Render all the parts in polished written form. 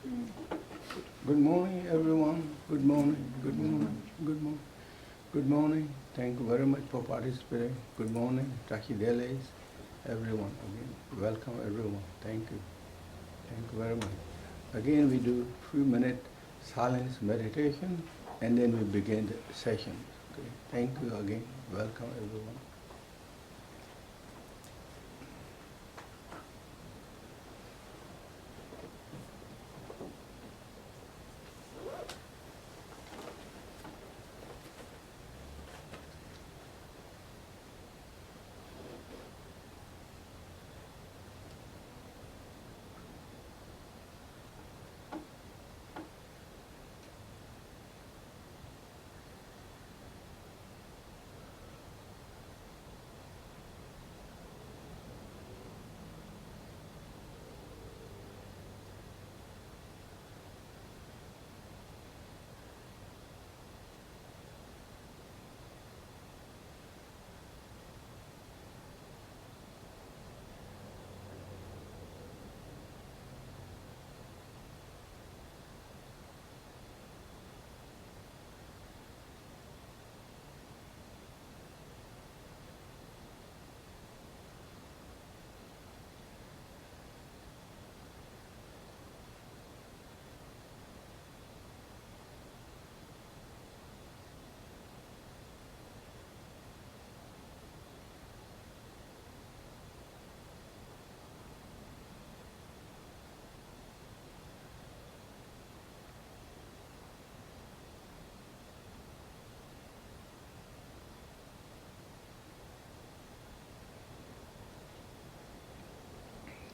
Good morning, everyone. Good morning. Good morning. Good morning. Good morning. Thank you very much for participating. Good morning, Takideles, everyone. Again, welcome everyone. Thank you. Thank you very much. Again, we do 3-minute silence meditation, and then we begin the session. Okay. Thank you again. Welcome everyone.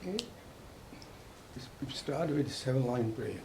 Okay. We start with 7-line prayer.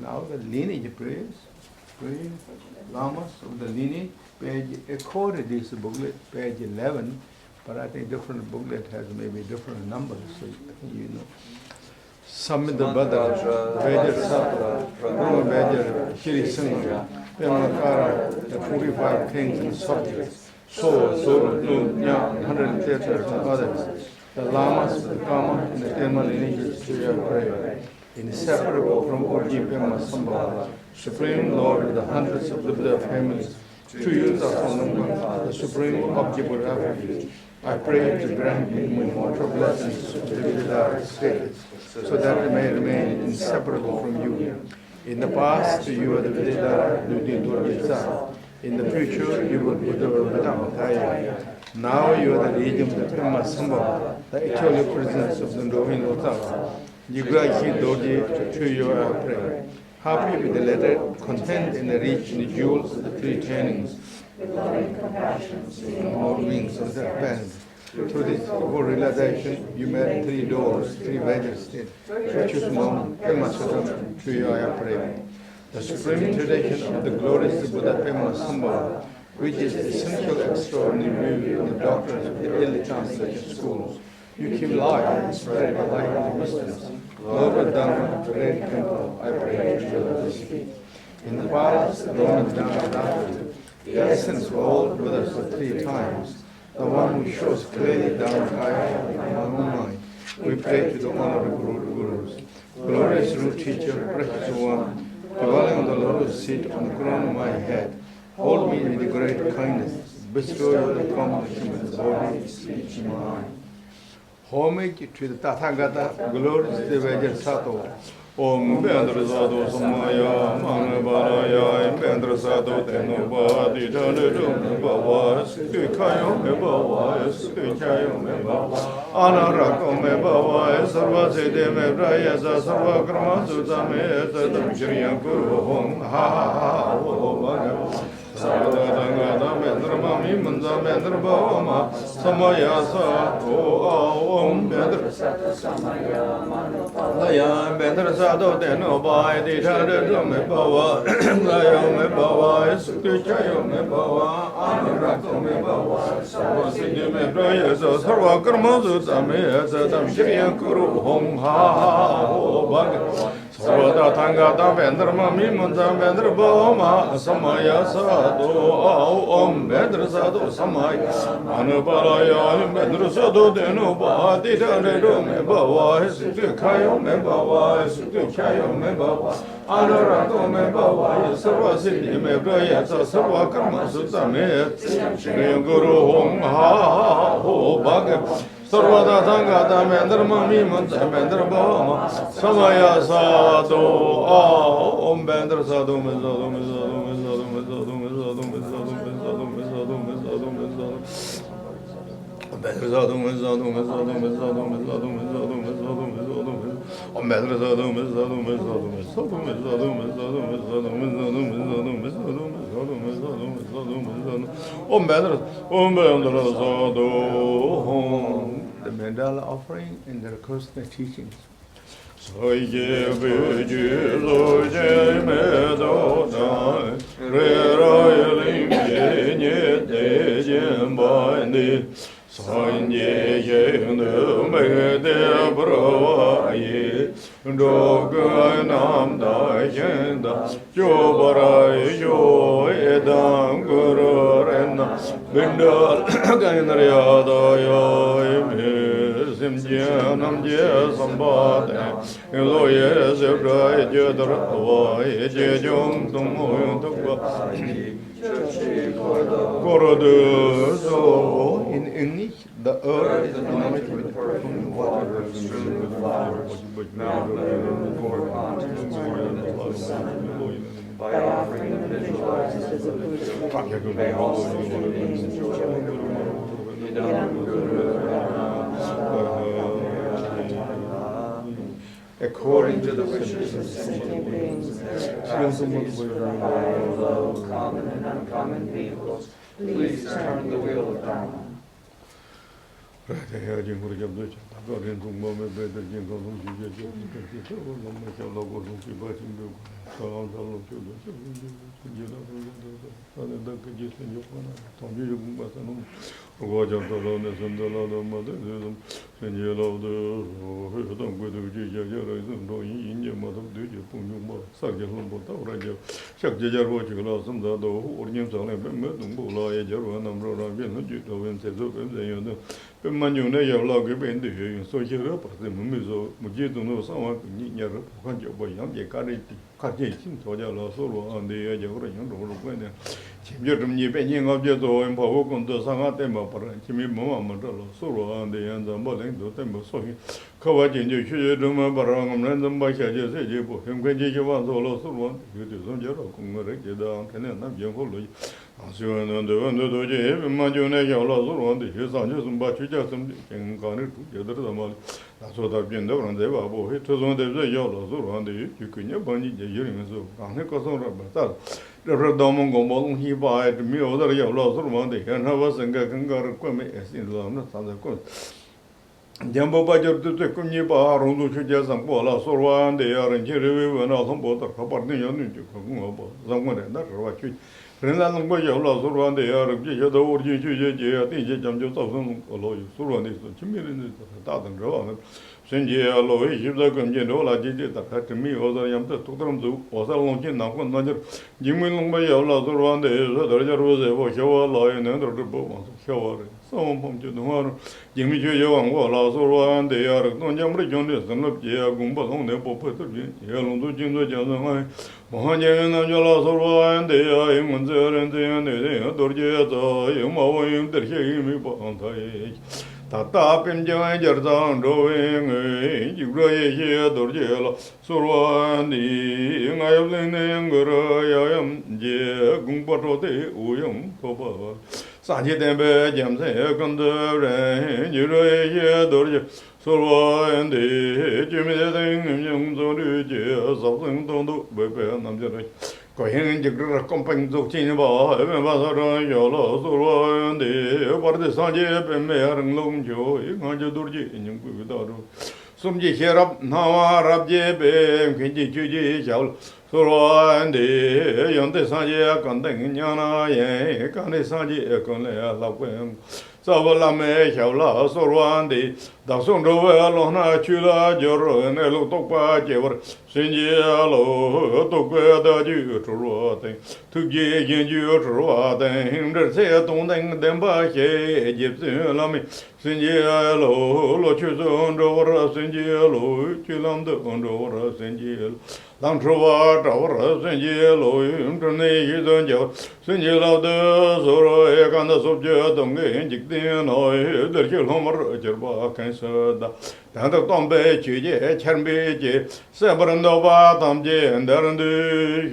Now the lineage prayers, Lamas of the lineage, page according to this booklet, page 11, but I think different booklet has maybe different numbers, so you know. Samita Badra, Vajra Satra, Rama Vajra, Shri Sangye, Pamakara, the 45 kings and subjects, So, Zoro, Nya, 130 and others, the Lamas, the Kama, and the 10 lineages to your prayer. Inseparable from Padmasamahava, Supreme Lord of the hundreds of the Buddha families, to you, the Supreme Object of refuge, I pray to grant me immortal blessings of the Buddha status, so that I may remain inseparable from you. In the past, you are the Buddha Dudjom. In the future, you will be the Buddha. Now you are the region of the Padmasamahava, the actual presence of the Dovin Ottawa. You guide to your prayer. Happy with the letter contained in the rich and the jewels of the three trainings, all wings of the band. Through this whole realization, you made 3 doors, 3 Vajra states, which is known Padmasamahava to your prayer. The supreme tradition of the glorious Buddha Padmasamahava, which is essential extraordinary view in the doctrines of the early translation schools. You keep life and spread the light of the wisdoms. Lord Dharma, great temple, I pray to your feet. In the past, Lord Dharma, the essence of all Buddhas for 3 times, the one who shows clearly down high in our own mind. We pray to the honorable Gurus, glorious root teacher, precious one, dwelling on the lotus seat on the crown of my head. Hold me with great kindness, bestow your accomplishment with the body, speech, and mind. Homage to the Tathagata, glorious Vajra Sato. Om Bendra Sadhu Samaya, Manabaraya, Bendra Sadhu Tenova, Dijanum Bava, Sikayo Mebava, Sikayo Mebava, Anarako Mebava, Sarvaside Mebraya, Sarva Kramasutame, Sadamshriya Guru Hom, Ha Ha Ha, Sadadanga Mendra Mami Manza Mendra Bhavama, Samaya Sato, Om Bendra Samaya, Laya Bendra Sadho Teno Bhai, Didhara Me Bhava, Layo Me Bhava, Sukhichayo Me Bhava, Anurako Me Bhava, Sarvasiddhi Me Praya, Sarva Karma Sutame, Sadam Shriya Guru Hom, Ha Ha Ho Bhagavad. Sarvada Tangata Vendra Mami Manza Vendra Bhama Samaya Sadhu Om Vendra Sadhu Samaya Anuparaya Vendra Sadhu Denu Bhati Tare Me Bhava Sukhayo Me Bhava Sukhayo Me Bhava Anurato Me Bhava Sarva Siddhi Me Praya Sarva Karma Sutame Shri Guru Hom Ha Ho Bhagavad Sarvada Tangata Vendra Mami Manza Vendra Bhama Samaya Sadhu Om Vendra Sadhu Me Sadhu Me Sadhu Me Sadhu Me Sadhu Me Sadhu Me Sadhu Me Sadhu Me Sadhu Me Sadhu Me Sadhu Vendra Sadhu Me Sadhu Me Sadhu Me Sadhu Me Sadhu Me Sadhu Me Sadhu Me Sadhu Om Vendra Sadhu Me Sadhu Me Sadhu Me Sadhu Me Sadhu Me Sadhu Me Sadhu Me Sadhu Me Sadhu Me Sadhu Me Sadhu Me Sadhu Me Sadhu Om Vendra Sadhu the mandala offering and the Krishna teachings. Sangye Vijay Lojay Medodai Re Lim Ye Dejem Bandi Sangye Yenu Mede Bravaye Doga Nam Da Yenda Jobarai Jo Edam Guru Rena Bindal Gainariada Yo Simjanam Je Sambate Eloye Zebra Jedra Jejum Tumu Tukwa Korodu. So in English, The earth is anointed with perfumed water and strewn with flowers. Mount Meru, 4 continents ornamented with sun and moon. By offering the visualized as a Buddha, may all sentient beings enjoy the world. Idam Guru according to the wishes of sentient beings and their capacities for high and low, common and uncommon peoples, please turn the wheel of Dharma. Jambo Bajar to the Kunipa, Rundu Chujasam Bola, Sorwan, they are in Jerry, and all some boat, Kaparni, someone and that's what you. Renland Boya, Sorwan, they are the origin Juja, I think Jamjo Thousand, although Sorwan is the Chimil, Tatan Rowan. Sangye, Aloe, Hibda, Ganola, Jiji, that had to me, other Yam to them to, was a long chin, now one Najar. Jimmy Lumbayola, Sorwan, the other was a shower, lion, and the boat, shower. Some from Juno, Jimmy Joe and Walla, Sorwan, they are non Jamri Jonas, and look, yeah, Gumba on the Popper, Yellow to Jim the Janai, Mohajan and Yola Sorwan, they are him and there and they are Dorjeta, Yamaway, the Shame on the Tata Pinja Jardan, Doing, you gray here, Dorjela, Sorwan, the Ireland, I am Jia, Gumparote, Uyum, Papa. Sangye Dembe, Jamse, Kandere, Yure, Dorje, Sorwa, and the Jimmy, Young Dorje, something don't do, Bebe, and I'm just going to accompany the Chinaba, Evazara, Yola, Sorwa, and the Padmasamahava, Pember, and Longjo, Hanja Dorje, and you without Sumji here up, now Rabje, Kenji Juji, Sorwa and the Yonte Sangye, Condeng Yana, Kane Sangye, Conle, Lapem, Savalame, Shaula, Sorwa and the Dusum Lona, Chula, Joro, and Elotopa, Jever, Singelo, Toka, the Jutro, to get you to Rot, and the Seatong, Demba, Egyptian Lami, Singelo, Lochuzon, Dora, Singelo, Chilam, the Gondora, Singelo. Lantrova, Tower, Sangye, International, Sangye, the Zoro, and the Subjugating, Jictin, the Kilhomer, Jerba, Cancer, the Tombe, Chije, Chermbe, Sabarandova, Tamje, and Darandi,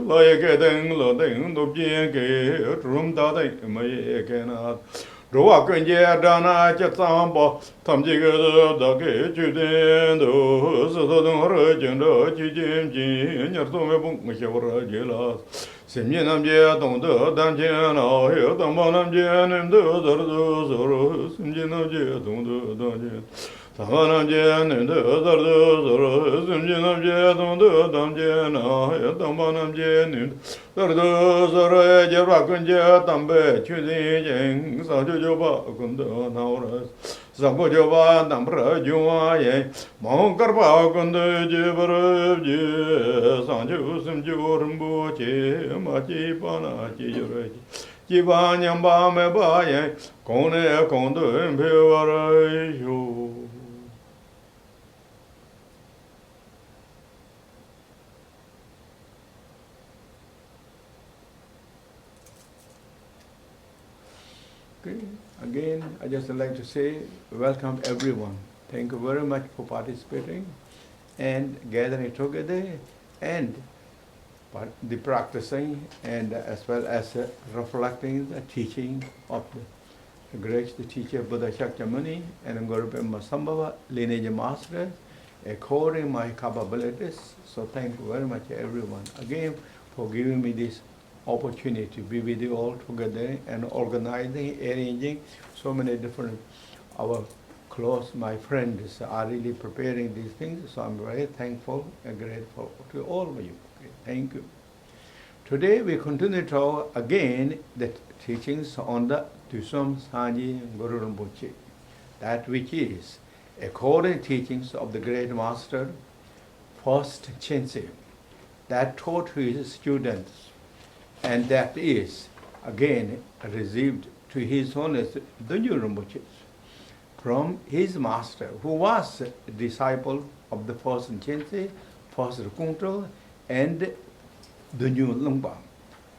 Loyagating, Loading, Dobjink, Room Daddy, my cannot. Roa Kanye, Dana, Chatsamba, Tamjiga, the Judin, the Southern Region, Jim, Yartome, Mishavara, Jelas, Simeon, Don, the Dungeon, the Monam Jan, and the other Simjin, the Dungeon. Tavanam Jan, and the other Simjin, the Dungeon, the Monam Jan, the Javakunja, Tambe, Chudin, Sajoba, Kunda, Nauras, Sabojova, Nambra, Jua, Monkarpa, Kunda, Jibara, Sanju, Simjurumbo, Machi, Pana, Chijurek, Jivanyamba, Mebaye, Kone, Kondo, and Pivara. Okay. Again, I just like to say, welcome everyone. Thank you very much for participating and gathering together and the practicing and as well as reflecting the teaching of the great teacher Buddha Shakyamuni and Guru Padmasamahava, lineage master, according my capabilities. So thank you very much everyone again for giving me this opportunity to be with you all together and organizing, arranging so many different, our close, my friends are really preparing these things, so I'm very thankful and grateful to all of you. Okay, thank you. Today we continue to again the teachings on the Dusum Sangye Guru Rinpoche, that which is according teachings of the great master, First Khyentse, that taught to his students, and that is again received to His Holiness Dudjom Rinpoche from his master, who was a disciple of the First Khyentse, First Kuntal, and Dudjom Rinpoche,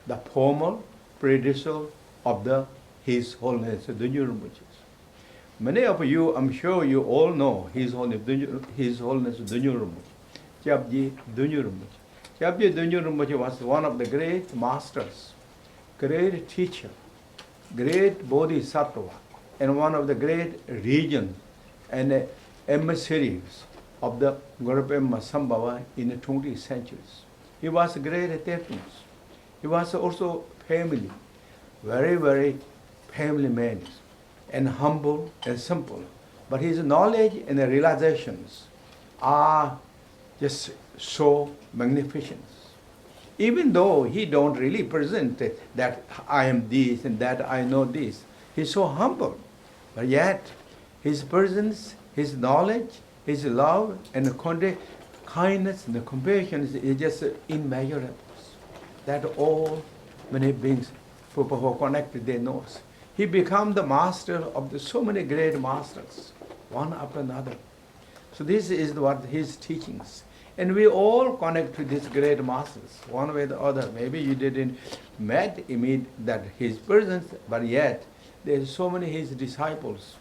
the formal predecessor of the His Holiness Dudjom Rinpoche. Many of you, I'm sure you all know His Holiness Dudjom Rinpoche, Chabji Dudjom Rinpoche. Chabji Dudjom Rinpoche was one of the great masters, great teacher, great bodhisattva, and one of the great regents and emissaries of the Guru Padmasamahava in the 20th centuries. He was a great atheist. He was also family, very, very family man, and humble and simple. But his knowledge and the realizations are just so magnificent. Even though he don't really present that I am this and that I know this, he's so humble. But yet, his presence, his knowledge, his love, and the kindness and the compassion is just immeasurable. That all many beings, people who are connected, they know. He became the master of so many great masters, one after another. So this is what his teachings. And we all connect to these great masters, one way or the other. Maybe you didn't met that his presence, but yet there's so many his disciples,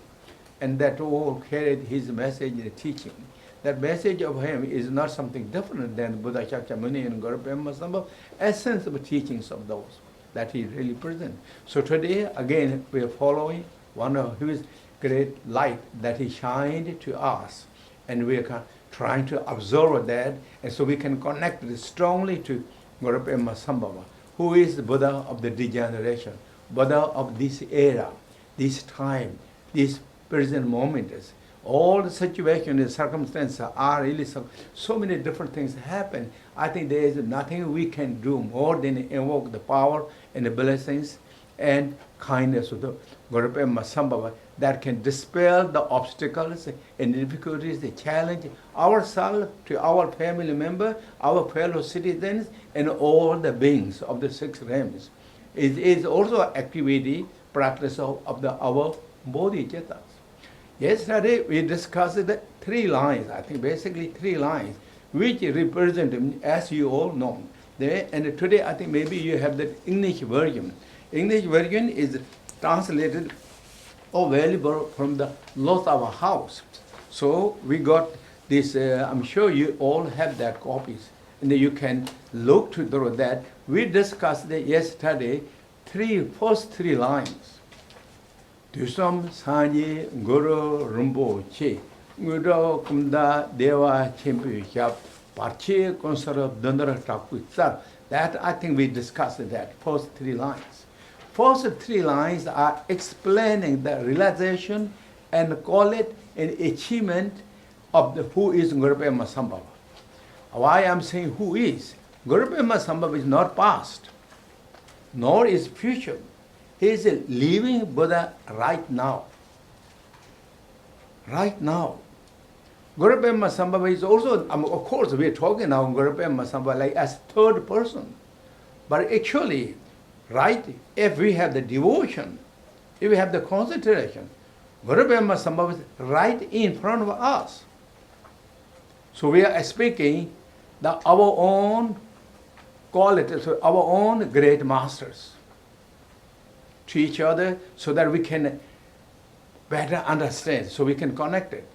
and that all carried his message and teaching. That message of him is not something different than Buddha Shakyamuni and Guru Padmasamahava, essence of teachings of those that he really present. So today, again, we are following one of his great light that he shined to us, and we are trying to observe that, and so we can connect it strongly to Guru Padmasamahava, who is the Buddha of the degeneration, Buddha of this era, this time, this present moment. All the situations and circumstances are really so many different things happen. I think there is nothing we can do more than invoke the power and the blessings and kindness of the Guru Padmasamahava that can dispel the obstacles and difficulties, the challenge ourselves, to our family member, our fellow citizens, and all the beings of the six realms. It is also activity, practice of our bodhisattvas. Yesterday we discussed the 3 lines, I think basically 3 lines, which represent, as you all know. And today I think maybe you have the English version. English version is translated available from the Lost Our House. So we got this, I'm sure you all have that copies, and you can look through that. We discussed yesterday first 3 lines. Dusum Sangye Guru Rinpoche, Guru Kumda Deva Chimpu Hyap, Parche Konsara Dandara Takutsar. That I think we discussed that, first 3 lines. First 3 lines are explaining the realization and call it an achievement of the who is Guru Padmasamahava. Why I'm saying who is? Guru Padmasamahava is not past, nor is future. He is a living Buddha right now. Right now. Guru Padmasamahava is also, of course, we are talking now Guru Padmasamahava like as third person. But actually, right, if we have the devotion, if we have the concentration, Guru Padmasamahava is right in front of us. So we are speaking our own qualities, so our own great masters to each other, so that we can better understand so we can connect it.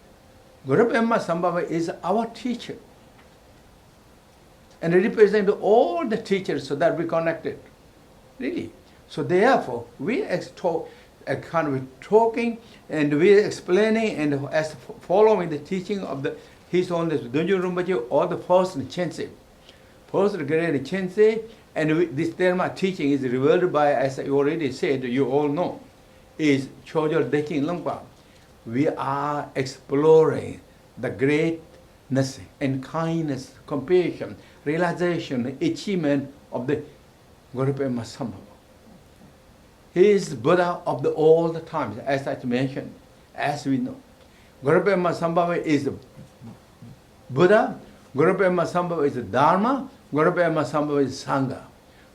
Guru Padmasambhava is our teacher. And it represents all the teachers so that we connect it. Really. So therefore, we kind of talking and we explaining and as following the teaching of His Holiness Dudjom Rinpoche or the First Khyentse. First Great Khyentse, and this Dharma teaching is revealed by, as I already said, you all know, is Tsogyal Dakini Lungpa. We are exploring the greatness and kindness, compassion, realization, achievement of the Guru Padmasambhava. He is Buddha of all the times, as I mentioned, as we know. Guru Padmasambhava is Buddha, Guru Padmasambhava is Dharma, Guru Padmasambhava is Sangha.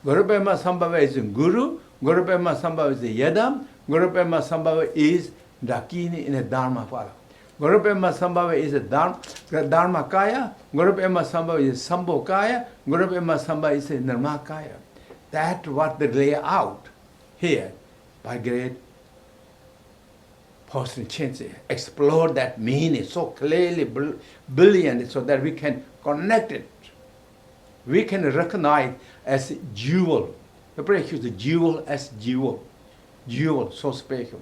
Guru Padmasambhava is Guru, Guru Padmasambhava is Yadam, Guru Padmasambhava is Dakini in a Dharma Pala. Guru Padmasambhava is a Dharma Kaya, Guru Padmasambhava is Sambho Kaya, Guru Padmasambhava is a Nirma Kaya. That's what they lay out here by great First Khyentse. Explore that meaning so clearly, brilliant, so that we can connect it. We can recognize as jewel. The prayer is the jewel as jewel. Jewel, so special.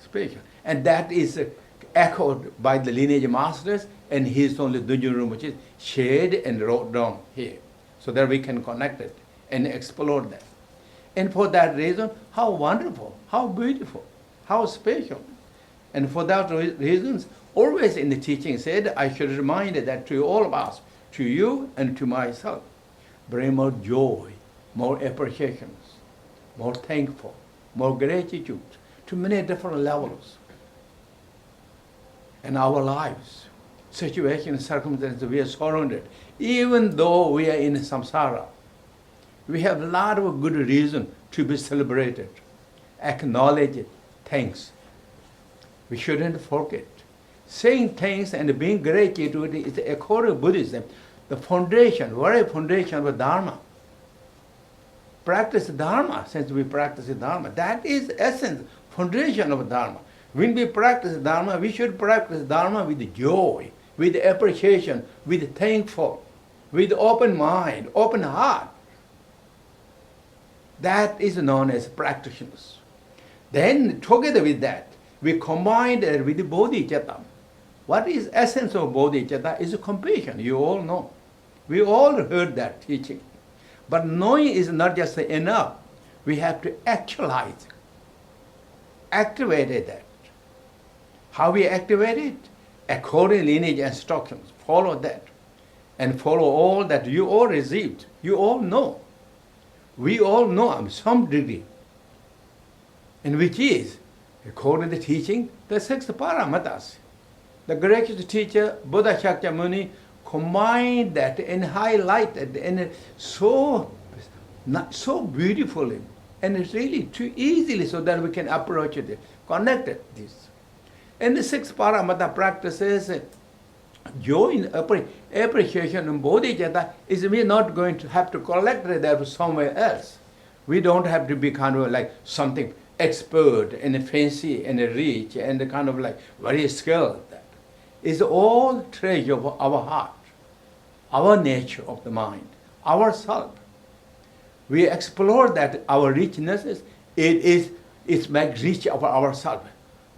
Special. And that is echoed by the lineage masters, and His only Dudjom Rinpoche shared and wrote down here, so that we can connect it and explore that. And for that reason, how wonderful, how beautiful, how special. And for that reasons, always in the teaching said, I should remind that to all of us, to you and to myself, bring more joy, more appreciations, more thankful, more gratitude to many different levels in our lives, situations, circumstances we are surrounded. Even though we are in samsara, we have a lot of good reason to be celebrated, acknowledge it, thanks. We shouldn't forget. Saying thanks and being grateful is according to Buddhism, the foundation, very foundation of Dharma. Practice Dharma, since we practice Dharma, that is essence, foundation of Dharma. When we practice Dharma, we should practice Dharma with joy, with appreciation, with thankful, with open mind, open heart. That is known as practitioners. Then, together with that, we combine it with the bodhicitta. What is essence of bodhicitta is compassion. You all know. We all heard that teaching. But knowing is not just enough. We have to actualize, activate that. How we activate it? According to lineage instructions. Follow that. And follow all that you all received. You all know. We all know some degree. And which is, according to the teaching, the 6 paramatas. The greatest teacher, Buddha Shakyamuni, combined that and highlighted and so beautifully, and it's really too easily so that we can approach it, connect it, this. And the 6 paramata practices, joy, appreciation, and bodhicitta is we're not going to have to collect it there somewhere else. We don't have to be kind of like something expert and fancy and rich and kind of like very skilled. It's all treasure of our heart, our nature of the mind, our self. We explore that our richness it makes rich of ourself.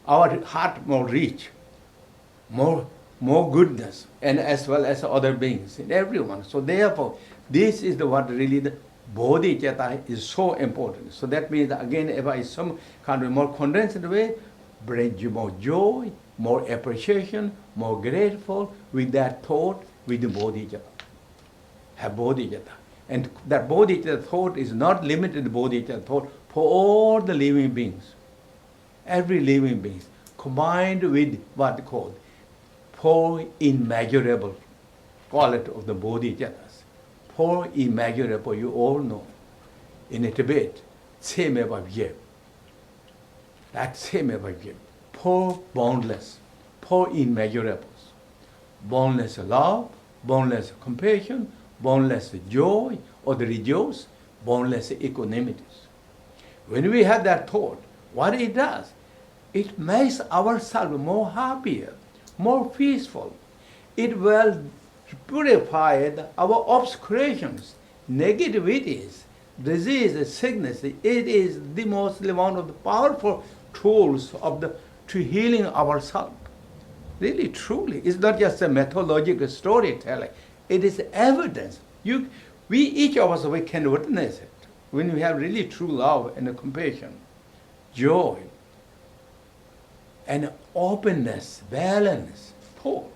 Our heart more rich, more goodness, and as well as other beings in everyone. So therefore, this is what really the bodhicitta is so important. So that means that again, if I some kind of more condensed way, bring you more joy, more appreciation, more grateful with that thought, with the bodhicitta. Have bodhicitta. And that bodhicitta thought is not limited to bodhicitta thought for all the living beings. Every living being, combined with what called four immeasurable quality of the bodhicittas. Four immeasurable, you all know. In Tibet, Tsemeva Vyeb. That Tsemeva Vyeb. Four boundless, four immeasurables. Boundless love, boundless compassion, boundless joy or the rejoice, boundless equanimities. When we have that thought, what it does, it makes ourselves more happier, more peaceful. It will purify our obscurations, negativities, disease, sickness. It is the mostly one of the powerful tools of to healing ourselves. Really, truly, it's not just a methodological storytelling. It is evidence. Each of us, we can witness it when we have really true love and compassion, joy, and openness, balance, thought.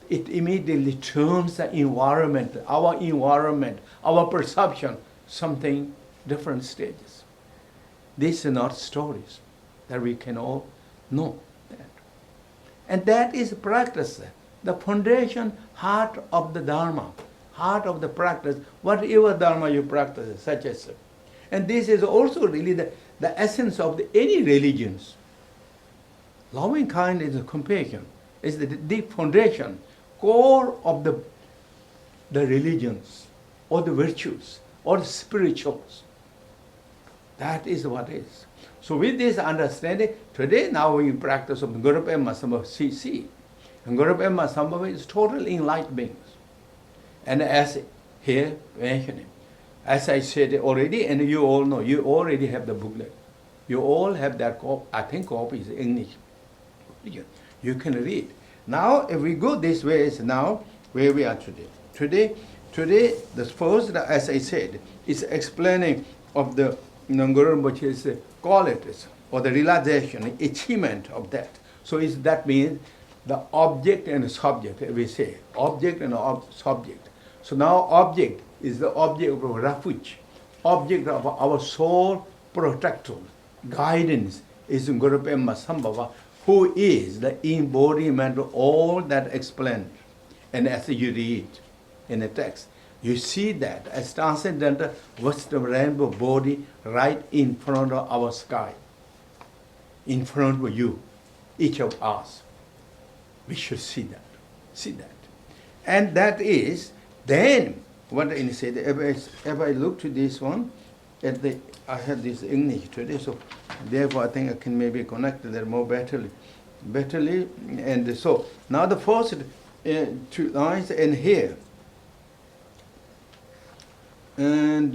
It immediately turns the environment, our perception, something different stages. These are not stories that we can all know that. And that is practice, the foundation, heart of the Dharma, heart of the practice, whatever Dharma you practice, such as. And this is also really the essence of any religions. Loving kindness is compassion, is the deep foundation, core of the religions, or the virtues, or the spirituals. That is what is. So with this understanding, today now we practice of the Guru Padmasamahava CC. And Guru Padmasamahava is totally enlightened beings. And as here mentioning, as I said already, and you all know, you already have the booklet. You all have that copy, I think copies in English. You can read. Now, if we go this way, is now where we are today. Today, the first, as I said, is explaining of the Guru Rinpoche's qualities, or the realization, achievement of that. So that means the object and subject, we say, object and subject. So now object is the object of refuge, object of our soul protector, guidance is Guru Padmasamahava, who is the embodiment of all that explained. And as you read in the text, you see that as transcendental wisdom rainbow body right in front of our sky, in front of you, each of us. We should see that. And that is, then, what I said, if I look to this one, I have this English today, so therefore I think I can maybe connect that more betterly. And so, now the first two lines and here. And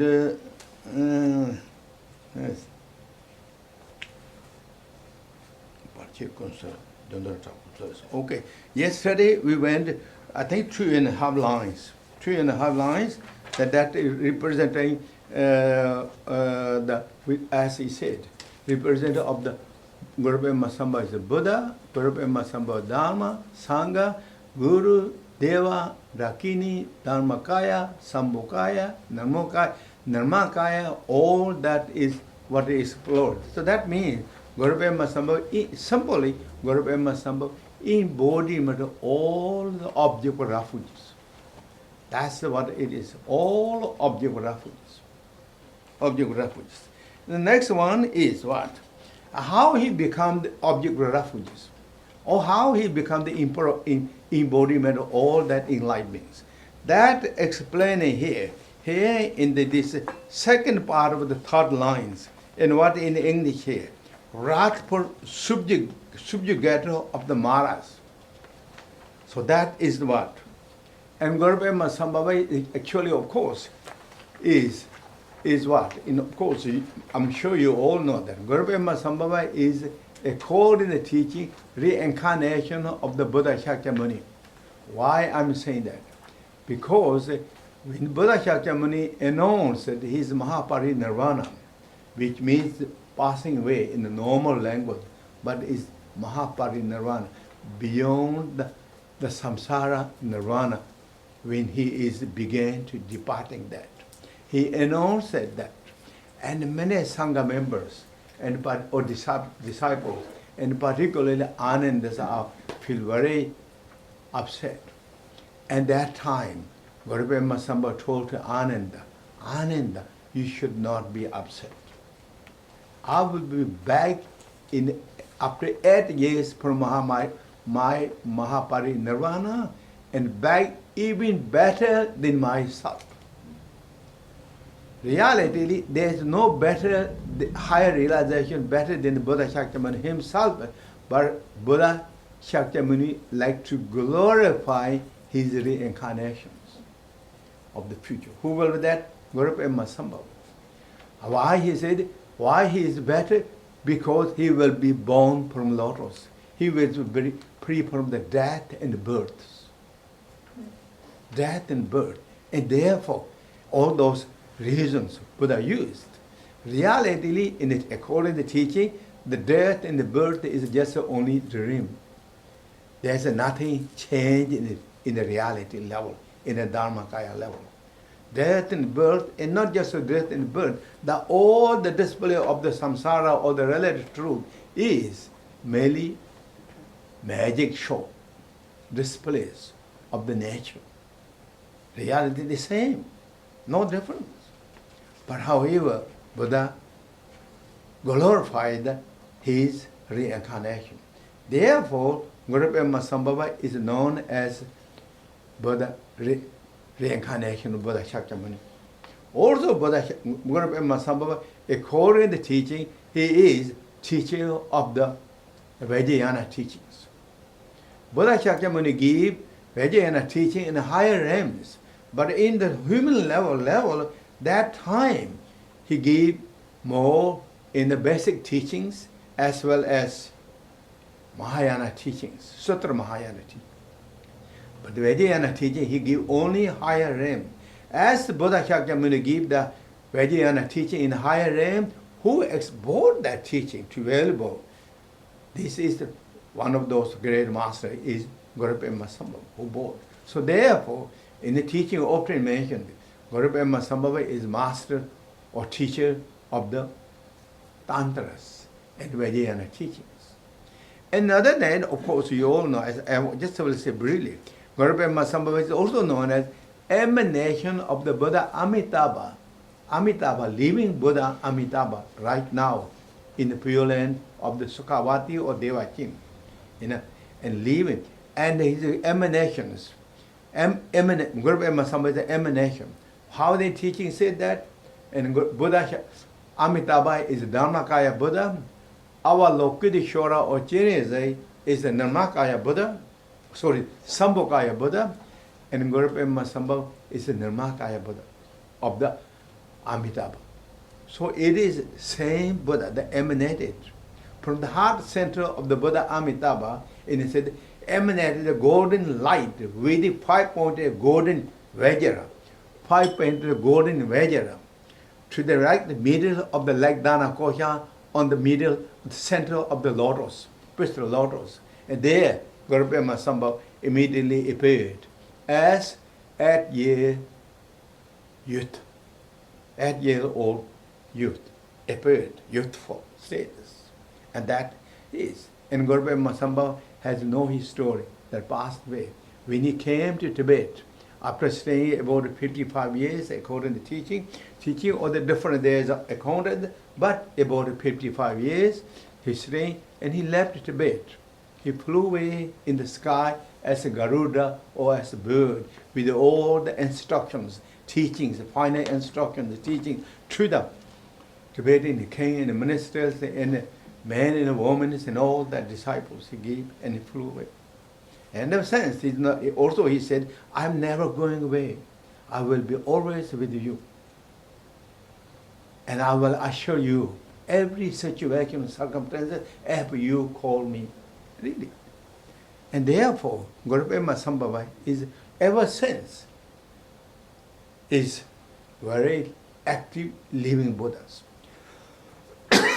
yes. Okay, yesterday we went, I think 2.5 lines. 2.5 lines that is representing as he said, representative of the Guru Padmasamahava is the Buddha, Guru Padmasamahava Dharma, Sangha, Guru, Deva, Dakini, Dharmakaya, Sambhukaya, Nirmakaya, all that is what is explored. So that means Guru Padmasamahava, simply Guru Padmasamahava embodiment of all the object of refuges. That's what it is, all object of refuges. Object of refuges. The next one is what? How he become the object of refuges, or how he become the embodiment of all that enlightened beings. That explaining here in this second part of the third lines, and what in English here, wrathful subjugator of the Maras. So that is what. And Guru Padmasamahava actually, of course, is what? Of course, I'm sure you all know that. Guru Padmasamahava is according to the teaching, reincarnation of the Buddha Shakyamuni. Why I'm saying that? Because when Buddha Shakyamuni announced his Mahaparinirvana, which means passing away in the normal language, but is Mahaparinirvana, beyond the samsara nirvana, when he began to departing that. He announced that, and many Sangha members or disciples, and particularly Anandas, feel very upset. And that time, Guru Padmasamahava told to Ananda, you should not be upset. I will be back after 8 years from my Mahaparinirvana, and back even better than myself. Reality, there is no better, higher realization better than the Buddha Shakyamuni himself. But Buddha Shakyamuni like to glorify his reincarnations of the future. Who will be that? Guru Padmasamahava. Why he said, why he is better? Because he will be born from lotus. He will be free from the death and births. Death and birth. And therefore, all those reasons Buddha used. Reality, in it, according to the teaching, the death and the birth is just only dream. There's nothing change in the reality level, in the Dharmakaya level. Death and birth, and not just death and birth, all the display of the samsara or the relative truth is merely magic show, displays of the nature. Reality the same, no difference. But however, Buddha glorified his reincarnation. Therefore, Guru Padmasambhava is known as Buddha reincarnation of Buddha Shakyamuni. Also, Guru Padmasambhava, according to the teaching, he is teacher of the Vajrayana teachings. Buddha Shakyamuni gave Vajrayana teaching in higher realms, but in the human level, that time he gave more in the basic teachings as well as Mahayana teachings, Sutra Mahayana teachings. But the Vajrayana teaching, he gave only higher realm. As the Buddha Shakyamuni gave the Vajrayana teaching in higher realm, who export that teaching to valuable? This is one of those great masters, is Guru Padmasambhava, who bought. So therefore, in the teaching often mentioned, Guru Padmasambhava is master or teacher of the Tantras and Vajrayana teachings. Another than, of course, you all know, as I just will say briefly, Guru Padmasambhava is also known as emanation of the Buddha Amitabha. Amitabha, living Buddha Amitabha, right now in the Pure Land of the Sukhavati or Devachin, and living. And his emanations, Guru Padmasambhava is the emanation. How the teaching said that? And Buddha Amitabha is Dharmakaya Buddha. Our Lokidishwara or Chinese is the Nirmakaya Buddha, Sambhokaya Buddha, and Guru Padmasambhava is the Nirmakaya Buddha of the Amitabha. So it is same Buddha that emanated from the heart center of the Buddha Amitabha, and it said emanated the golden light with the 5-pointed golden Vajra, 5-pointed golden Vajra, to the right middle of the Lagdana Kosha, on the middle, the center of the lotus, crystal lotus. And there, Guru Padmasambhava immediately appeared as 8-year youth, 8-year-old youth, appeared, youthful status. And that is, and Guru Padmasambhava has no history that passed away. When he came to Tibet, after staying about 55 years, according to teaching all the different days are accounted, but about 55 years he stayed, and he left Tibet. He flew away in the sky as a Garuda or as a bird with all the instructions, teachings, the final instructions, the teaching to the Tibetan, the king and the ministers and the men and the women and all the disciples he gave, and he flew away. And in a sense, he said, I'm never going away. I will be always with you. And I will assure you, every situation, circumstances, if you call me, really. And therefore, Guru Padmasambhava is, ever since, is very active living Buddhas.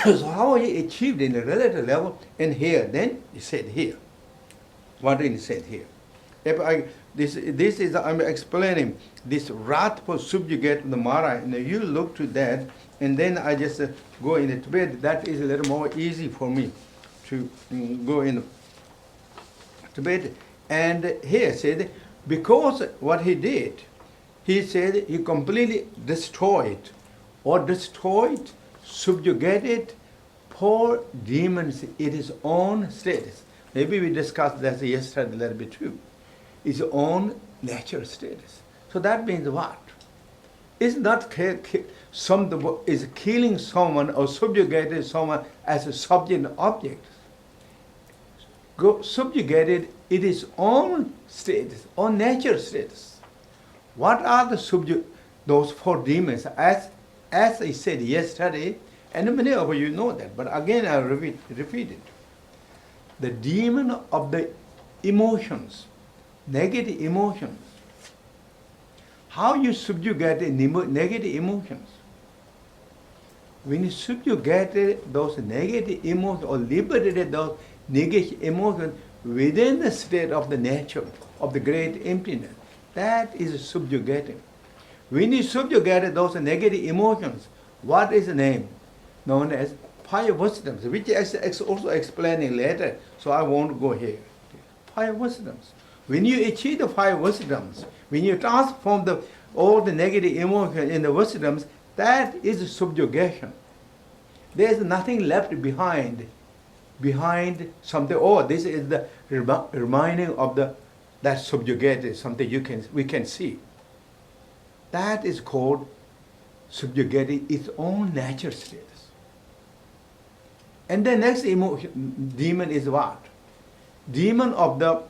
So how he achieved in a relative level, and here, then he said here. What he said here. This is, I'm explaining this wrath for subjugate the Mara, and you look to that, and then I just go in Tibet. That is a little more easy for me to go in Tibet. And here said, because what he did, he said he completely destroyed, subjugated for demons in his own status. Maybe we discussed that yesterday a little bit too. His own natural status. So that means what? is not is killing someone or subjugating someone as a subject and object. Subjugated it is own status, own nature status. What are those four demons? As I said yesterday, and many of you know that, but again I repeat it. The demon of the emotions, negative emotions. How you subjugate negative emotions? When you subjugated those negative emotions or liberated those negative emotions within the state of the nature of the great emptiness, that is subjugating. When you subjugated those negative emotions, what is the name? Known as fire wisdoms, which is also explaining later, so I won't go here. Fire wisdoms. When you achieve the five wisdoms, when you transform all the negative emotions into wisdoms, that is subjugation. There is nothing left behind something. Oh, this is the reminding of that subjugated, something we can see. That is called subjugating its own nature status. And the next demon is what? Demon of the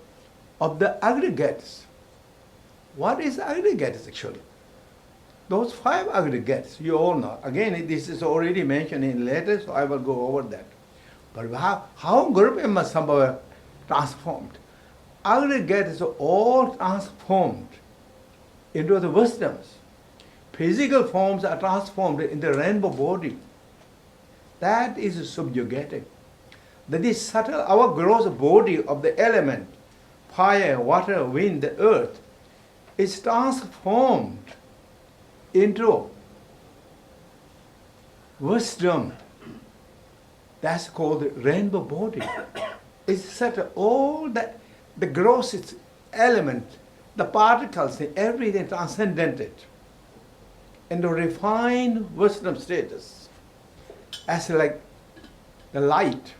aggregates. What is aggregates actually? Those five aggregates, you all know. Again, this is already mentioned in later, so I will go over that. But how Guru Padmasamahava transformed? Aggregates are all transformed into the wisdoms. Physical forms are transformed into rainbow body. That is subjugating. That is subtle, our gross body of the element, fire, water, wind, the earth, is transformed into wisdom. That's called the rainbow body. It's subtle, all the grossest element, the particles, everything transcendented into refined wisdom status. As like the light.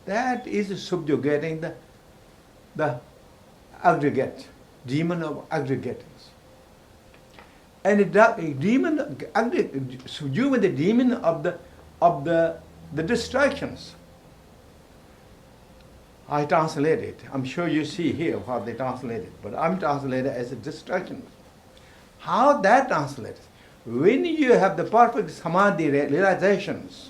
That is subjugating the aggregate, demon of aggregates. And subduing the demon of the distractions. I translate it. I'm sure you see here how they translate it, but I'm translated as a distraction. How that translates? When you have the perfect samadhi realizations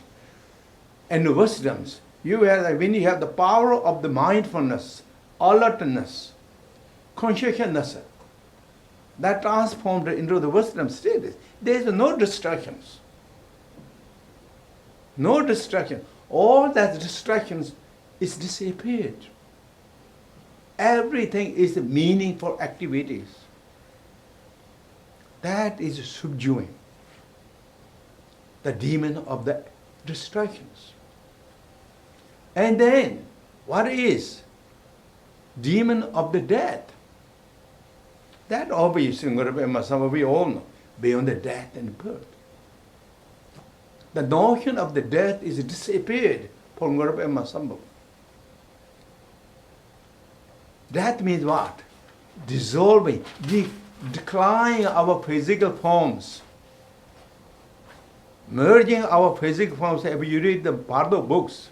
and wisdoms, when you have the power of the mindfulness, alertness, consciousness, that transformed into the wisdom status, there is no distractions. No distraction. All that distractions is disappeared. Everything is meaningful activities. That is subduing the demon of the distractions. And then, what is demon of the death? That obviously, we all know, beyond the death and birth. The notion of the death is disappeared from Guru Padmasamahava. Death means what? Dissolving, declining our physical forms, merging our physical forms. If you read the Bardo books,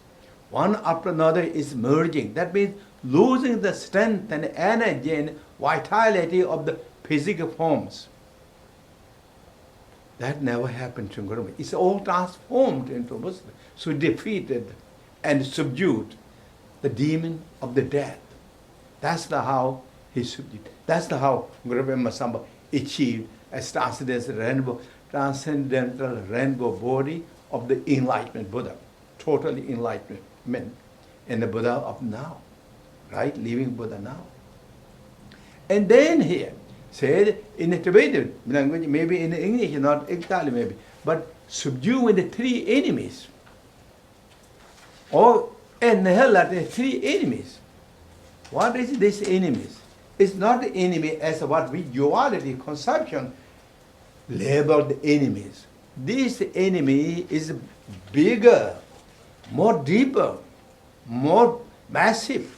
one after another is merging. That means losing the strength and energy and vitality of the physical forms. That never happened to Guru. It's all transformed into wisdom. So defeated and subdued the demon of the death. That's how he subdued. That's how Guru Padmasamahava achieved a transcendental rainbow body of the enlightenment Buddha. Totally enlightenment. And the Buddha of now. Right? Living Buddha now. And then here, said in the Tibetan language, maybe in English, not exactly maybe, but subduing the three enemies. Or annihilate the three enemies. What is this enemies? It's not the enemy as what we duality conception labeled enemies. This enemy is bigger, more deeper, more massive.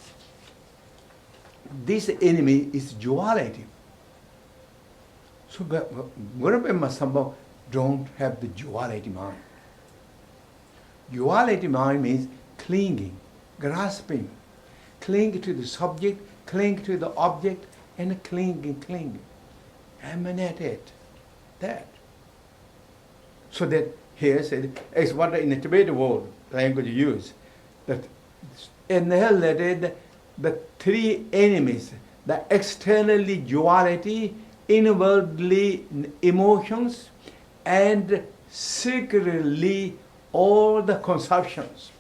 This enemy is duality. So Guru Padmasambhava don't have the duality mind. Duality mind means clinging, grasping, cling to the subject, cling to the object, and clinging, emanate it, that. So that here said, is what in the Tibetan word language use, that annihilated the three enemies, the externally duality, inwardly emotions, and secretly all the conceptions.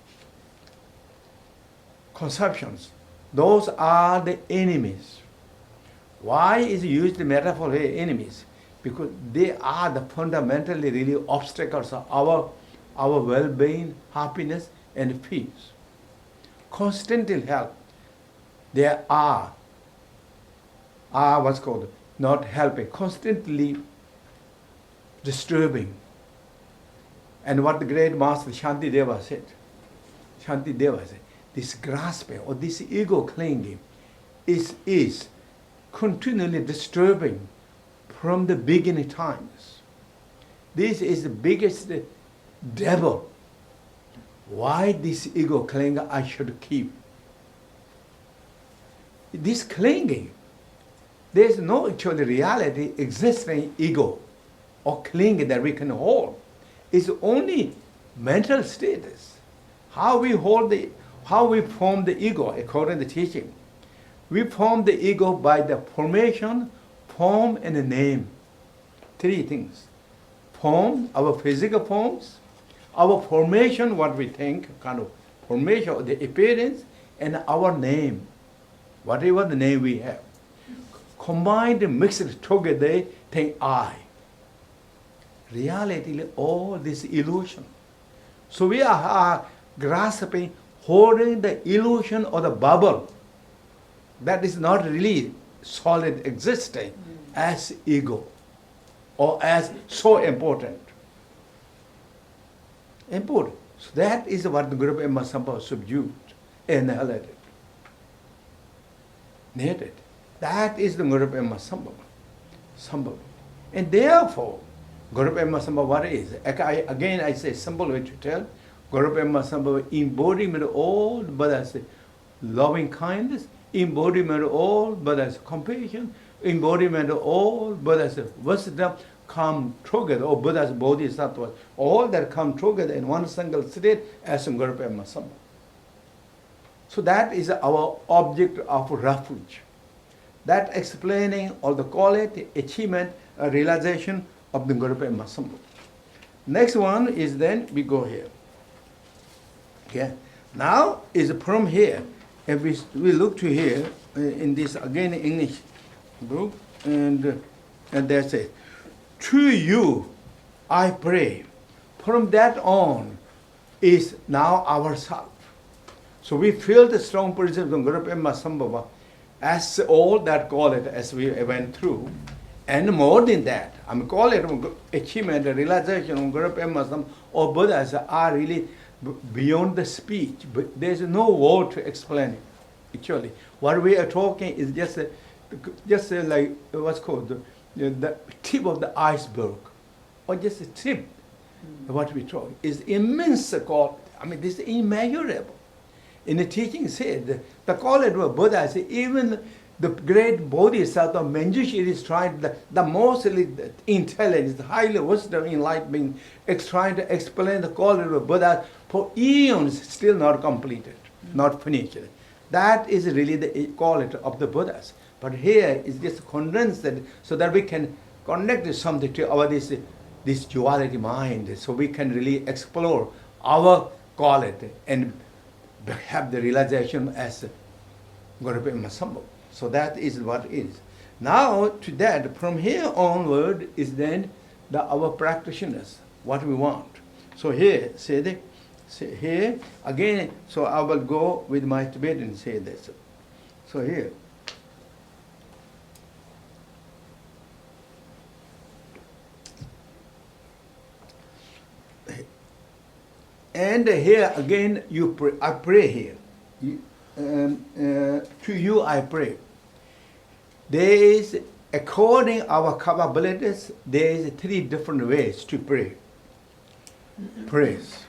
Conceptions, those are the enemies. Why is used the metaphor here, enemies? Because they are the fundamentally really obstacles of our well-being, happiness, and peace. Constantly help. They are what's called not helping, constantly disturbing. And what the great master Shantideva said, this grasping or this ego clinging is continually disturbing from the beginning times. This is the biggest devil. Why this ego clinging I should keep? This clinging, there is no actual reality existing ego or clinging that we can hold. It's only mental status. How we form the ego according to the teaching. We form the ego by the formation, form, and the name. Three things. Form, our physical forms, our formation, what we think, kind of formation of the appearance, and our name, whatever the name we have. Combined and mixed together, think I. Reality, all this illusion. So we are grasping, holding the illusion or the bubble that is not really solid existing as ego or as so important. Important. So that is what the Guru Padmasambhava subdued, annihilated, needed. That is the Guru Padmasambhava. And therefore, Guru Padmasambhava, what is? Again, I say simple way to tell. Guru Padmasambhava embodiment of all Buddha's loving kindness, embodiment of all Buddha's compassion, embodiment of all Buddha's wisdom come together, or Buddha's bodhisattvas, all that come together in one single state as Guru Padmasambhava. So that is our object of refuge. That explaining or the quality, achievement, realization of the Guru Padmasambhava. Next one is then we go here. Okay. Now is from here. If we look to here in this again English book, and that's it. To you I pray. From that on is now ourself. So we feel the strong principles of Guru Padmasambhava as all that call it as we went through. And more than that, I mean, call it achievement, realization of Guru Padmasambhava or Buddhas are really beyond the speech. But there's no word to explain it, actually. What we are talking is just like what's called the tip of the iceberg, or just a tip. What we talk is immense quality. I mean, this is immeasurable. In the teaching said, the quality of Buddha is even the great bodhisattva Manjushri is trying, the mostly intelligent, highly wisdom, enlightened being, is trying to explain the quality of Buddha for eons, still not completed, not finished. That is really the quality of the Buddhas. But here is just condensed so that we can connect something to our this duality mind, so we can really explore our quality and have the realization as Guru Padmasambhava. So that is what it is. Now to that, from here onward is then our practitioners, what we want. So here, say here, again, so I will go with my Tibetan say this. So here. And here again, you pray, I pray here. To you I pray. There is according our capabilities, there is 3 different ways to pray. Praise.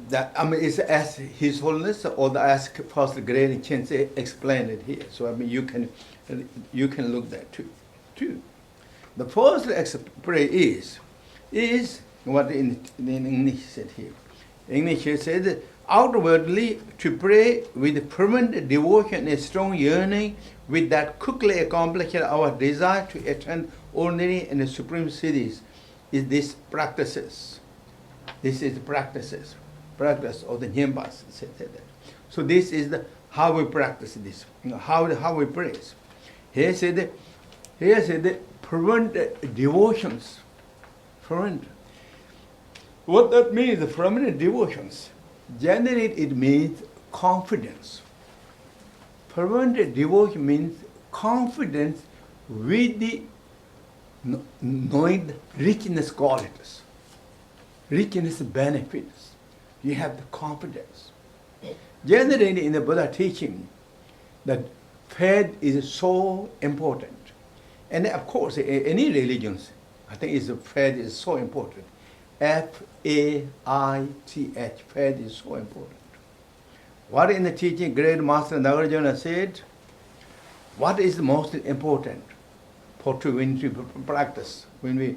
That, it's as His Holiness or as First Great Khyentse explained it here. So you can look that too. The first prayer is what in English said here. English said outwardly to pray with fervent devotion and strong yearning, with that quickly accomplishing our desire to attain ordinary and supreme Siddhis, is this practices. This is the practice of the Nyambas. So this is how we practice this, how we praise. Here said fervent devotions. Fervent. What that means, the fervent devotions. Generally, it means confidence. Fervent devotion means confidence with the knowing the richness qualities, richness benefits. You have the confidence. Generally, in the Buddha teaching, that faith is so important. And of course, any religions, I think faith is so important. Faith, faith is so important. What in the teaching, Great Master Nagarjuna said, what is the most important when we practice? When we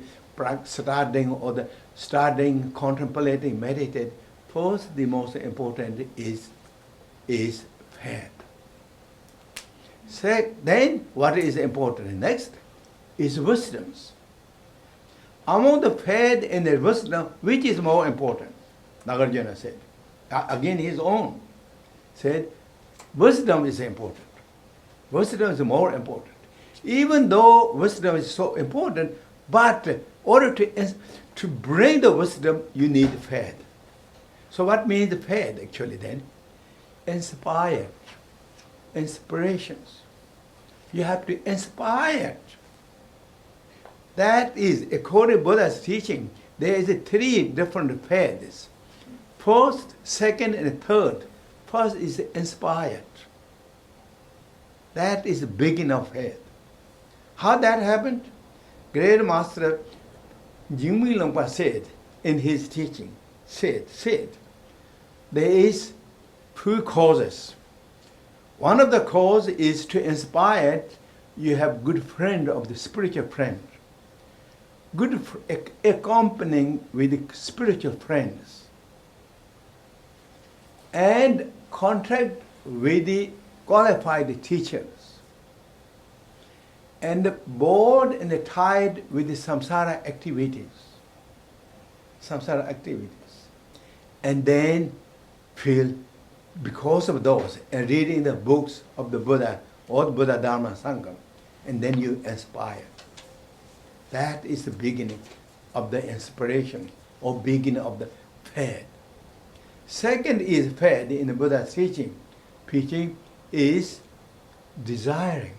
starting contemplating, meditate, first the most important is faith. Then what is important? Next is wisdoms. Among the faith and the wisdom, which is more important? Nagarjuna said. Again, his own said, wisdom is important. Wisdom is more important. Even though wisdom is so important, but in order to bring the wisdom, you need faith. So what means faith actually then? Inspirations. You have to inspire. That is, according to Buddha's teaching, there is 3 different faiths. First, second, and third. First is inspired. That is the beginning of faith. How that happened? Great Master Jingmi Longpa said in his teaching, said, there is 2 causes. One of the causes is to inspire. You have good friend of the spiritual friend. Good accompanying with spiritual friends. And contract with the qualified teachers. And bored and tied with the samsara activities. And then feel, because of those, and reading the books of the Buddha or the Buddha Dharma Sangha, and then you inspire. That is the beginning of the inspiration, or beginning of the faith. Second is faith in the Buddha's teaching. Teaching is desiring.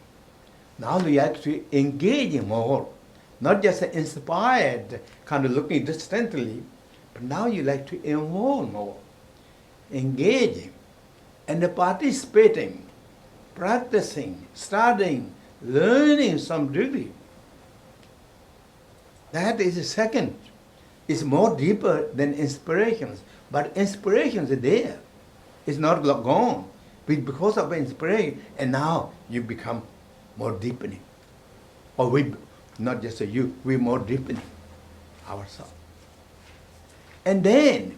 Now you have to engage more, not just inspired, kind of looking distantly, but now you like to involve more, engaging, and participating, practicing, studying, learning some degree. That is the second. It's more deeper than inspirations, but inspirations are there. It's not gone. Because of inspiration, and now you become more deepening. Or we, not just you, we're more deepening ourselves. And then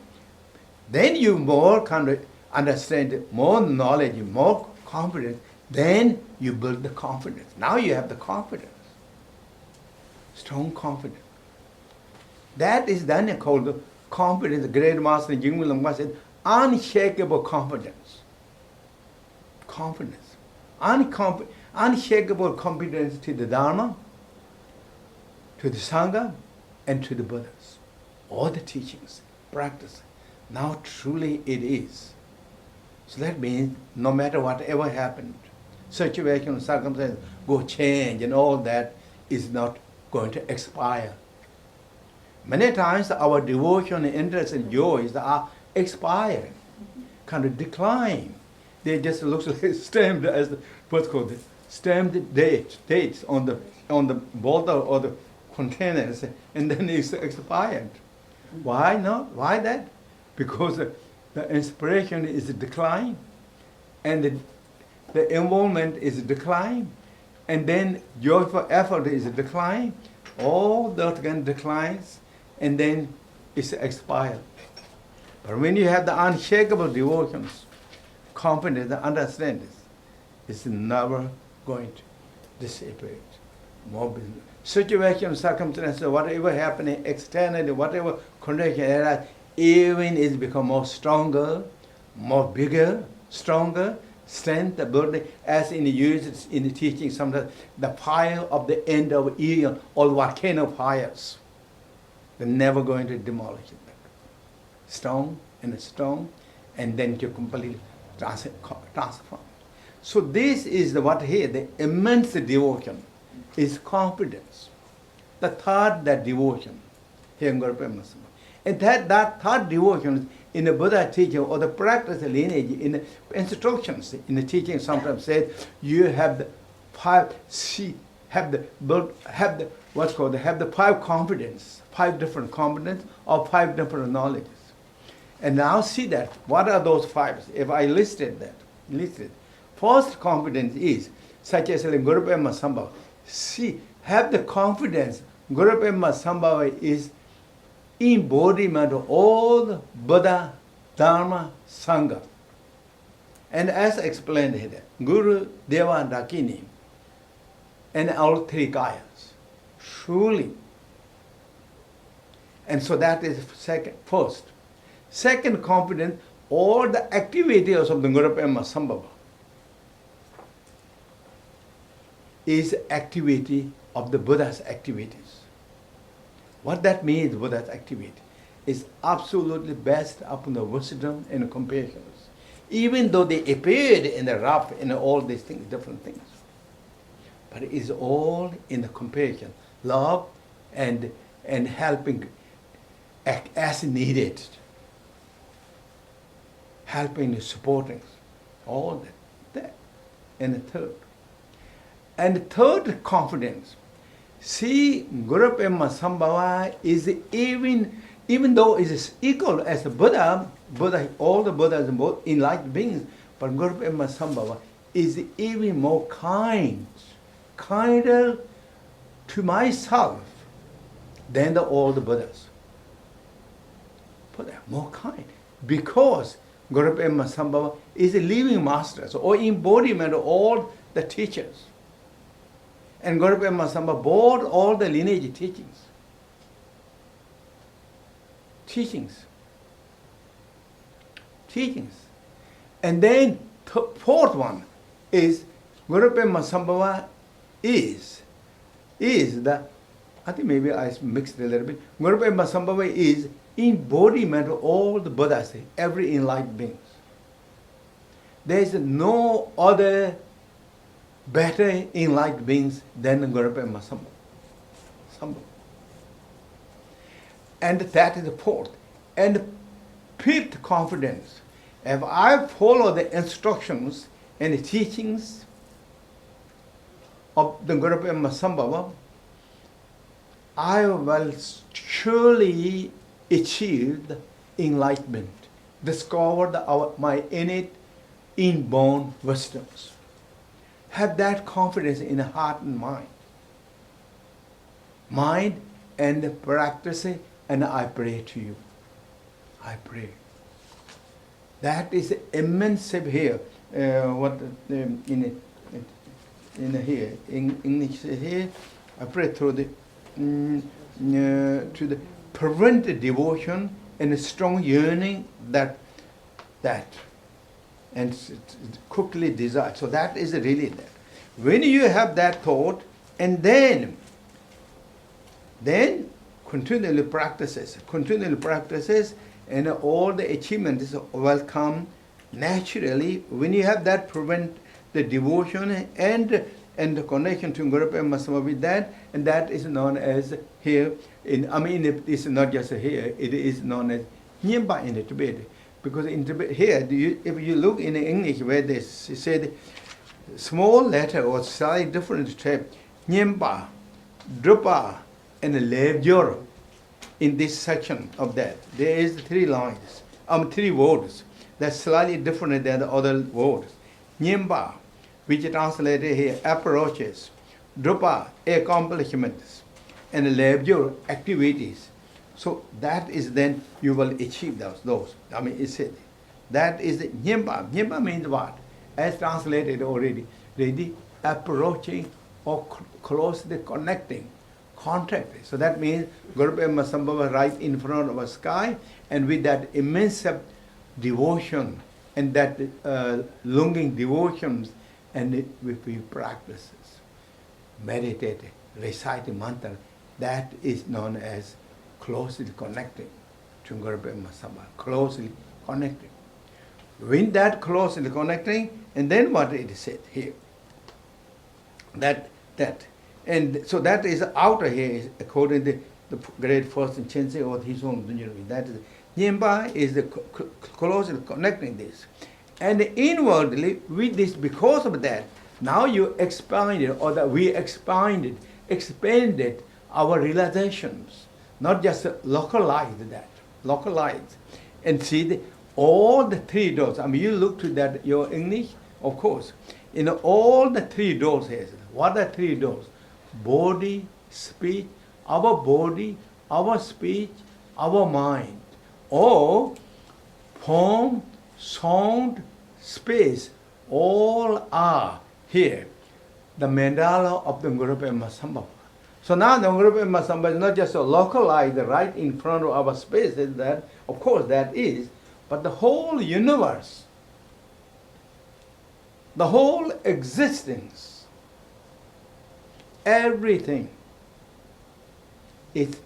you more kind of understand, more knowledge, more confidence, then you build the confidence. Now you have the confidence. Strong confidence. That is then called confidence. The Great Master Jingmi Longpa said, unshakable confidence. Confidence. Unshakable confidence to the Dharma, to the Sangha, and to the Buddhas. All the teachings, practice. Now truly it is. So that means no matter whatever happened, situation, circumstances go change, and all that is not going to expire. Many times our devotion, interest, and joys are expiring, kind of decline. They just look like stamped as what's called stamped dates on the bottle or the containers, and then it's expired. Why not? Why that? Because the inspiration is decline, and the involvement is decline, and then joyful effort is decline. All that can declines, and then it's expired. But when you have the unshakable devotions, confidence, and understanding, it's never going to dissipate. More business. Situation, circumstances, whatever happening externally, whatever condition, even is become more stronger, more bigger, stronger, strength, ability, as in the use in the teaching, sometimes the fire of the end of eon, or volcano fires. They're never going to demolish it. Strong, and then you completely transform. So this is what here, the immense devotion is confidence. The third, that devotion, here in Padmasamahava. And that third devotion in the Buddha teaching or the practice lineage, in the instructions, in the teaching sometimes said, you have the five, have the five confidence, 5 different competence or 5 different knowledges. And now see that, what are those 5? If I listed. First confidence is, such as in Guru Padmasamahava. See, have the confidence, Guru Padmasamahava is embodiment of all the Buddha, Dharma, Sangha. And as explained here, Guru, Deva, and Dakini, and all 3 Kayas. Truly. And so that is first. Second confidence, all the activities of the Guru Padmasamahava is activity of the Buddha's activities. What that means, Buddha's activity, is absolutely based upon the wisdom and compassion. Even though they appeared in the rough, in all these things, different things. But it is all in the compassion, love, and helping as needed. Helping, supporting, all that. And the third confidence. See, Guru Padmasamahava is even though it is equal as the Buddha, all the Buddhas and both enlightened beings, but Guru Padmasamahava is even more kinder to myself than all the Buddhas. Buddha, more kind. Because Guru Padmasamahava is a living master, or embodiment of all the teachers. And Guru Padmasamahava brought all the lineage teachings. And then fourth one is Guru Padmasamahava is the, I think maybe I mixed it a little bit. Guru Padmasamahava is embodiment of all the Buddhas, every enlightened beings. There is no other better enlightened beings than the Guru Padmasamahava. And that is the fourth. And the fifth confidence. If I follow the instructions and the teachings of the Guru Padmasamahava, I will surely achieve enlightenment, discover my innate, inborn wisdoms. Have that confidence in the heart and mind. Mind and practice it, and I pray to you. I pray. That is immense here. In English here, I pray through to the prevented devotion and a strong yearning that and quickly desire. So that is really that. When you have that thought, and then continually practices, and all the achievements will come naturally. When you have that prevent the devotion and the connection to Guru Padmasamahava with that, and that is known as here, it's not just here, it is known as Nyemba in the Tibet. Because in Tibet, here, if you look in English where they said, small letter or slightly different shape, Nyempa, Drupa, and Levjor. In this section of that, there is 3 lines, 3 words that's slightly different than the other words. Nyempa, which is translated here, approaches. Drupa, accomplishments. And Levjor, activities. So that is then you will achieve those. I mean, it said that is the Nyempa. Nyempa means what? As translated already, approaching or closely connecting, contracting. So that means Guru Padmasambhava right in front of a sky, and with that immense devotion and that longing devotions, and we practice, meditate, recite mantra, that is known as closely connecting to Guru Padmasambhava, closely connecting. When that closely connecting, and then what it is said here, that. And so that is outer here, according to the great First Khyentse or Dusum. That is, Nyempa is the closely connecting this. And inwardly, with this, because of that, now you expanded, or that we expanded our realizations, not just localized that, localized. And see, all the 3 doors, I mean, you look to that, your English, of course, in all the 3 doors here, what are 3 doors? Body, speech, our body, our speech, our mind. Or form, sound, space, all are here. The mandala of the Guru Padmasambhava. So now the Guru Padmasambhava is not just localized right in front of our space, that, of course that is, but the whole universe, the whole existence, everything is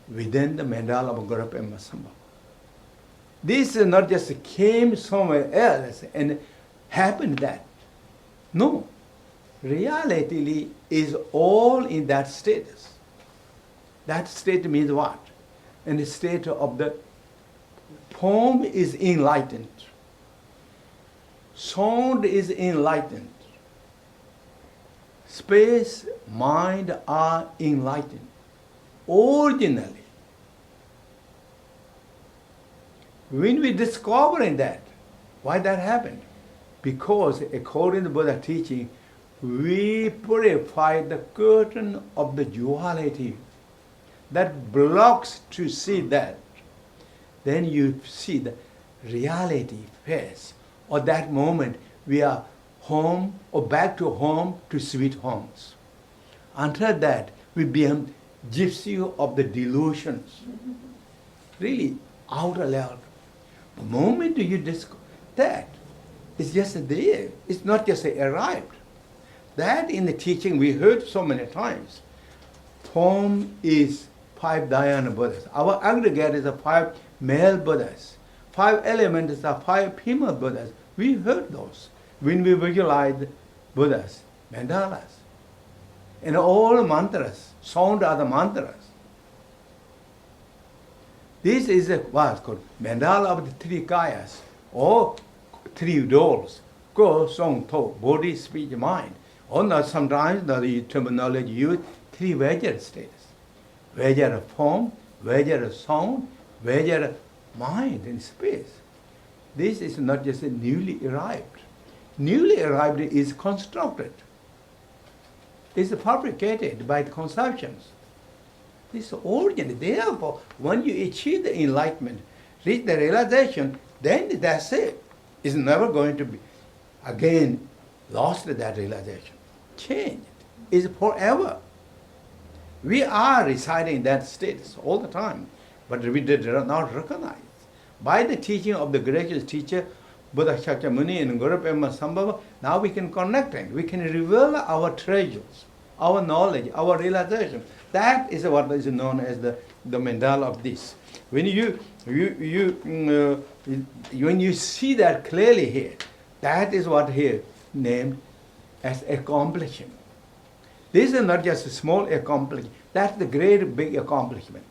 within the mandala of Guru Padmasambhava. This is not just came somewhere else and happened that. No. Reality is all in that status. That state means what? And the state of the form is enlightened. Sound is enlightened. Space, mind are enlightened. Originally. When we discover that, why that happened? Because according to Buddha teaching, we purify the curtain of the duality that blocks to see that. Then you see the reality face, or that moment we are home or back to home to sweet homes. Until that, we become gypsy of the delusions. Really, outer level. The moment you discover that, it's just there. It's not just arrived. That in the teaching we heard so many times. Form is 5 dhyana Buddhas. Our aggregate is 5 male Buddhas. 5 elements are 5 female Buddhas. We heard those when we visualized Buddhas, mandalas. And all mantras, sound are the mantras. This is what's called mandala of the 3 kayas, or 3 doors. Go, song, to, body, speech, mind. Or not sometimes the terminology used 3 Vajra states. Vajra form, Vajra sound, Vajra mind and space. This is not just a newly arrived. Newly arrived is constructed. It's fabricated by conceptions. This is origin. Therefore, when you achieve the enlightenment, reach the realization, then that's it. It's never going to be again lost that realization. Changed. It's forever. We are residing in that status all the time, but we did not recognize. By the teaching of the gracious teacher, Buddha Shakyamuni and Guru Padmasambhava, now we can connect it. We can reveal our treasures, our knowledge, our realization. That is what is known as the mandala of this. When you see that clearly here, that is what here named as accomplishment. This is not just a small accomplishment. That's the great big accomplishment.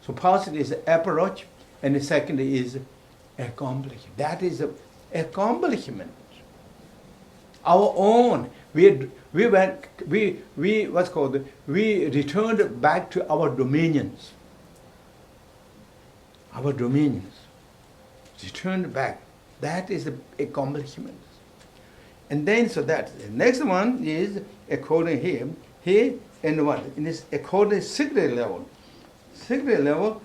So first is approach, and the second is accomplishment. That is an accomplishment. Our own. We returned back to our dominions. Our dominions. Returned back. That is the accomplishment. And then, so that the next one is according here. Here and what? In this according secret level. Secret level.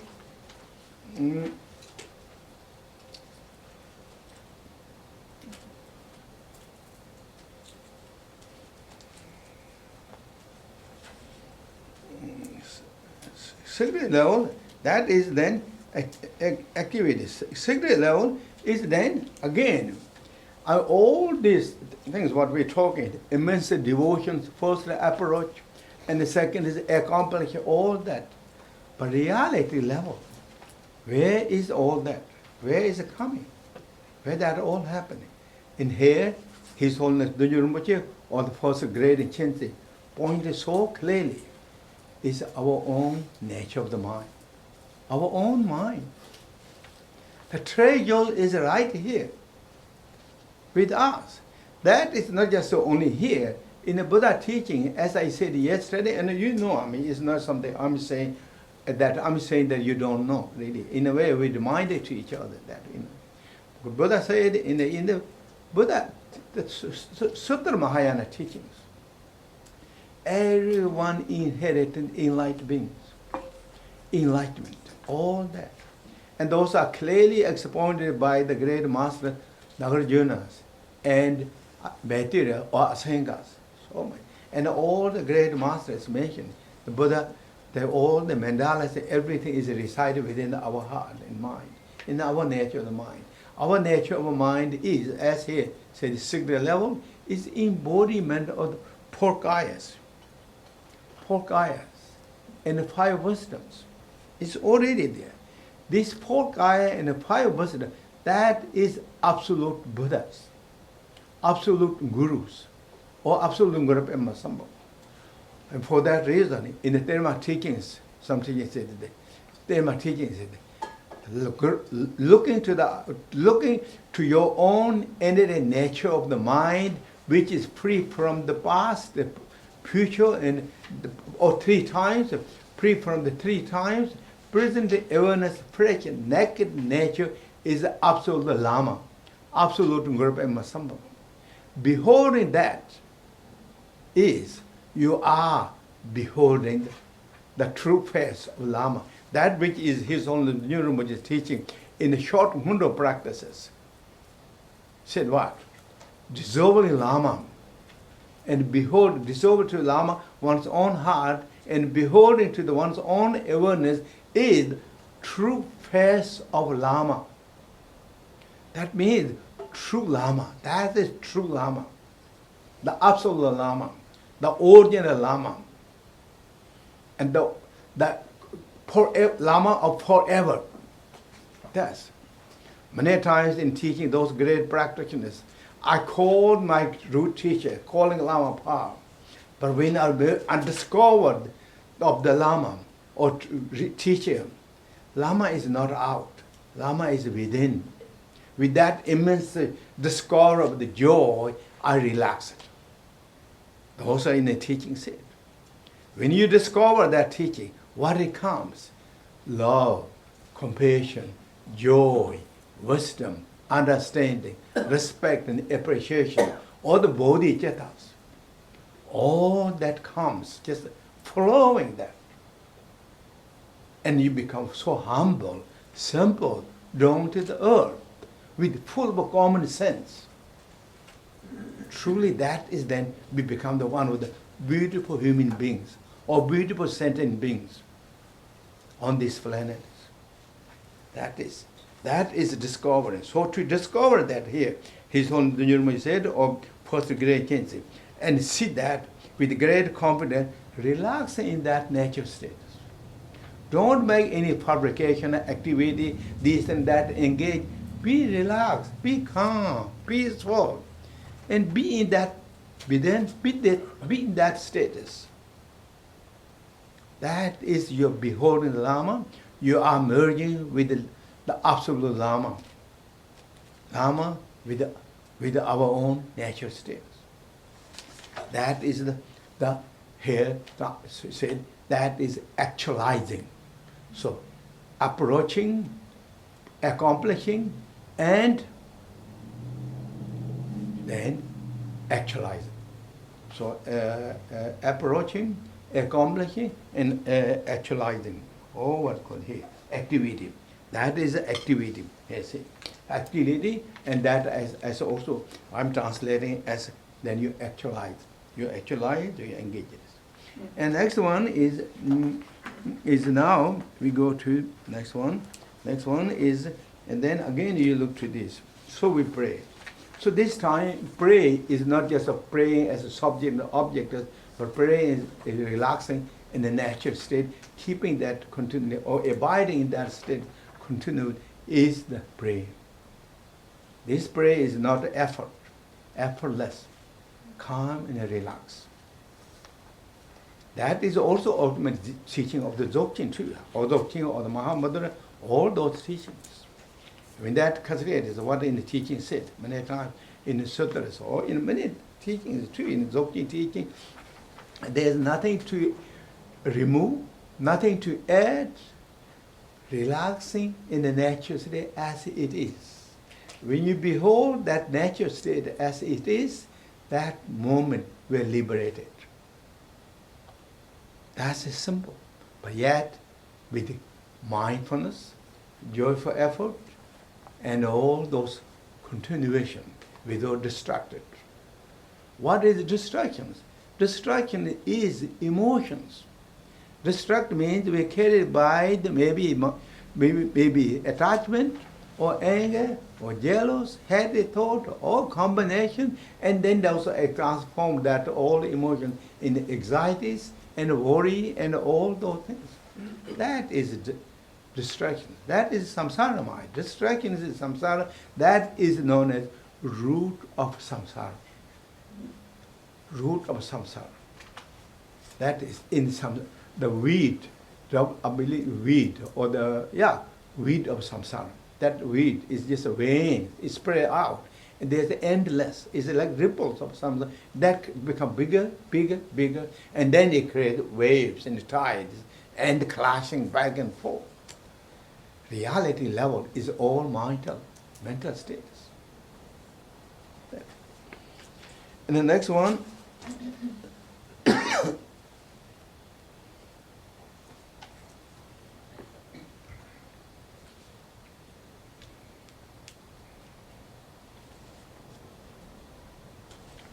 Secret level, that is then activities. Secret level is then, again, all these things what we're talking, immense devotions, first approach, and the second is accomplishing all that. But reality level, where is all that? Where is it coming? Where that all happening? In here, His Holiness Dudjom Rinpoche, or the First Great Khyentse, pointed so clearly, is our own nature of the mind. Our own mind. The treasure is right here with us. That is not just only here. In the Buddha teaching, as I said yesterday, and you know, it's not something I'm saying that you don't know, really. In a way, we reminded to each other that. Buddha said in the Buddha, the Sutra Mahayana teachings, everyone inherited enlightened beings. Enlightenment, all that. And those are clearly expounded by the great master Nagarjunas and Bhattira or Asangas. So much. And all the great masters mentioned, the Buddha, all the mandalas, everything is resided within our heart and mind, in our nature of the mind. Our nature of the mind is, as here said, the secret level, is embodiment of the porkayas. Porkayas and the 5 wisdoms. It's already there. This porkaya and the 5 wisdoms, that is absolute Buddhas, absolute gurus, or absolute Guru Padmasamahava. And for that reason, in the Dharma teachings, some teachings said that, Dharma teachings said, looking to your own entity nature of the mind, which is free from the past, the future, and or 3 times, free from the 3 times, present awareness, fresh, naked nature is the absolute Lama, absolute Guru Padmasamahava. Beholding that is, you are beholding the true face of Lama. That which is His own Rinpoche's teaching in the short Hundo practices. Said what? Dissolving Lama. And behold, dissolve to Lama, one's own heart, and beholding to the one's own awareness is true face of Lama. That means true Lama. That is true Lama. The absolute Lama. The original Lama. And the Lama of forever. That's many times in teaching those great practitioners, I called my root teacher, calling Lama Pa. But when I discovered of the Lama or teacher, Lama is not out. Lama is within. With that immense discovery of the joy, I relaxed. Those are in the teaching said. When you discover that teaching, what it comes? Love, compassion, joy, wisdom, understanding, respect and appreciation, all the bodhisattvas. All that comes, just following that. And you become so humble, simple, down to the earth, with full of common sense. Truly that is then we become the one with the beautiful human beings, or beautiful sentient beings on this planet. That is discovering. So to discover that here, His Holiness Dudjom Rinpoche said of First Great Khyentse, and see that with great confidence, relax in that nature status. Don't make any fabrication activity, this and that, engage. Be relaxed, be calm, peaceful, and be in that, be in that status. That is your beholding Lama. You are merging with the absolute Lama. Lama with our own natural status. That is the here said, that is actualizing. So approaching, accomplishing, and then actualizing. So approaching, accomplishing, and actualizing. Oh, what's called here? Activity. That is activity. Yes, activity, and that as also I'm translating as then you actualize. You actualize, you engage it. And next one is now we go to next one. Next one is, and then again you look to this. So we pray. So this time, pray is not just a praying as a subject and object, but praying is relaxing in the natural state, keeping that continued or abiding in that state continued is the prayer. This prayer is not effort, effortless, calm and relaxed. That is also ultimate teaching of the Dzogchen too, or the teaching of the Mahamudra, all those teachings. When that considered is what in the teaching said many times in the sutras or in many teachings too, in the Dzogchen teaching, there is nothing to remove, nothing to add, relaxing in the natural state as it is. When you behold that natural state as it is, that moment we are liberated. That's simple, but yet with mindfulness, joyful effort, and all those continuation without distracted. What is distractions? Distraction is emotions. Distract means we're carried by the maybe attachment or anger or jealous, heady thought, or combination, and then also transform that all emotions in anxieties and worry and all those things. That is distraction. That is samsara mind. Distraction is samsara. That is known as root of samsara. Root of samsara. That is in the weed, weed or weed of samsara. That weed is just a vein. It's spread out. And there's endless. It's like ripples of samsara that become bigger, bigger, bigger, and then they create waves and tides and clashing back and forth. Reality level is all mental status. And the next one,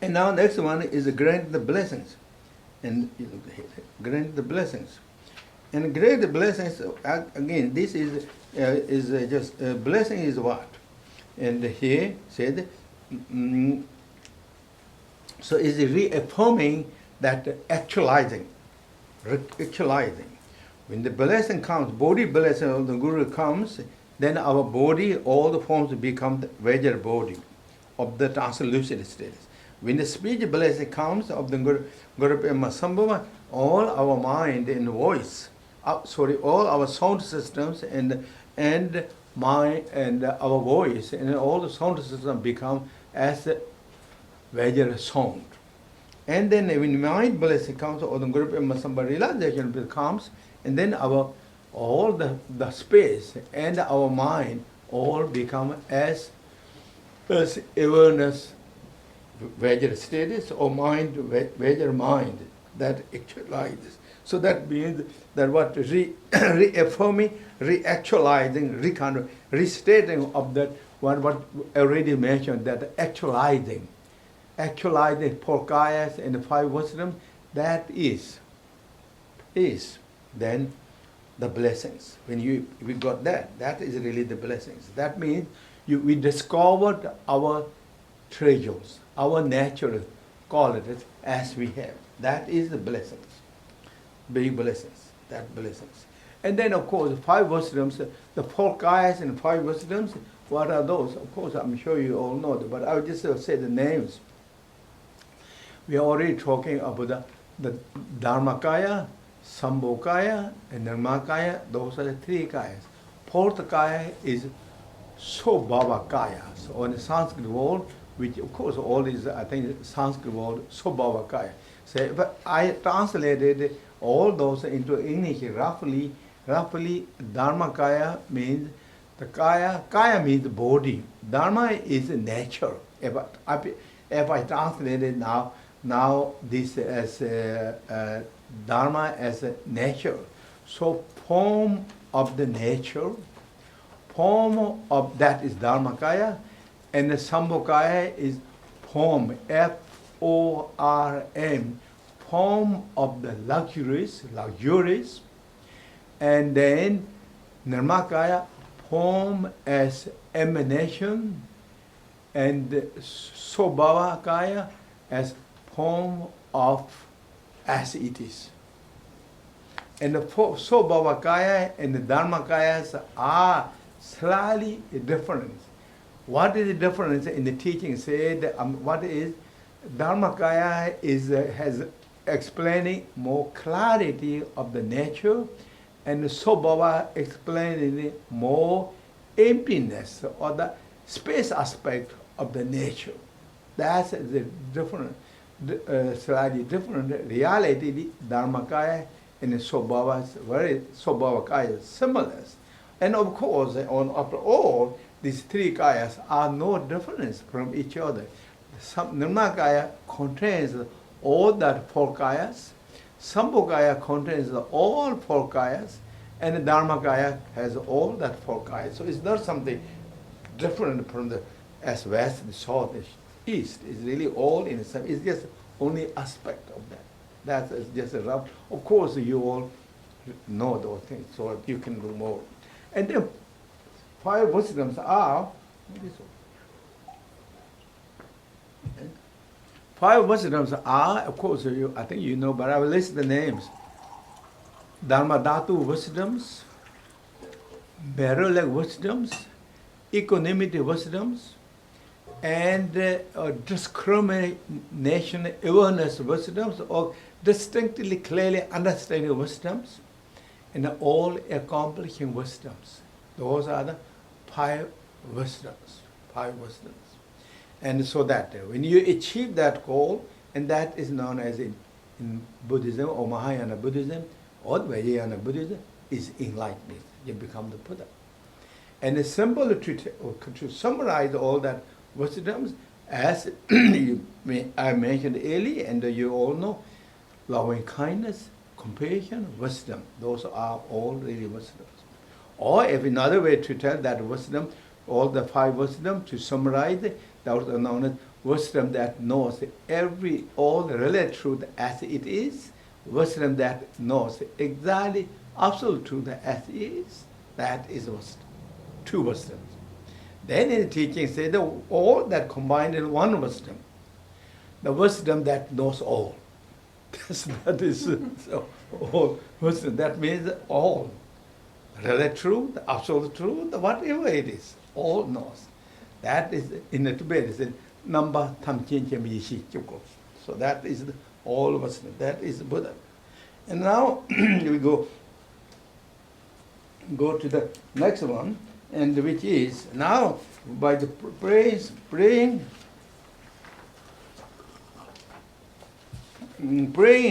and now next one is grant the blessings. And you look here, grant the blessings. And grant the blessings, again, this is just, blessing is what? And here said, so is reaffirming that actualizing. When the blessing comes, body blessing of the Guru comes, then our body, all the forms become the Vajra body of the translucent status. When the speech blessing comes of the Guru Padmasamahava, all our mind and voice, all our sound systems and mind and our voice and all the sound systems become as Vajra sound. And then when mind blessing comes, or the Guru Padmasamahava realization comes, and then all the space and our mind all become as awareness Vajra status or mind, Vajra mind that actualizes. So that means that what reaffirming, reactualizing, restating of that what already mentioned, that actualizing four kayas and the five wisdoms, that is then the blessings. When we got that is really the blessings. That means we discovered our treasures, our natural qualities as we have. That is the blessings. Big blessings, that blessings. And then of course, five wisdoms, the four kayas and five wisdoms, what are those? Of course, I'm sure you all know them, but I'll just say the names. We are already talking about the Dharmakaya, Sambhokaya, and Nirmakaya. Those are the three kayas. Fourth kaya is Sobhava kaya. So in the Sanskrit word, which of course all is, I think, Sanskrit word, Sobhavakaya. So, but I translated all those into English roughly. Dharmakaya means the kaya means body. Dharma is nature. If I translate it now this as Dharma as a nature. So form of the nature, form of that is Dharmakaya, and the Sambhokaya is form, Form, form of the luxuries, and then Nirmakaya, form as emanation, and Sobhavakaya as form of as it is. And the Sobhavakaya and the Dharmakayas are slightly different. What is the difference in the teaching? Said what is Dharmakaya has explaining more clarity of the nature, and the Sobhava explaining more emptiness or the space aspect of the nature. That's the different, slightly different reality. Dharmakaya and the Sobhavakaya similar. And of course, after all, these three kayas are no difference from each other. Nirmakaya contains all that four kayas, Sambhokaya contains all four kayas, and the Dharmakaya has all that four kayas. So it's not something different from the as west, the south, the east. It's really all in the same. It's just only aspect of that. That's just a rough. Of course, you all know those things, so you can do more. And then five wisdoms are. Five wisdoms are, of course, I think you know, but I will list the names. Dharmadhatu wisdoms, Barrel wisdoms, equanimity wisdoms, and discrimination awareness wisdoms, or distinctly clearly understanding wisdoms, and all accomplishing wisdoms. Those are the five wisdoms. And so that when you achieve that goal, and that is known as in Buddhism or Mahayana Buddhism or Vajrayana Buddhism, is enlightenment. You become the Buddha. And it's simple to summarize all that wisdoms, as I mentioned earlier, and you all know, loving kindness, compassion, wisdom. Those are all really wisdoms. Or if another way to tell that wisdom, all the five wisdom, to summarize it, those are known as wisdom that knows all the relative truth as it is, wisdom that knows exactly absolute truth as it is, that is wisdom. Two wisdoms. Then in the teaching say all that combined in one wisdom, the wisdom that knows all. That is so, all wisdom. That means all. Relative truth, absolute truth, whatever it is, all knows. That is in the Tibet. It said number tam chen chen yishi chukko. So that is all wisdom. That is Buddha. And now we go to the next one, and which is now by the praying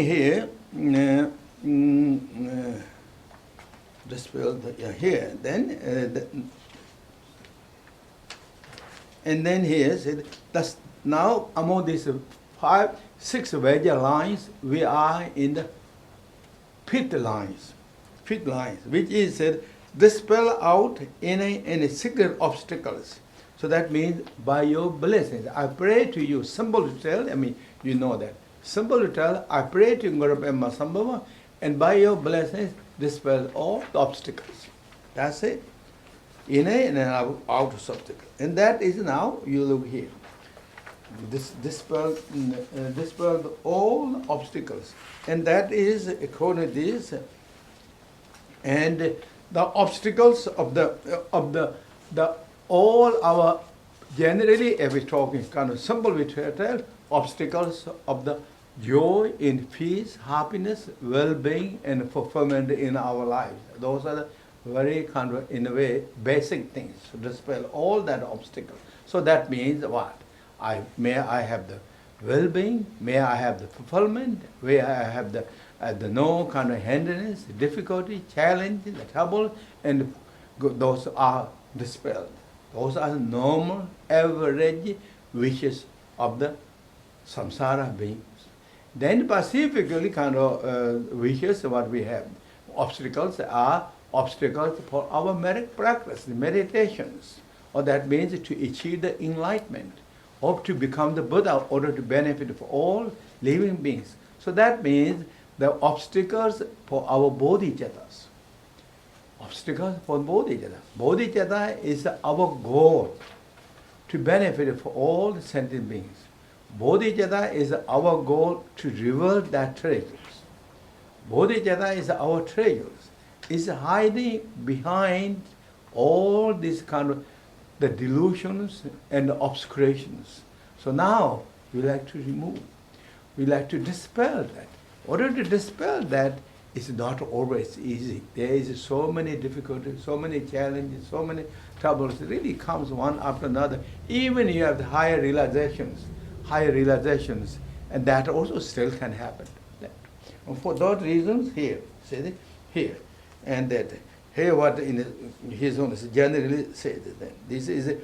here, dispel here, then and then here said that's now among these 6 Vajra lines, we are in the fifth lines, which is said dispel out any secret obstacles. So that means by your blessings, I pray to you, symbol to tell, I mean, you know that. Symbol to tell, I pray to Guru Padmasamahava, and by your blessings, dispel all the obstacles. That's it. Inner and outer obstacle. And that is now, you look here. Dispel all obstacles. And that is according to this. And the obstacles of the all our, generally if we talking kind of simple we tell, obstacles of the joy in peace, happiness, well-being, and fulfillment in our lives. Those are the very kind of, in a way, basic things to dispel all that obstacle. So that means what? may I have the well-being, may I have the fulfillment, may I have the no kind of hindrance, difficulty, challenge, the trouble, and those are dispelled. Those are normal, average wishes of the samsara beings. Then specifically kind of wishes what we have. Obstacles are obstacles for our merit practice, the meditations. Or that means to achieve the enlightenment, or to become the Buddha in order to benefit for all living beings. So that means the obstacles for our bodhisattvas. Obstacles for bodhisattva. Bodhisattva is our goal to benefit for all sentient beings. Bodhisattva is our goal to reveal that treasures. Bodhisattva is our treasures. It's hiding behind all these kind of the delusions and the obscurations. So now we like to remove. We like to dispel that. In order to dispel that, it's not always easy. There is so many difficulties, so many challenges, so many troubles. It really comes one after another. Even you have the higher realizations, and that also still can happen. And for those reasons, here, see, here, and that. Here, what in his own generally said that this is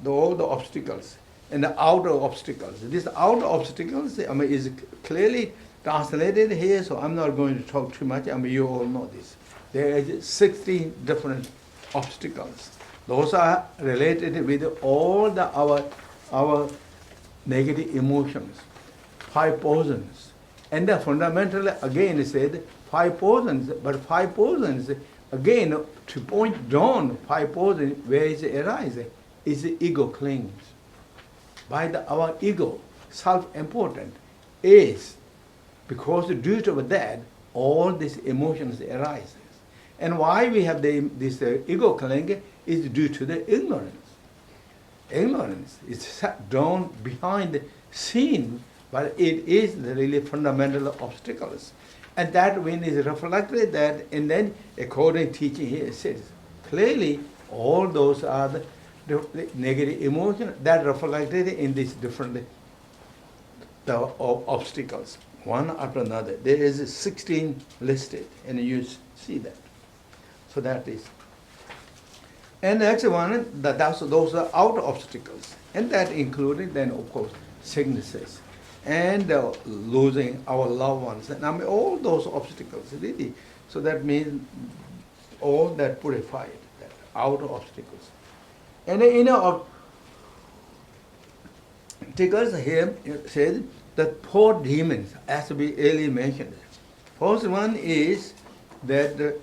all the obstacles and the outer obstacles. These outer obstacles, is clearly translated here, so I'm not going to talk too much. You all know this. There is 16 different obstacles. Those are related with all our negative emotions, 5 poisons, and the fundamentally again said 5 poisons, but 5 poisons, again, to point down 5 poisons, where is it arising? Is the ego clings. By our ego, self-important, is, because due to that, all these emotions arises. And why we have this ego cling is due to the ignorance. Ignorance is set down behind the scene, but it is the really fundamental obstacles. And that when is reflected that, and then according to teaching here it says, clearly all those are the negative emotions that reflected in these different obstacles, one after another. There is 16 listed, and you see that. So that is. And next one, those are outer obstacles, and that included then of course sicknesses, and losing our loved ones, and all those obstacles, really. So that means all that purified, that outer obstacles. And the inner obstacles here says that 4 demons, as we earlier mentioned. First one is that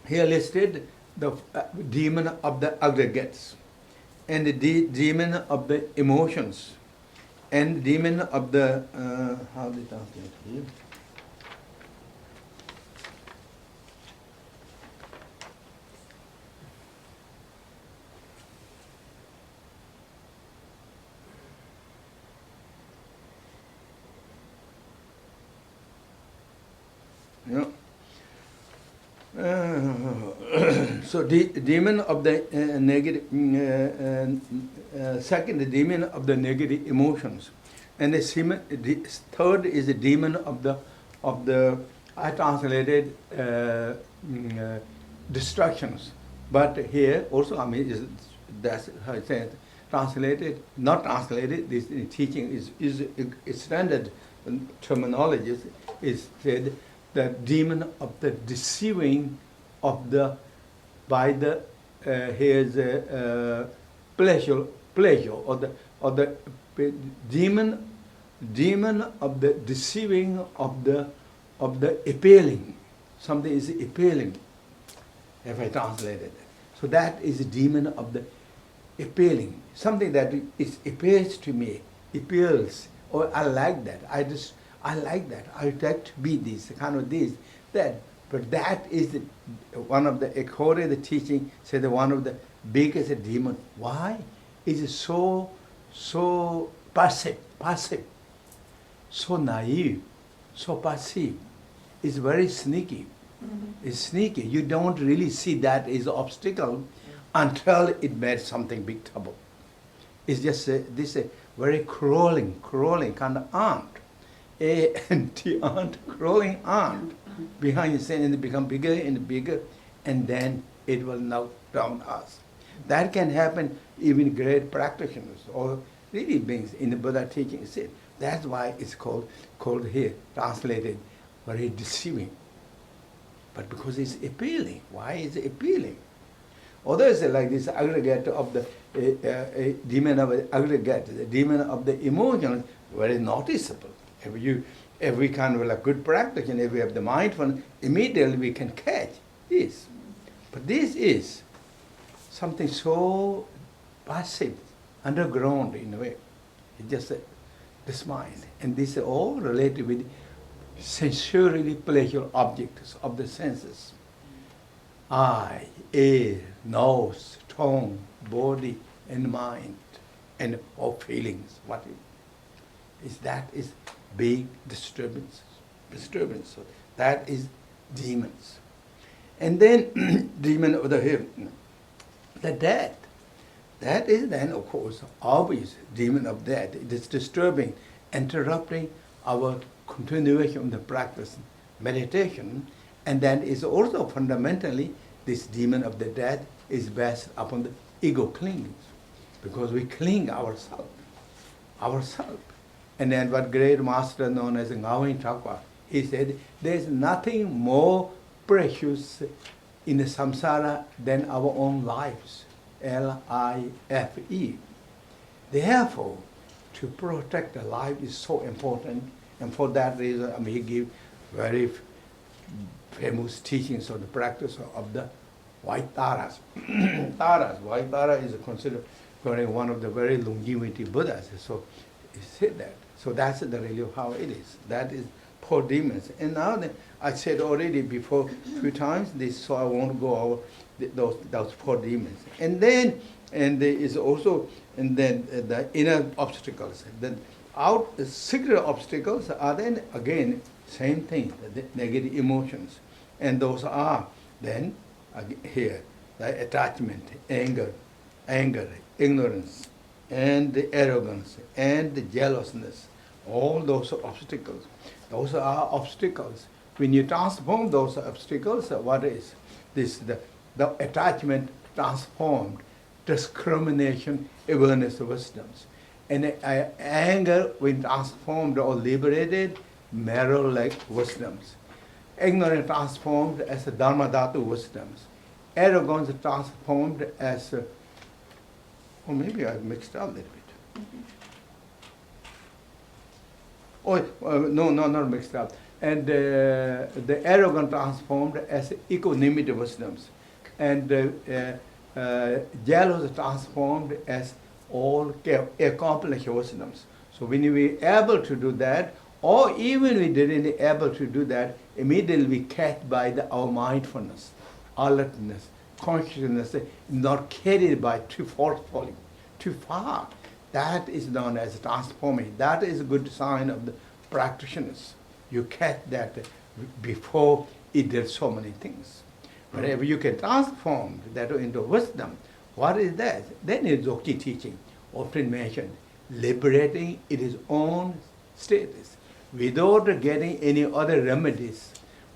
here listed the demon of the aggregates, and the demon of the emotions, and demon of the, how do you translate here? So the demon of the negative, second, the demon of the negative emotions, and the third is the demon of the I translated distractions, but here also that's how it says translated, not translated. This teaching is standard terminology. Is said the demon of the deceiving of the by the here's pleasure or the demon of the deceiving of the appealing. Something is appealing, if I translated it. So that is the demon of the appealing. Something that is appeals to me, appeals, or I like that. I like that. I would like to be this, kind of this, that. But that is one of the, according to the teaching, said one of the biggest demons. Why? It is so passive, so naive, so passive. It's very sneaky. Mm-hmm. It's sneaky. You don't really see that as an obstacle until it made something big trouble. It's just this very crawling kind of ant. A-N-T ant, crawling ant. Behind the scene, and it become bigger and bigger, and then it will knock down us. That can happen even great practitioners or really beings in the Buddha teaching. That's why it's called here, translated, very deceiving. But because it's appealing. Why is it appealing? Although it's like this aggregate of the demon of aggregate, the demon of the emotions, very noticeable. Every kind of like good practice, and if we have the mindfulness, immediately we can catch this. But this is something so passive, underground in a way. It's just this mind. And this is all related with sensually pleasurable objects of the senses. Eye, ear, nose, tongue, body, and mind, and all feelings. What is that is big disturbance. So that is demons. And then demon over here, the death. That is then, of course, obvious demon of death. It is disturbing, interrupting our continuation of the practice, meditation, and then is also fundamentally this demon of the death is based upon the ego clinging, because we cling ourselves. And then what great master known as Ngawin Chakwa, he said, there is nothing more precious in the samsara than our own lives. L-I-F-E. Therefore, to protect the life is so important, and for that reason, he gives very famous teachings of the practice of the white taras. White tara is considered one of the very longevity Buddhas. So he said that. So that's the really how it is. That is four demons. And now I said already before a few times this, so I won't go over those four demons. And then there is also the inner obstacles. The secret obstacles are then again same thing, the negative emotions. And those are then here the attachment, anger, ignorance, and the arrogance, and the jealousness. All those obstacles. Those are obstacles. When you transform those obstacles, what is this? The attachment transformed, discrimination, awareness, wisdoms. And anger, when transformed or liberated, marrow-like wisdoms. Ignorance transformed as a dharma dhatu wisdoms. Arrogance transformed as or maybe I mixed up a little bit. No, not mixed up. And the arrogant transformed as equanimity wisdoms. And jealous transformed as all accomplished wisdoms. So when we are able to do that, or even we didn't able to do that, immediately we catch by our mindfulness, alertness, consciousness, not carried by too forcefully, too far. That is known as transforming. That is a good sign of the practitioners. You catch that before it did so many things. Whenever you can transform that into wisdom, what is that? Then it's Dzogchen teaching, often mentioned, liberating its own status without getting any other remedies.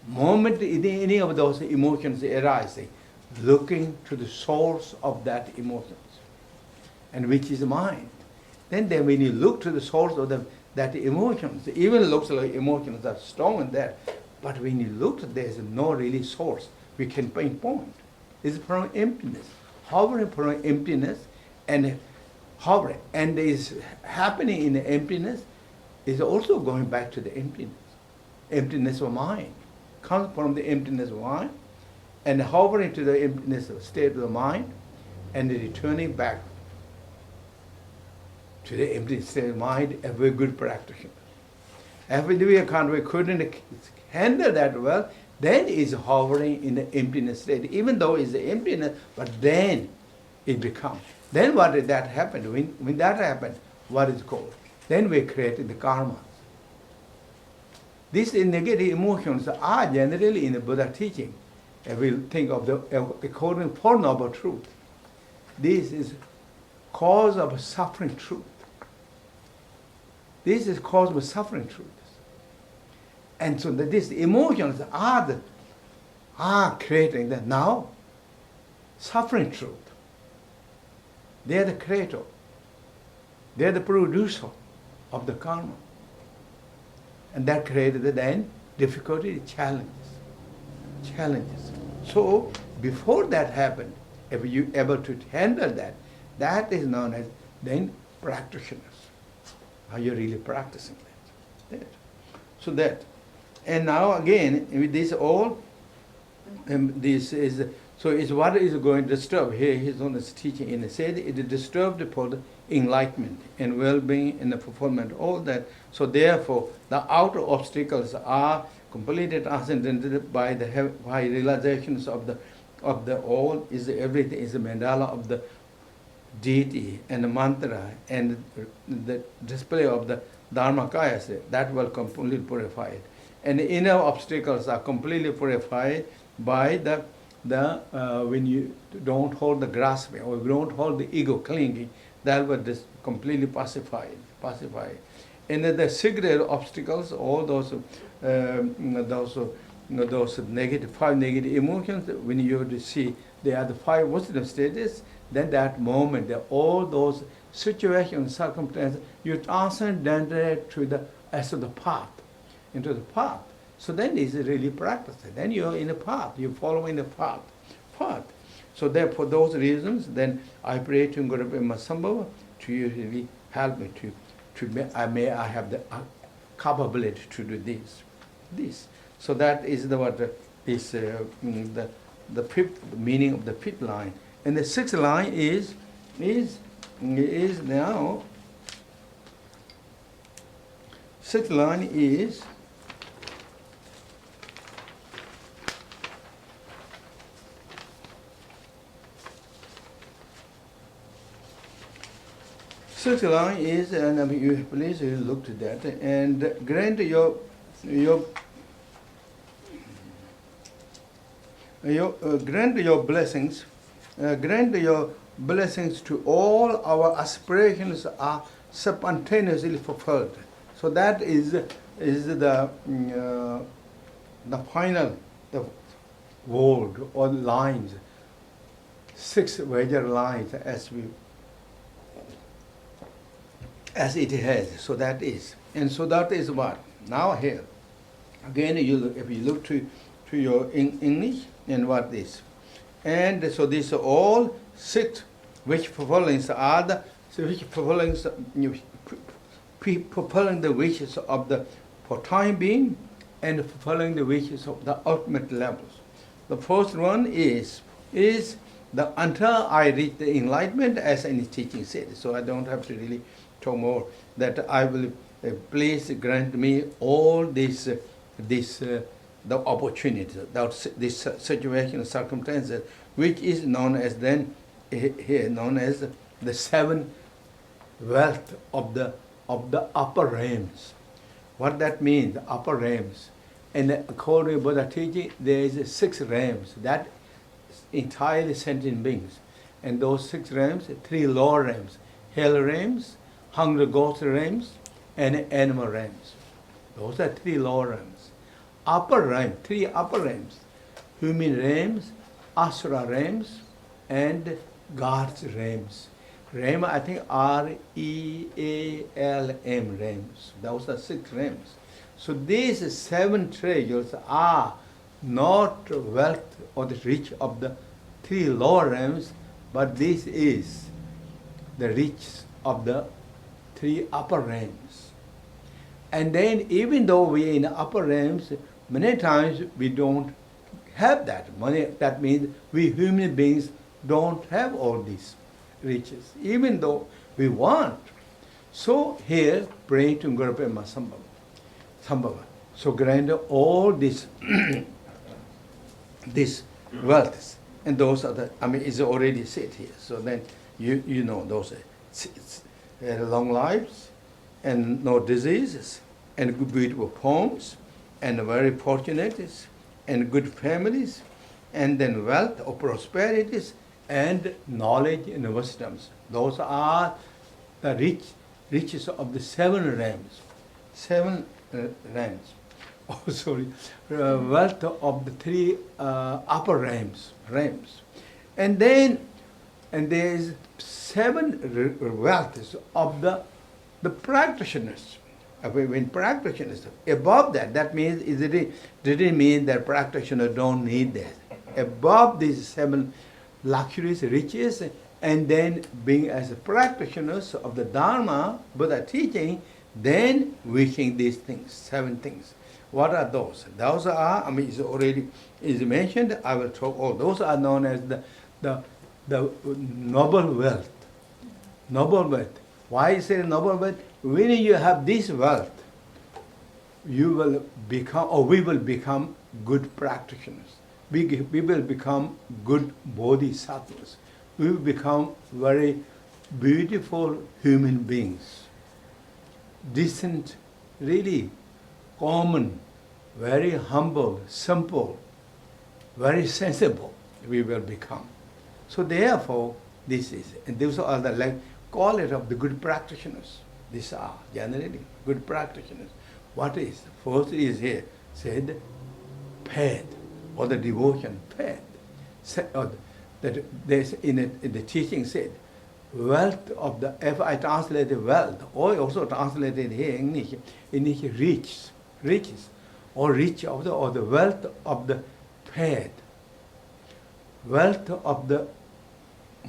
Moment any of those emotions arising, looking to the source of that emotions, and which is mind. Then when you look to the source of that emotions, it even looks like emotions are strong in there, but when you look, there is no really source we can pinpoint. It's from emptiness, hovering from emptiness, and hovering, and is happening in the emptiness is also going back to the emptiness of mind. Comes from the emptiness of mind, and hovering to the emptiness of state of the mind, and returning back to the empty state of mind, a very good practitioner. If we couldn't handle that well, then is hovering in the emptiness state. Even though it's the emptiness, but then it becomes. Then what did that happen? When that happened, what is called? Then we created the karma. These negative emotions are generally in the Buddha teaching. If we think of the according Four Noble Truth, this is cause of suffering truth. This is cause of suffering truth. And so these emotions are creating the now suffering truth. They are the creator. They are the producer of the karma. And that created then difficulty, challenges. So before that happened, if you able to handle that, that is known as then practitioners. Are you really practicing that? So that. And now again, with this all, this is, so is what is going to disturb. Here he's on his teaching and he said it is disturbed for the enlightenment and well-being and the fulfillment, all that. So therefore, the outer obstacles are completely transcended by the by realizations of the all is everything is the mandala of the deity and the mantra and the display of the dharmakaya, that will completely purify it. And the inner obstacles are completely purified by the when you don't hold the grasping or don't hold the ego clinging, that will completely pacify. And the secret obstacles, all those negative 5 negative emotions, when you see they are the 5 wisdom stages, then that moment, all those situations, circumstances, you transcend to the as of the path, into the path. So then it's really practicing. Then you're in the path. You're following the path. So therefore, those reasons, then I pray to Guru Padmasamahava to really help me I have the capability to do this. So that is the fifth meaning of the fifth line. And the sixth line is now. Sixth line is. Sixth line is, and you please look to that, and grant grant your blessings to all our aspirations are spontaneously fulfilled. So that is the final word or lines, 6 Vajra lines as it has. So that is, and so that is what now here. Again, if you look to your English and what this, and so these are all 6 which fulfillings are the fulfilling the wishes of the for time being and fulfilling the wishes of the ultimate levels. The first one is the until I reach the enlightenment, as any teaching said. So I don't have to really talk more. That I will please grant me all this the opportunities, this situation, circumstances, which is known as then here known as the 7 wealth of the upper realms. What that means, the upper realms. And according to Buddha teaching, there is 6 realms that entirely sentient beings. And those 6 realms, 3 lower realms, hell realms, hungry ghost realms, and animal realms. Those are 3 lower realms. Upper realm, 3 upper realms, human realms, asura realms, and God's realms. Realm, I think R-E-A-L-M realms. Those are 6 realms. So these 7 treasures are not wealth or the rich of the 3 lower realms, but this is the rich of the 3 upper realms. And then even though we are in the upper realms, many times we don't have that money. That means we human beings don't have all these riches, even though we want. So here, pray to Guru Padmasamahava. So grant all this this wealth, and those are the, it's already said here. So then you know those long lives, and no diseases, and good beautiful homes, and very fortunate, and good families, and then wealth or prosperities, and knowledge and wisdoms. Those are the riches of the seven realms. Seven realms. Oh, sorry. Wealth of the three upper realms. And then, and there is seven wealths of the practitioners. When practitioners, above that, that means, didn't mean that practitioners don't need that. Above these seven luxuries, riches, and then being as practitioners of the Dharma, Buddha teaching, then wishing these things, seven things. What are those? Those are, it's already is mentioned, I will talk, those are known as the noble wealth. Noble wealth. Why is it noble wealth? When you have this wealth, you will become, or we will become good practitioners. We will become good bodhisattvas. We will become very beautiful human beings. Decent, really common, very humble, simple, very sensible we will become. So therefore, this is, and those are the, call it of the good practitioners. These are generally good practitioners. What is? First is here, said, paid, or the devotion, paid. That there's in the teaching said, wealth of the, if I translated wealth, or also translated here in English, riches, or rich of the, or the wealth of the paid, wealth of the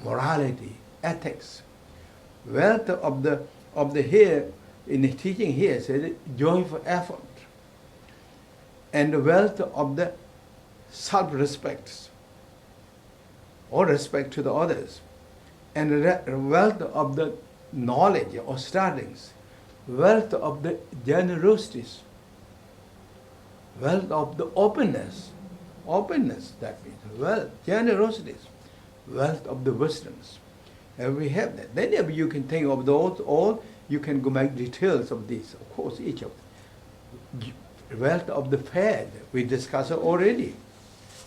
morality, ethics, wealth of the here, in the teaching here said joyful effort, and the wealth of the self-respect, or respect to the others, and the wealth of the knowledge or studies, wealth of the generosities, wealth of the openness, that means wealth, generosities, wealth of the wisdoms. And we have that. Then if you can think of those all, you can go make details of this, of course, each of them. Wealth of the faith, we discussed already.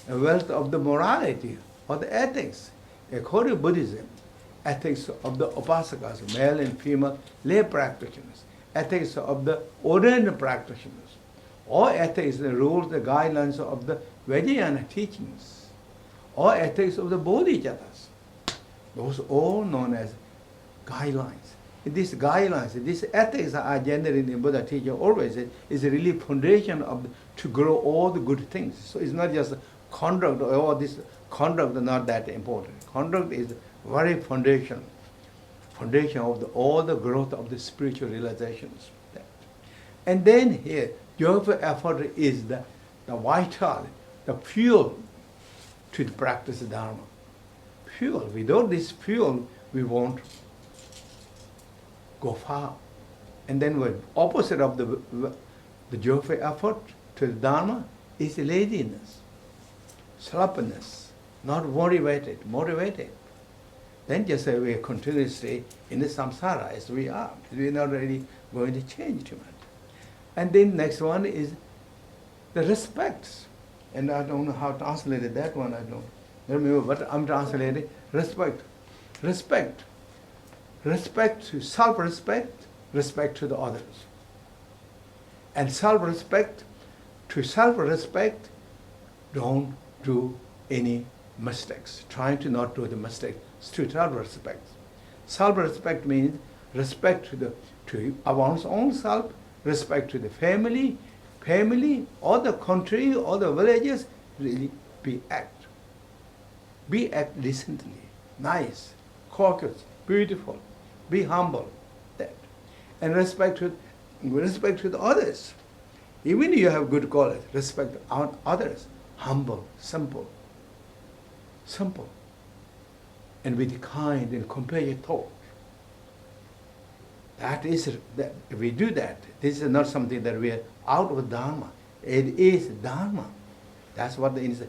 A wealth of the morality, or the ethics. According to Buddhism, ethics of the upasakas, male and female lay practitioners, ethics of the ordained practitioners, or ethics, the rules, the guidelines of the Vajrayana teachings, or ethics of the bodhisattvas. Those are all known as guidelines. These guidelines, these ethics are generally in Buddha teaching always is really foundation of to grow all the good things. So it's not just conduct, or this conduct is not that important. Conduct is very foundation of all the growth of the spiritual realizations. And then here, joyful effort is the vital, the fuel to practice Dharma. Fuel. Without this fuel, we won't go far. And then the opposite of the joyful effort to the Dharma is laziness, sloppiness, not motivated. Then just we are continuously in the samsara as we are. We are not really going to change too much. And then next one is the respects. And I don't know how to translate that one, I don't remember, but I'm translating respect. Respect to self-respect, respect to the others. And self-respect to self-respect, don't do any mistakes. Trying to not do the mistakes to self-respect. Self-respect means respect to one's own self, respect to the family, or the country, or the villages. Really be act decently, nice, courteous, beautiful, be humble, that, and respect to the others. Even if you have good qualities, respect others, humble, simple, and with kind and compassionate thought. That is, that if we do that, this is not something that we are out of Dharma. It is Dharma. That's what is the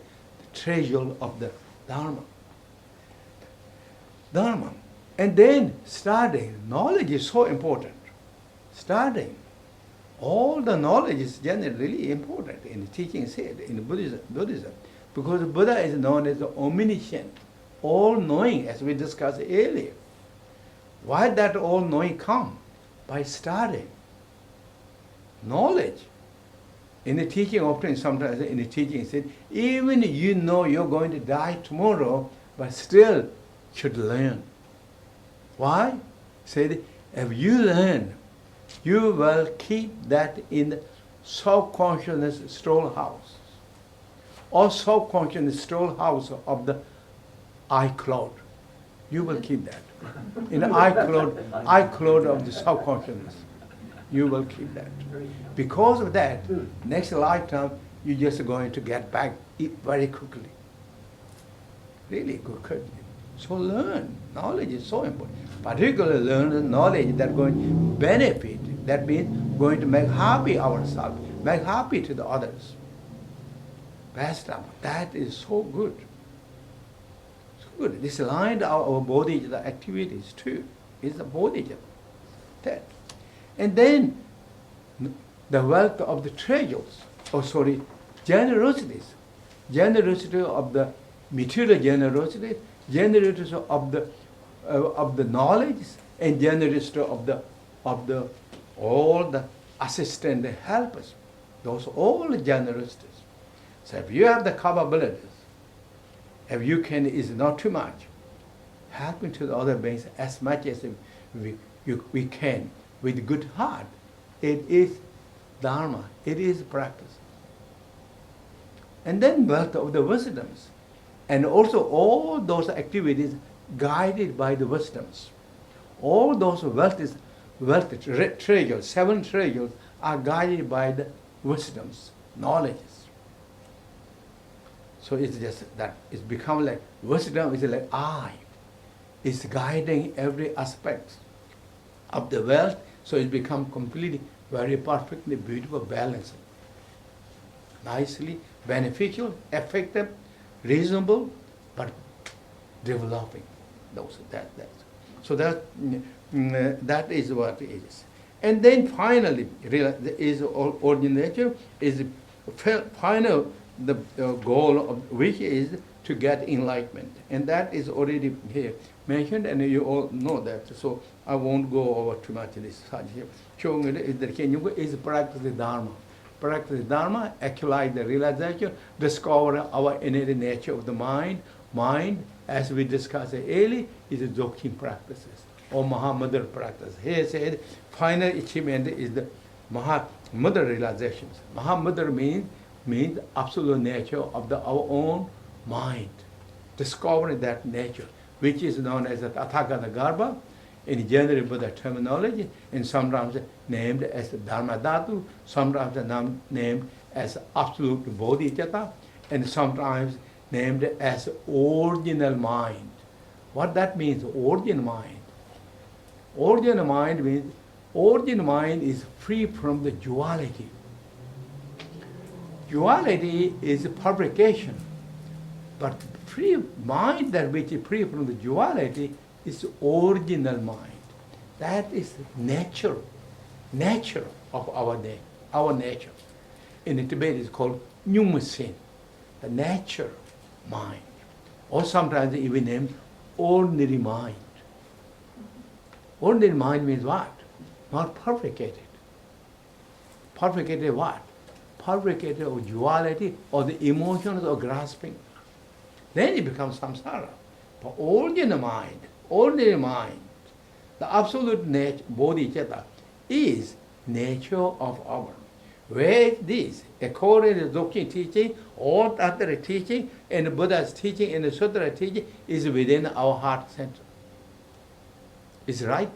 treasure of the Dharma. And then studying. Knowledge is so important. Studying. All the knowledge is generally important in the teaching said in Buddhism. Because Buddha is known as the omniscient. all-knowing, as we discussed earlier. Why that all-knowing come? By studying. Knowledge. In the teaching, often sometimes in the teaching, it said, even you know you're going to die tomorrow, but still should learn. Why? Said, if you learn, you will keep that in the subconsciousness storehouse, or subconscious storehouse of the iCloud. You will keep that. In the iCloud of the subconsciousness. You will keep that. Because of that, next lifetime, you're just going to get back very quickly. Really quickly. So learn. Knowledge is so important. Particularly learn the knowledge that's going to benefit. That means going to make happy ourselves, make happy to the others. Pastime. That is so good. So good. This aligned our bodhisattva activities too. It's a bodhisattva. That. And then the wealth of the treasures, generosities. Generosity of the material generosity, generosity of the knowledge, and generosity of the all the assistant helpers. Those all the generosities. So if you have the capabilities, if you can, is not too much, helping to the other beings as much as we can with good heart. It is Dharma. It is practice. And then wealth of the wisdoms. And also all those activities guided by the wisdoms. All those wealth treasures, 7 treasures, are guided by the wisdoms, knowledges. So it's just that it's become like wisdom is like eye. It's guiding every aspect of the wealth, so it becomes completely, very perfectly beautiful, balanced. Nicely, beneficial, effective, reasonable, but developing. So that is what it is. And then finally, is ordination is final. The goal of which is to get enlightenment, and that is already here mentioned, and you all know that. So I won't go over too much this here. Showing it is the is practice the Dharma. Practice the Dharma, actualize the realization, discover our inner nature of the mind. Mind, as we discussed earlier, is the Dzogchen practices or Mahamudra practice. Here said, final achievement is the Mahamudra realizations. Mahamudra means absolute nature of our own mind. Discovering that nature, which is known as the Tathagata Garbha in general Buddha terminology, and sometimes named as the Dharma Dhatu, sometimes named as absolute bodhisattva, and sometimes named as original mind. What that means, original mind? Original mind means, original mind is free from the duality. Duality is a fabrication, but free mind that which is free from the duality is original mind. That is nature of our nature. In Tibet it's called Nyumasin, the nature mind. Or sometimes even named ordinary mind. Ordinary mind means what? Not perfected. Perfected what? Perfected of duality or the emotions of grasping. Then it becomes samsara. But ordinary mind, the absolute nature, bodhisattva, is nature of our. Where is this? According to the Dzogchen teaching, all other teaching, and the Buddha's teaching, and the Sutra teaching, is within our heart center. It's right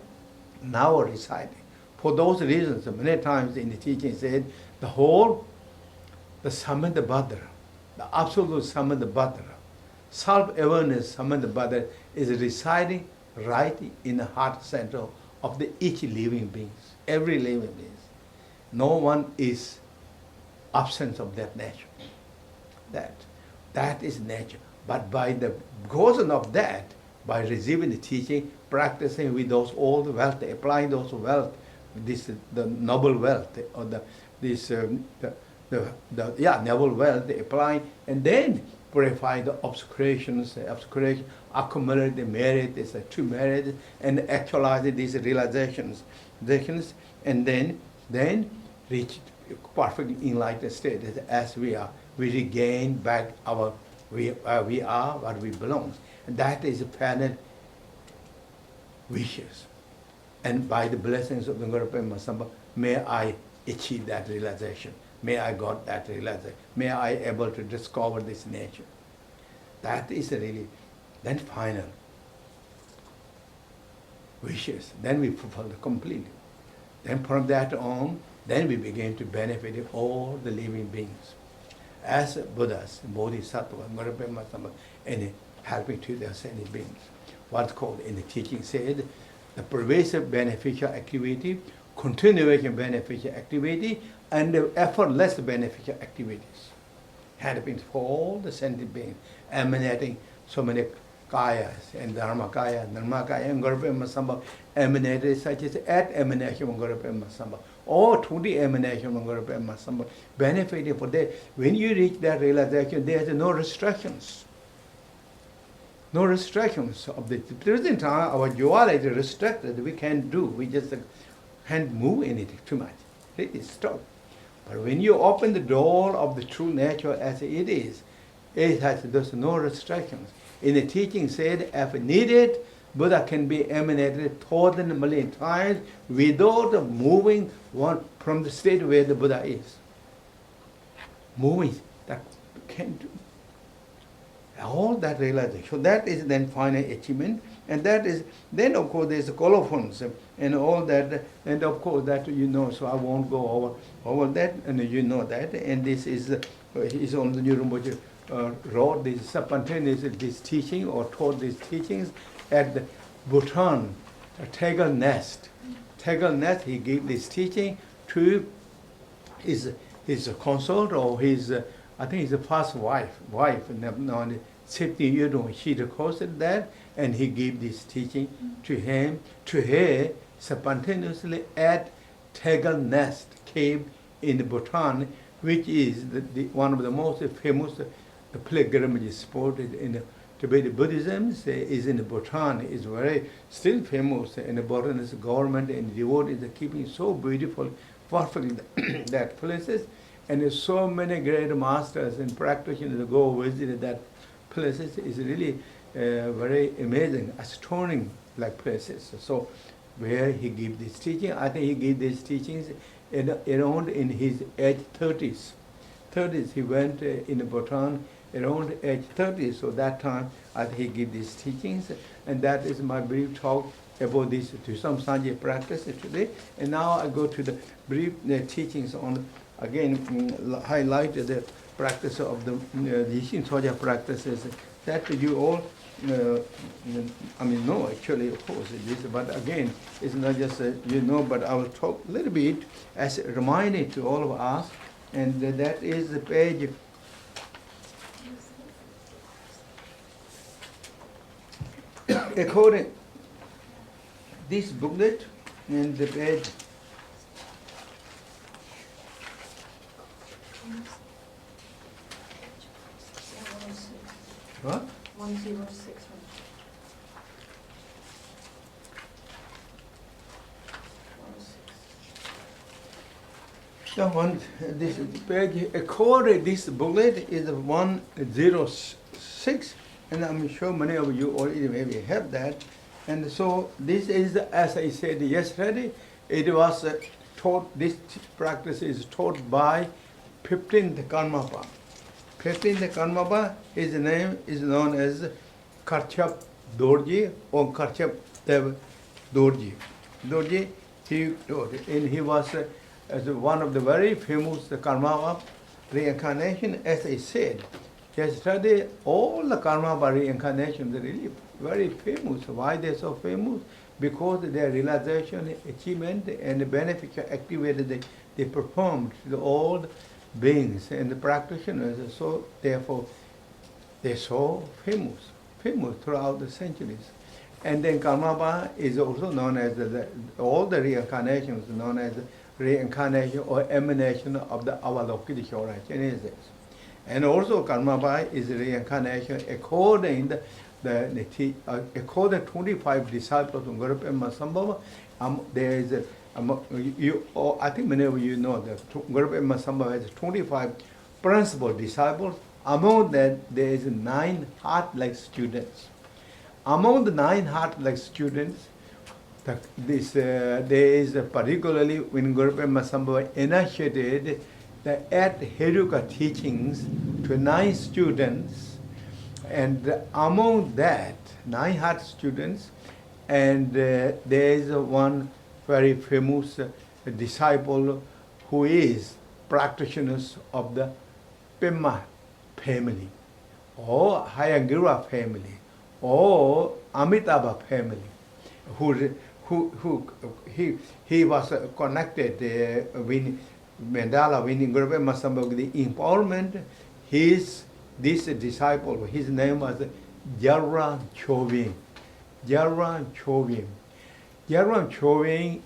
now residing. For those reasons, many times in the teaching said, the whole, the Samadhi-Bhadra, the absolute Samadhi-Bhadra, self-awareness Samadhi-Bhadra is residing right in the heart center of each living being, every living being. No one is absence of that nature. That is nature. But by the cause of that, by receiving the teaching, practicing with those all the wealth, applying those wealth, the noble wealth, or noble wealth, applying, and then purify the obscurations, accumulate the merit, this true merit, and actualize these realizations, and then reach perfectly enlightened state as we are. We regain back our we are what we belong. And that is final wishes. And by the blessings of the Guru Padmasamahava, may I achieve that realization. May I got that realization. May I able to discover this nature. That is really then final wishes. Then we fulfill completely. Then from that on, then we begin to benefit all the living beings. As Buddhas, bodhisattvas, Guru Padmasamahava, and helping to the ascended beings. What's called in the teaching said, the pervasive beneficial activity, continuation beneficial activity, and the effortless beneficial activities. Helping for all the sentient beings, emanating so many kayas, and dharma kaya, and Guru Padmasamahava emanated such as at emanation of Guru Padmasamahava, or to the emanation of Guru Padmasamahava, benefiting for that. When you reach that realization, there's no restrictions. No restrictions of the present time. Our duality is restricted. We can't do. We just can't move anything too much. It is stop. But when you open the door of the true nature as it is, it has there's no restrictions. In the teaching said, if needed, Buddha can be emanated 1,000 million times without moving one from the state where the Buddha is. Moving, that can't do. All that realization. So that is then final achievement, and that is then of course there's the colophons and all that, and of course that you know. So I won't go over that, and you know that. And this is on the New Rinpoche wrote this spontaneous this teaching or taught these teachings at the Bhutan, Tegal Nest. Tegal Nest. He gave this teaching to his consort or his. I think his first wife, no, 60 years old, she requested that, and he gave this teaching to her, spontaneously at Tegal Nest cave in Bhutan, which is one of the most famous pilgrimage spots in Tibetan Buddhism. Is in Bhutan, is very still famous, and the Bhutanese government and devotees are keeping so beautiful, perfect that places. And there's so many great masters and practitioners go visit that places. Is really very amazing, astounding like places. So where he gave this teaching, I think he gave these teachings around in his age 30s. He went in Bhutan around age 30. So that time I think he gave these teachings, and that is my brief talk about this to some Sangye practice today. And now I go to the brief teachings on. Again, highlighted the practice of the Yeshe Tsogyal practices that you all, know actually, of course, it is, but again, it's not just, but I will talk a little bit as a reminder to all of us, and that is the page. According this booklet, and the page. What? 106. This page, according this booklet is 106, and I'm sure many of you already maybe have that. And so this is, as I said yesterday, it was taught. This practice is taught by 15th Karmapa. 15th Karmapa, his name is known as Karchap Dorji or Karchap Dev Dorji. Dorji, he taught, and he was as one of the very famous Karmapa reincarnation. As I said yesterday, all the Karmapa reincarnations are really very famous. Why they're so famous? Because their realization, achievement, and the beneficial activity they performed to all beings and the practitioners. So therefore, they're so famous throughout the centuries. And then Karmapa is also known as all the reincarnations known as reincarnation or emanation of the Avalokiteshvara Genesis. And also Karmapa is reincarnation according according 25 disciples of Guru Padmasambhava. There is I think many of you know that Guru Padmasambhava has 25 principal disciples. Among that, there is 9 heart-like students. Among the 9 heart-like students, there is particularly when Guru Padmasambhava initiated the 8 Heruka teachings to 9 students, and among that 9 heart students, and there is one very famous disciple who is practitioners of the Pema family, or Hayagura family, or Amitabha family, he was connected with Mandala, winning Guru Padmasambhava with the empowerment. This disciple, his name was Jarran Chovin. Jarran Chovin. Jarran Chovin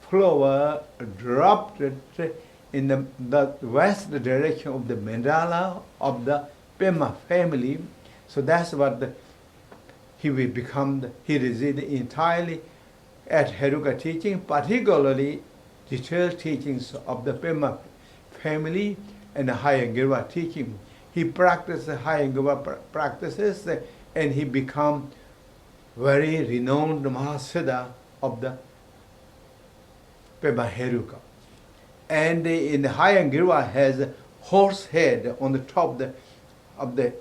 flower dropped in the west direction of the mandala of the Pema family. So that's what he will become. He resided entirely at Heruka teaching, particularly detailed teachings of the Pema family and the Hayagirva teaching. He practiced the Hayagirva practices, and he became very renowned Mahasiddha of the Pema Heruka. And in the Hayagirva has a horse head on the top of the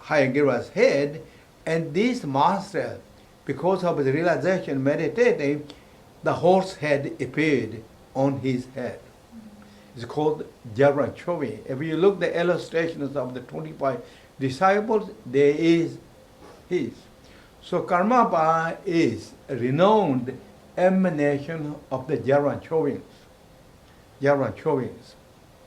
Hayagirva's head, and this master, because of his realization meditating, the horse head appeared on his head. It's called Jarran Chovin. If you look at the illustrations of the 25 disciples, there is his. So Karmapa is a renowned emanation of the Jarran Chovins. Jarran Chovins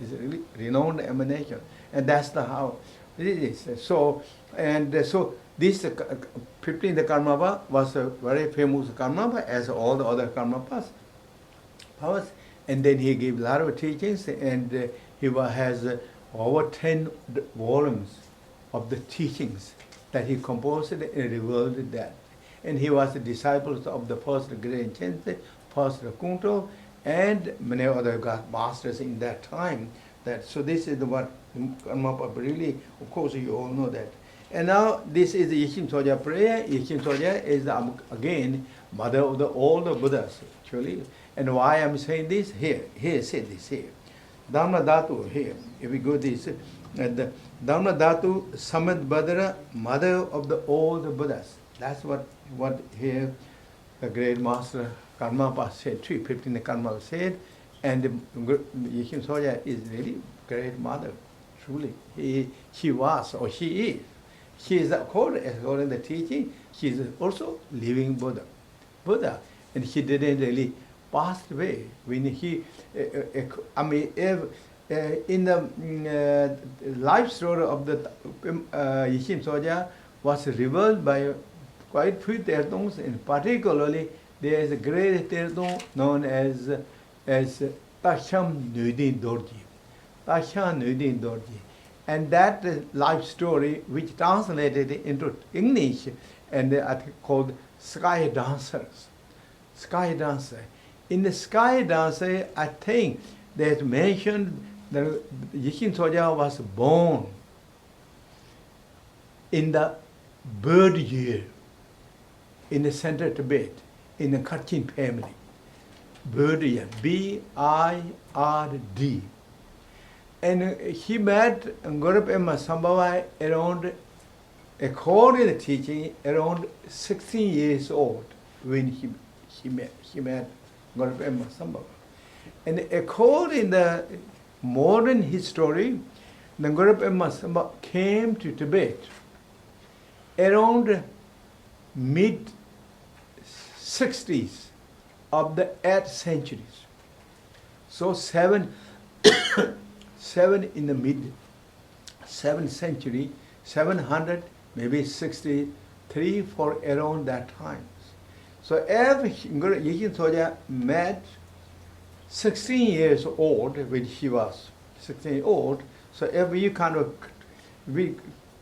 is a really renowned emanation, and that's how it is. So this 15th Karmapa was a very famous Karmapa, as all the other Karmapas. And then he gave a lot of teachings, and he has over 10 volumes of the teachings that he composed and revealed that. And he was a disciple of the First Great Khyentse, First Kunto, and many other masters in that time. So this is what Karmapa really, of course you all know that. And now this is the Yeshe Tsogyal prayer. Yeshe Tsogyal is again mother of all the Buddhas actually. And why I'm saying this here say this here. Dhamma Dhatu here. If we go this, the Dhamma Dhatu Samad Vajra, mother of all the Buddhas. That's what here the great master Karmapa said. 315 Karmapa said, and Yeshe Tsogyal is really great mother. Truly, she was or she is. She is according to the teaching. She is also living Buddha, and she didn't really pass away when he. In the life story of the Yeshe Tsogyal was revealed by quite few Tertons, and particularly there is a great Terton known as Tasham Nudin Dorji. Tasham Nudin Dorji. And that life story, which translated into English, and I think called Sky Dancers. Sky Dancer. In the Sky Dancer, I think there's mentioned that Yeshe Tsogyal was born in the bird year in the central Tibet, in the Kachin family. Bird year, B-I-R-D. And he met Guru Padmasambhava around, according to the teaching, around 16 years old when he met Guru Padmasambhava. And according to the modern history, the Guru Padmasambhava came to Tibet around mid-60s of the 8th centuries. So seven in the mid-7th century, 700, maybe 63 for around that time. So if Yeshe Tsogyal met 16 years old, when he was 16 years old, So if we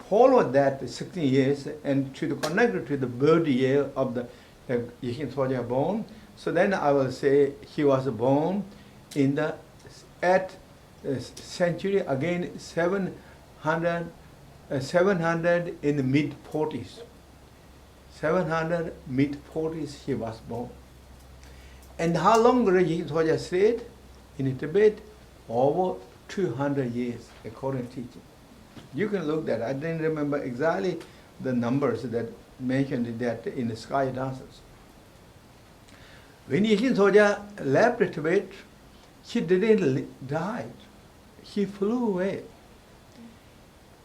follow that 16 years and to connect it to the birth year of the Yeshe Tsogyal born, so then I will say he was born in the century again 700 in the mid 40s. 700 mid 40s he was born. And how long Yeshe Tsogyal stayed in Tibet? Over 200 years, according to teaching. You can look that. I didn't remember exactly the numbers that mentioned that in the sky dances. When Yeshe Tsogyal left Tibet, he didn't die. He flew away.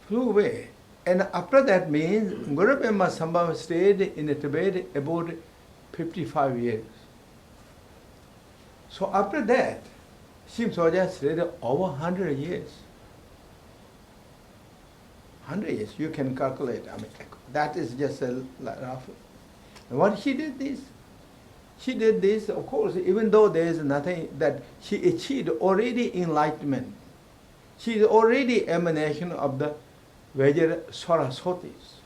Flew away. And after that means Guru Padmasamahava stayed in Tibet about 55 years. So after that, Yeshe Tsogyal stayed over 100 years. 100 years, you can calculate. I mean, that is just a rough. And what he did this, of course, even though there is nothing that she achieved already enlightenment. She is already emanation of the Vajra Sarasatis.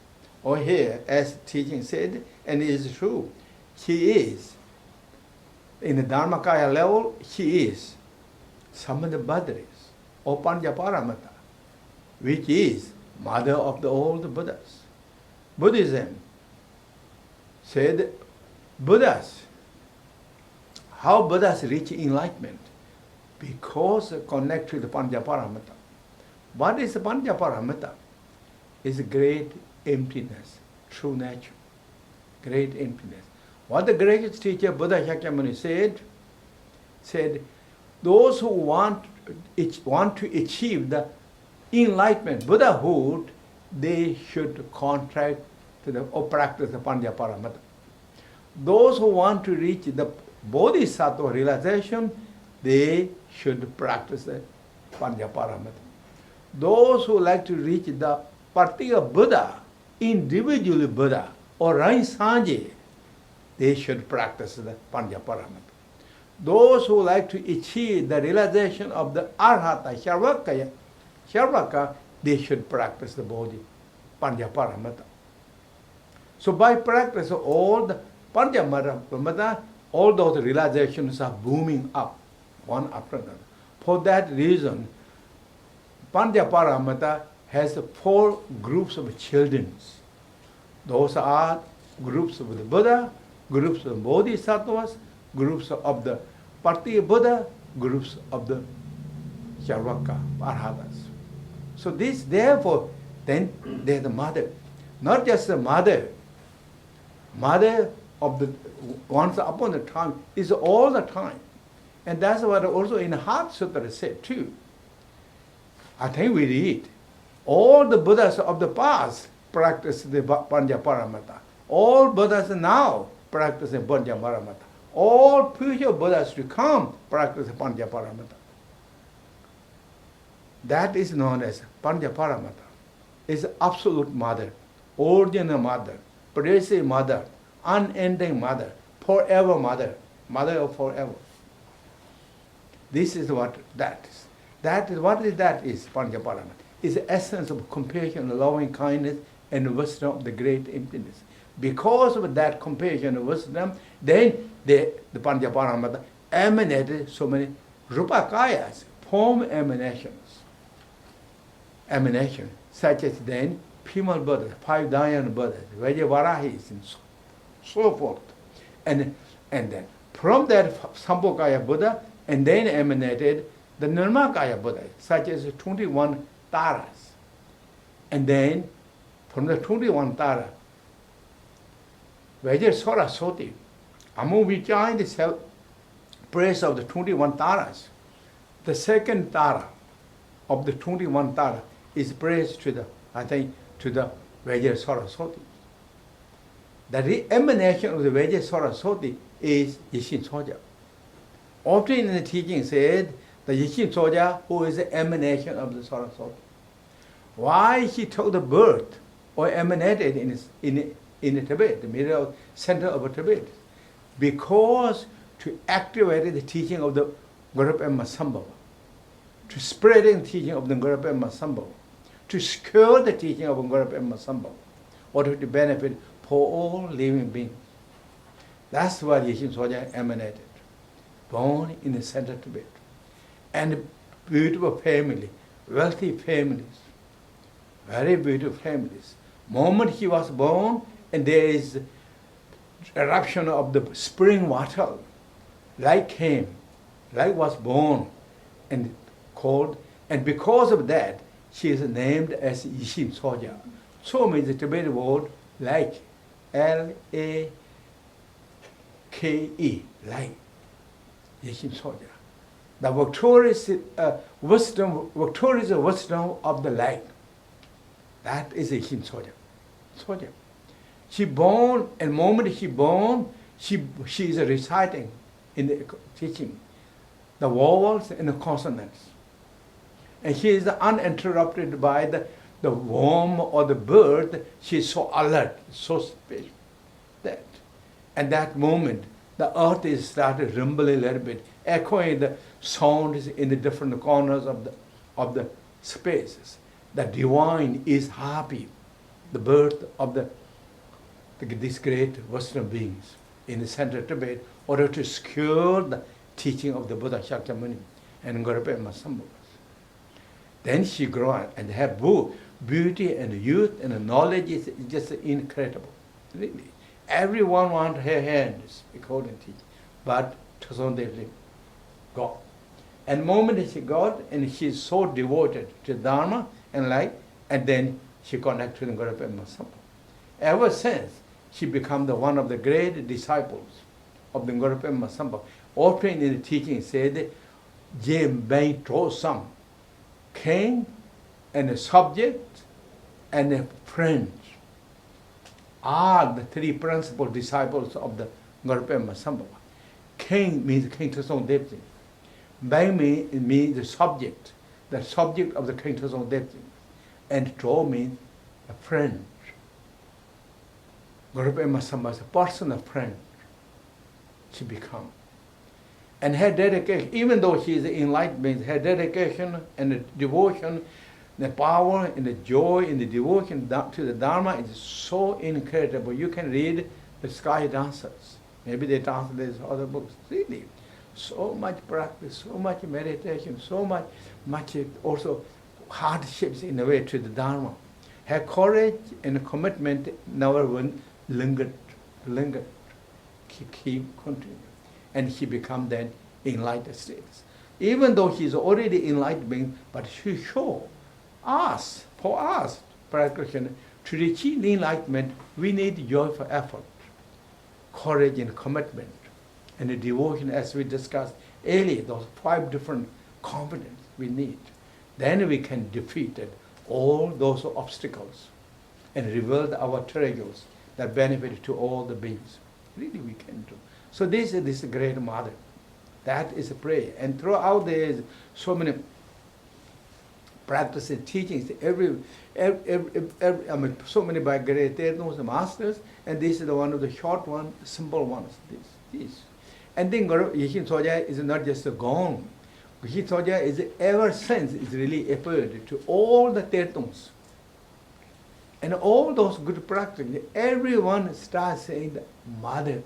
Or here, as teaching said, and it is true, she is, in the Dharmakaya level, she is Samantabhadris, or Panjaparamata, which is mother of the old Buddhas. Buddhism said Buddhas, how Buddhas reach enlightenment? Because connect to the Panjaparamata. What is the Panjaparamata? Is great emptiness, true nature. Great emptiness. What the greatest teacher Buddha Shakyamuni said, those who want to achieve the enlightenment, Buddhahood, they should contract to or practice the Panjaparamata. Those who want to reach the bodhisattva realization, they should practice the Panjaparamata. Those who like to reach the particular Buddha, individual Buddha, or Sangye, they should practice the Panjaparamata. Those who like to achieve the realization of the Arhata, Sharvaka, they should practice the Bodhi, Panjaparamata. So by practice of all the Panjaparamata, all those realizations are booming up, one after another. For that reason, Panjaparamata has 4 groups of children. Those are groups of the Buddha, groups of bodhisattvas, groups of the Parti Buddha, groups of the Charvaka, Arhatas. So this, therefore, then they're the mother. Not just the mother of the once upon a time, is all the time. And that's what also in the Heart Sutra said too. I think we read, all the Buddhas of the past practice the Panjaparamata. All Buddhas now practice the Panjaparamata. All future Buddhas to come practice the Panjaparamata. That is known as Panjaparamata. It's absolute mother, original mother, progressive mother, unending mother, forever mother, mother of forever. This is what that is. That is what is that is Panjaparamata. It's the essence of compassion, loving kindness, and wisdom of the great emptiness. Because of that compassion and wisdom, then the Panjaparamata emanated so many rupakayas, form emanations, such as then Pimal Buddhas, 5 Dhyana Buddhas, Vajravarahis, and so forth. And then from that Sambhogaya Buddha, and then emanated the Nirmakaya Buddha, such as 21 Taras. And then from the 21 Tara, Vajra Saraswati, among which I the praise of the 21 Taras. The second Tara of the 21 Tara is praised to the, I think, to the Vajra Saraswati. The emanation of the Vajra Saraswati is Yeshe Tsogyal. Often in the teaching said, the Yeshe Tsogyal, who is the emanation of the Saraswati. Why he took the birth or emanated in Tibet, the middle center of Tibet? Because to activate the teaching of the Guru Padmasamahava. to spreading teaching of the Ngora Pema Sambho, to secure the teaching of Ngora Pema Sambho, or to benefit for all living beings. That's why Yeshe Tsogyal emanated, born in the central Tibet, and beautiful family, wealthy families, very beautiful families. Moment he was born, and there is eruption of the spring water, light came, light was born and called, and because of that, she is named as Yeshe Tsogyal. Tso means the Tibetan word like, L-A-K-E, like, Yeshe Tsogyal. The victorious wisdom of the light. That is Yeshe Tsogyal. She born, and moment she born, she is reciting in the teaching the vowels and the consonants. And she is uninterrupted by the worm or the bird. She is so alert, so special. That. And that moment, the earth is started rumbling a little bit, echoing the sounds in the different corners of the spaces. The divine is happy, the birth of these great Western beings in the center of Tibet, in order to secure the teaching of the Buddha Shakyamuni and Ngora Pema Sambho. Then she grew up and had beauty and youth, and the knowledge is just incredible. Really. Everyone wants her hands, according to teaching, but Tazon God. And the moment she got, and she is so devoted to Dharma and light, and then she connected to the Ngora Pema Sambho. Ever since, she became one of the great disciples of the Ngora Pema Sambho. Often in the teaching said, Jem Bain Trosam, king and a subject and a friend are the three principal disciples of the Ngora Pema Sambho. King means King Tazon Depting. Bain means the subject of the King Tazon Depting. And Tro means a friend. Ngora Pema Sambho is a personal friend she become. And her dedication, even though she is enlightened, her dedication and the devotion, the power and the joy and the devotion to the Dharma is so incredible. You can read the Sky Dancers. Maybe they translate other books. Really, so much practice, so much meditation, so much also hardships in a way to the Dharma. Her courage and commitment never lingered, keep continuing. And she become then enlightened status. Even though she is already enlightened being, but she show us, for us, practitioners, to achieve enlightenment, we need joyful effort, courage and commitment, and the devotion as we discussed earlier, those 5 different components we need. Then we can defeat all those obstacles and reveal our treasures that benefit to all the beings. Really we can do. So this is this great mother. That is a prayer. And throughout there is so many practices, teachings, so many by great teachers, masters, and this is the one of the short one, simple ones. This. And then Yeshe Tsogyal is not just gone. Yeshe Tsogyal is ever since is really appeared to all the teachers. And all those good practices, everyone starts saying the mother.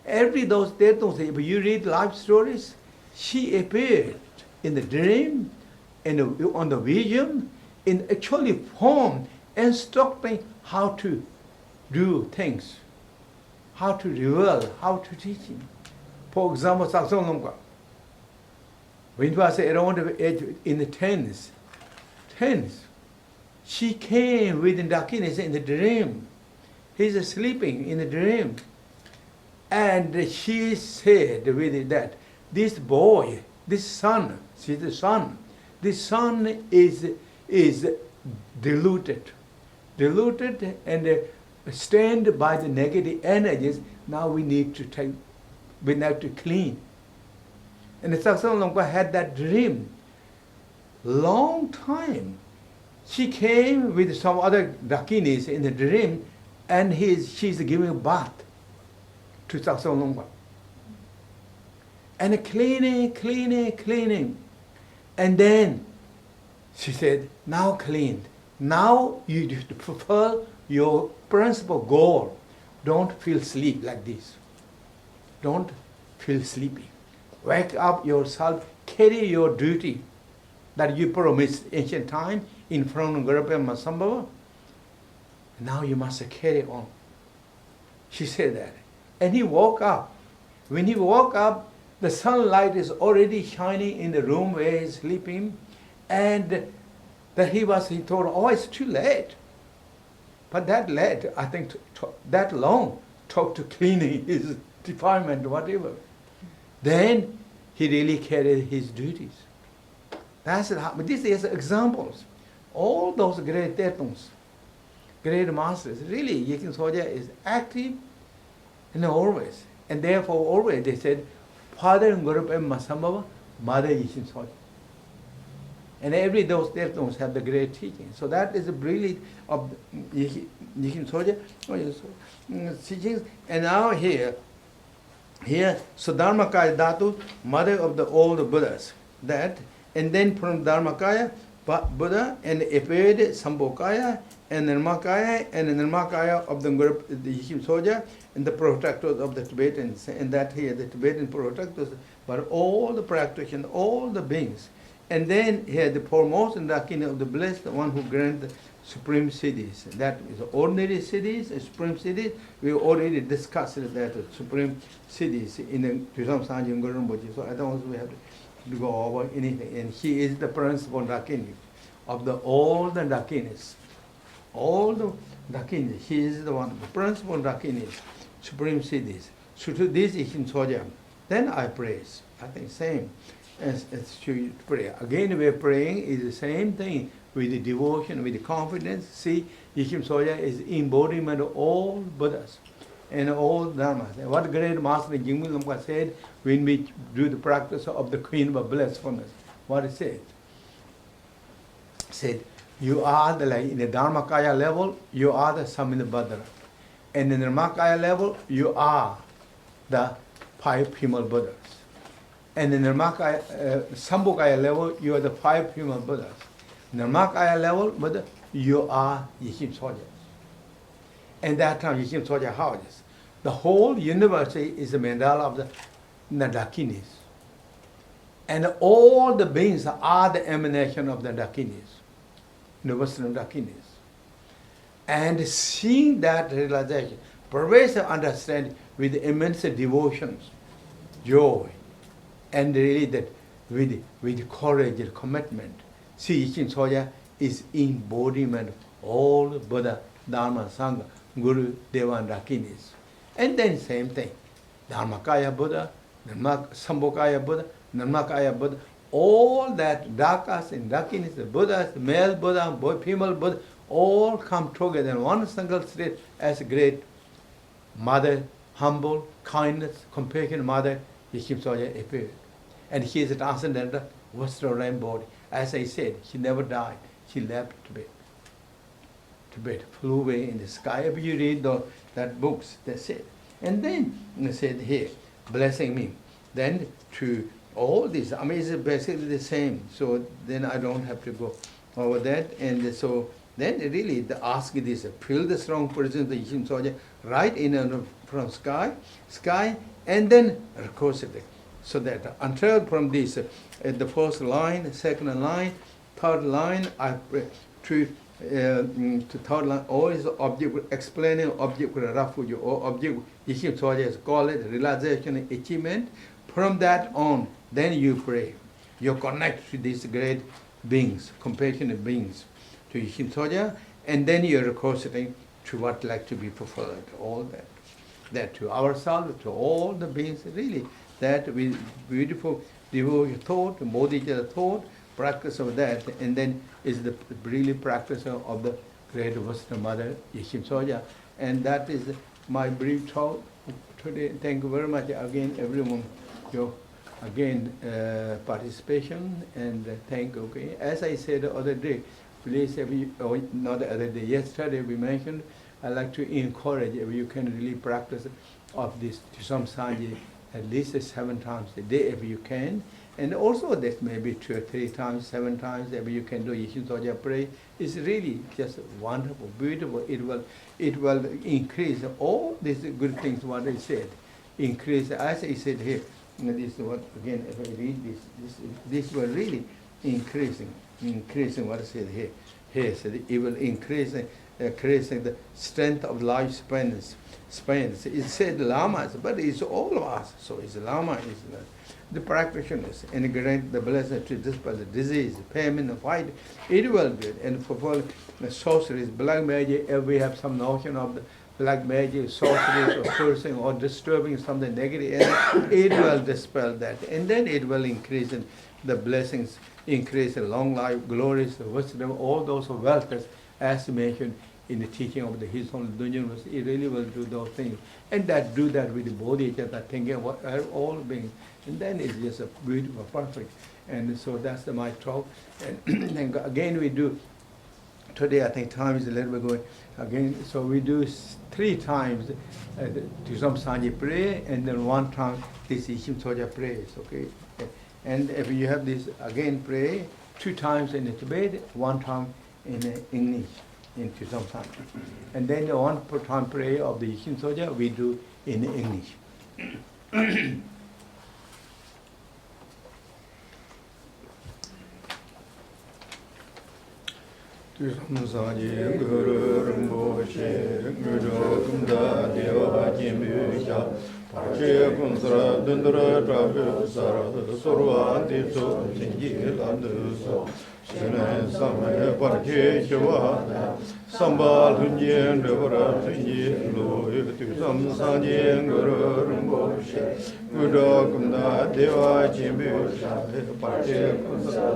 Those teachers, if you read life stories, she appeared in the dream, on the vision, in actually form, instructing how to do things, how to reveal, how to teach him. For example, Saksong Longpa, when he was around the age in the tens, she came with Dakini Yeshe in the dream. He's sleeping in the dream. And she said with it that this boy, this son, she's the son, this son is diluted and stained by the negative energies. Now we need to clean. And the Saksong Longpa had that dream long time. She came with some other Dakinis in the dream, and she's giving bath to Saksong Longpa. And cleaning. And then she said, now cleaned. Now you have to fulfill your principal goal. Don't feel sleep like this. Don't feel sleepy. Wake up yourself, carry your duty that you promised ancient time in front of Padmasamahava. Now you must carry on. She said that. And he woke up. When he woke up, the sunlight is already shining in the room where he's sleeping. And that he thought, oh, it's too late. But that late, I think, that long took to cleaning his defilement, whatever. Then he really carried his duties. That's it. But these are examples. All those great tetons, great masters, really, Yekhin Tsogyal is active always. And therefore, always they said, Father and Guru Padmasamahava, Mother Yekhin Tsogyal. And every those tetons have the great teaching. So that is the brilliance of Yekhin Tsogyal teachings. And now here, so Dharmakaya Dhatu, mother of the old Buddhas, that, and then from Dharmakaya, Buddha, and appeared Sambhokaya, and Nirmakaya of the group, the Yekhin Tsogyal, and the protectors of the Tibetans, and that here, the Tibetan protectors, but all the practitioners, all the beings. And then here, the foremost and Dakini of the blessed, the one who grants the supreme Siddhis. That is ordinary Siddhis, supreme Siddhis. We already discussed that supreme Siddhis in the Dusum Sangye Guru Rinpoche. So I don't think we have to go over anything. And he is the principal Dakini of all the Dakinis. All the Dakinis, he is the one, the principal Dakinis, supreme Siddhis. So to this Yekhin Tsogyal, then I praise. I think same as to pray. Again, we are praying is the same thing with the devotion, with the confidence. See, Yekhin Tsogyal is embodiment of all Buddhas and all Dharmas. And what great Master Jigme Lungpa said when we do the practice of the Queen of Blissfulness, what he said? Said, you are the, like in the Dharmakaya level, you are the Samina. And in the Nirmakaya level, you are the 5 female Buddhas. And in the Sambhokaya level, you are the 5 female Buddhas. Nirmakaya level, Buddha, you are Yekhin Tsogyal. And that time, Yekhin Tsogyal, how it is? The whole universe is the mandala of the Dakinis. And all the beings are the emanation of the Dakinis, universal Dakinis. And seeing that realization, pervasive understanding with immense devotions, joy, and really that with courage and commitment. See, Yekhin Tsogyal is embodiment of all Buddha, Dharma, Sangha, Guru, Deva, and Dakinis. And then same thing. Dharmakaya Buddha, Sambhokaya Buddha, Nirmakaya Buddha, all that Dakas and Dakinis, the Buddhas, the male Buddha, female Buddha, all come together in one single state as a great mother, humble, kindness, compassion mother, Yekhin Tsogyal appeared. And he is a transcendental Vajra body. As I said, she never died. She left Tibet. Tibet flew away in the sky. If you read that books, that's it. And then they said here, blessing me. Then to all this, I mean, it's basically the same. So then I don't have to go over that. And so then really they ask this, feel the strong presence of Yekhin Tsogyal right in from sky, and then reciprocity. So that until from this, the first line, second line, third line, I pray to third line, always object, explaining object with a refuge, or object, Yekhin Tsogyal is called it, realization, achievement. From that on, then you pray. You connect to these great beings, compassionate beings, to Yekhin Tsogyal, and then you're requesting to what like to be fulfilled, all that. That to ourselves, to all the beings, really, that with beautiful devotion thought, bodhicitta thought, practice of that, and then is the really practice of the great Vajra Mother, Yekhin Tsogyal. And that is my brief talk today. Thank you very much again, everyone, your participation, and thank you. Okay. As I said the other day, please, not the other day, yesterday we mentioned, I like to encourage if you can really practice of this Dusum Sangye at least 7 times a day if you can. And also that maybe 2 or 3 times, 7 times, maybe you can do Yeshe Tsogyal prayer. It's really just wonderful, beautiful. It will increase all these good things what I said. Increase, as I said here, this is what, again, if I read this will really increasing what I said here. Here said it will increasing the strength of lifespan. It said lamas, but it's all of us. So it's lama is the practitioners, and grant the blessing to dispel the disease, pain, and fight. It will do it. And for the sorceries, black magic, if we have some notion of the black magic, sorceries, or cursing, or disturbing something negative, and it will dispel that. And then it will increase in the blessings, increase in long life, glories, wisdom, all those wealths, as mentioned in the teaching of the His Holy Dudjom Rinpoche. It really will do those things. And do that with the bodhisattvas, thinking about all beings. And then it's just a beautiful, perfect. And so that's my talk. And again we do, today I think time is a little bit going, again, so we do 3 times Dusum Sangye prayer, and then 1 time this Yeshe Tsogyal prayers, okay? And if you have this, again, pray 2 times in the Tibet, 1 time in English, in Dusum Sangye. And then the 1 time prayer of the Yeshe Tsogyal we do in English. Dusum Sangye Guru Rinpoche, Dudjom Da Deva Jimbusha, Parche Kunsara Dundra Trabu Sara, Surva Ditso, Singye Landuso, Shine Samaya Parche Shiva, Sambal Hunje, Devara Singye, Loy, Dusum Sangye Guru Rinpoche, Dudjom Da Deva Jimbusha, Parche Kunsara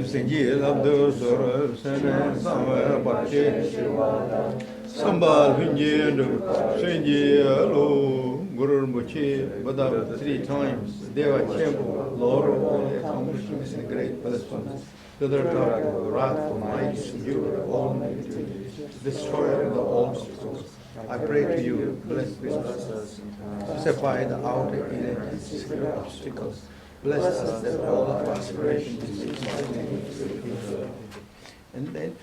Sangye Labdo Sora, Sene Samaya Parche Shiva, Sambal Hunje, Sangye Lo, Guru Rinpoche, Bada 3 times, Deva Temple, Lord of all accomplishments and great blessings, to the wrathful, mighty, you, almighty, destroyer of all obstacles. I pray to you, bless us, pacify the outer inner secret obstacles. Bless us that all our aspirations is and then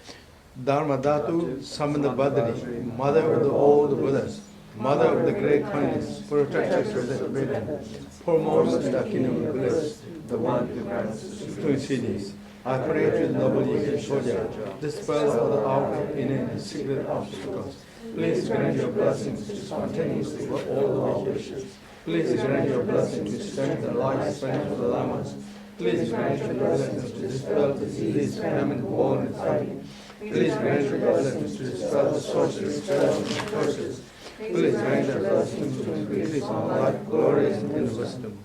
Dharma Dhatu, Samana Badri, mother of all the Buddhas, mother of the great kindness, protectress of the forbidden, foremost in the kingdom of bliss, the one who grants to Siddhis. I pray to the noble Yeshe Tsogyal, dispel all the outer, inner, and secret obstacles. Please grant your blessings to spontaneously for all our wishes. Please grant your blessing to strengthen the lifespan of the lamas. Please grant your blessings to dispel the disease, famine, war, and fighting. Please grant your blessings to dispel the sorcery, spells, and curses. Please grant your blessings to increase our life, glories, and wisdom.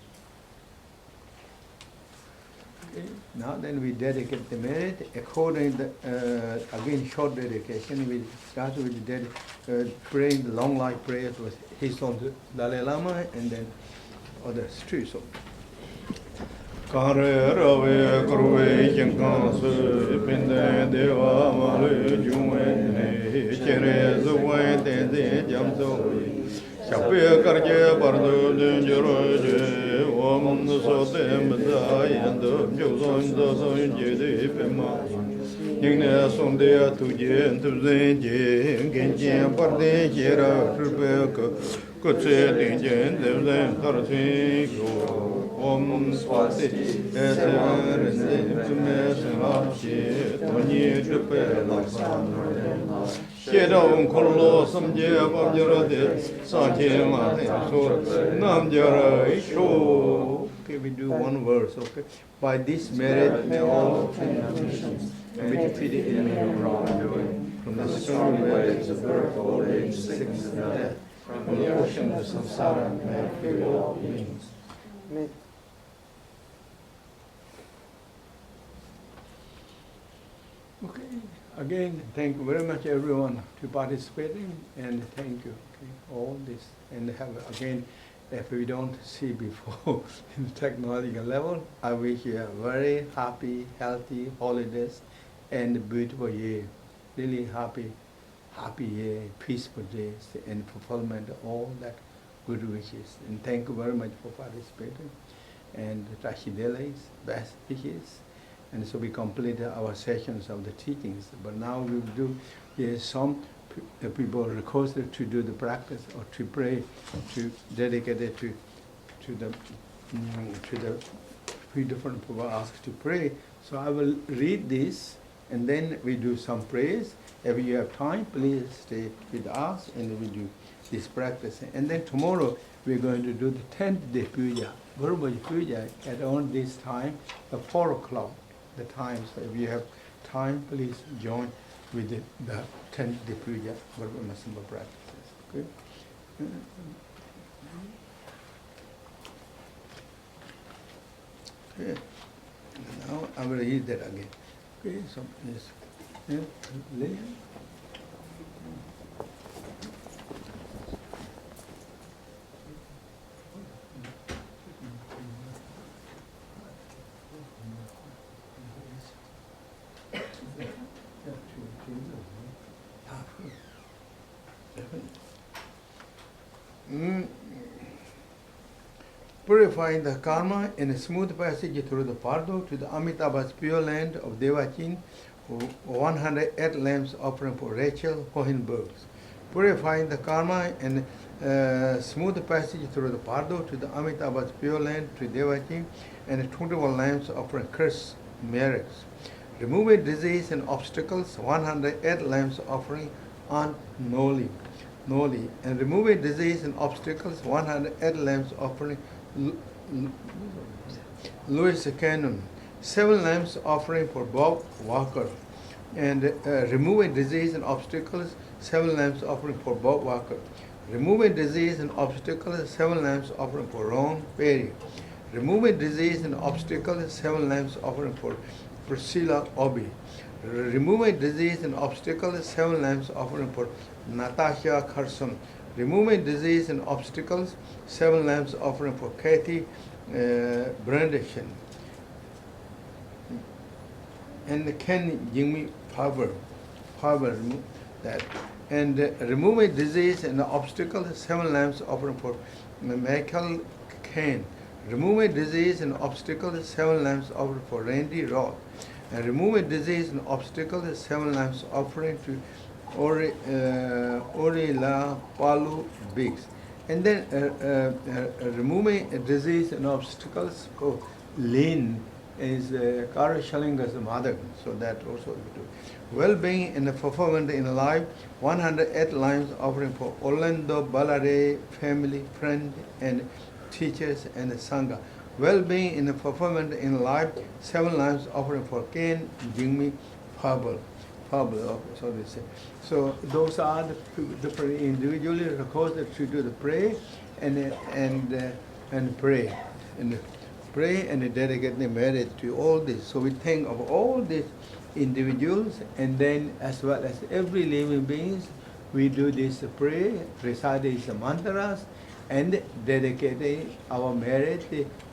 Okay. Now then we dedicate the merit according to again short dedication. We start with praying the long life prayers with His Own Dalai Lama and then others too. So. Kare Rave Kurve Jinkansu Pinde Deva Mali Jumwe Chere Zuwe Tenzi Jamso Shape Karje Bardu Dinjoroje Om Sotem Dayan Jozon Dozon Jedi Pema Yingne Sonde Tuje Tuzenje Genje Parde Jera Trubeka Kutse Dinjen Devzen Tarsi Om Swati Eser Tumesanapshi Tony Dupe Laksan Shedon Kolo Samje Vajra Sangye Mate So Namjara Isho. Okay, we do 1 verse, okay? By this merit may all afflictions and be defeated enemy of wrongdoing, from the strong waves of birth, old age, sickness, and death, from the ocean of samsara, may free all beings. Okay, again, thank you very much everyone to participating, and thank you, okay, all this, and have again, if we don't see before in the technological level, I wish you a very happy, healthy holidays and beautiful year. Really happy year, peaceful days, and fulfillment of all that good wishes. And thank you very much for participating. And Tashideles, best wishes. And so we completed our sessions of the teachings. But now we will do some people requested to do the practice or to pray, to dedicate it to the three different people asked to pray. So I will read this and then we do some prayers. If you have time, please stay with us and we do this practice. And then tomorrow we're going to do the 10th day puja, Guru Puja, at around this time, at 4 o'clock, the time. So if you have time, please join with the 10th day puja, Guru Padmasamahava practices. Okay? Okay. Now I will read that again. Okay, so yes. Lay. Purifying the karma in a smooth passage through the Pardo to the Amitabha's pure land of Devachin, 108 lamps offering for Rachel Cohenbergs. Purifying the karma in smooth passage through the Pardo to the Amitabha's pure land to Devachin, and 21 lamps offering Chris Merrick's. Removing disease and obstacles, 108 lamps offering on Noli, and removing disease and obstacles, 108 lamps offering Louis Cannon, 7 lamps offering for Bob Walker, and removing disease and obstacles, 7 lamps offering for Bob Walker. Removing disease and obstacles, 7 lamps offering for Ron Perry. Removing disease and obstacles, 7 lamps offering for Priscilla Obi. Removing disease and obstacles, 7 lamps offering for Natasha Carson. Removing disease and obstacles, 7 lamps offering for Kathy Brandishin. And Ken Jimmy Power that. And removing disease and obstacles, 7 lamps offering for Michael Kane. Removing disease and obstacles, 7 lamps offering for Randy Roth. And removing disease and obstacles, 7 lamps offering to Orila Palu Biggs. And then removing disease and obstacles for Lynn is Kara Shalinga's mother, so that also we do. Well-being and fulfillment in life, 108 lines offering for Orlando Balare family, friend, and teachers and Sangha. Well-being and fulfillment in life, 7 lines offering for Ken Jingmi Fable. So they say. So those are the different individually requested to do the pray and pray and dedicate the merit to all this. So we think of all these individuals, and then as well as every living beings, we do this pray, recite these mantras, and dedicating our merit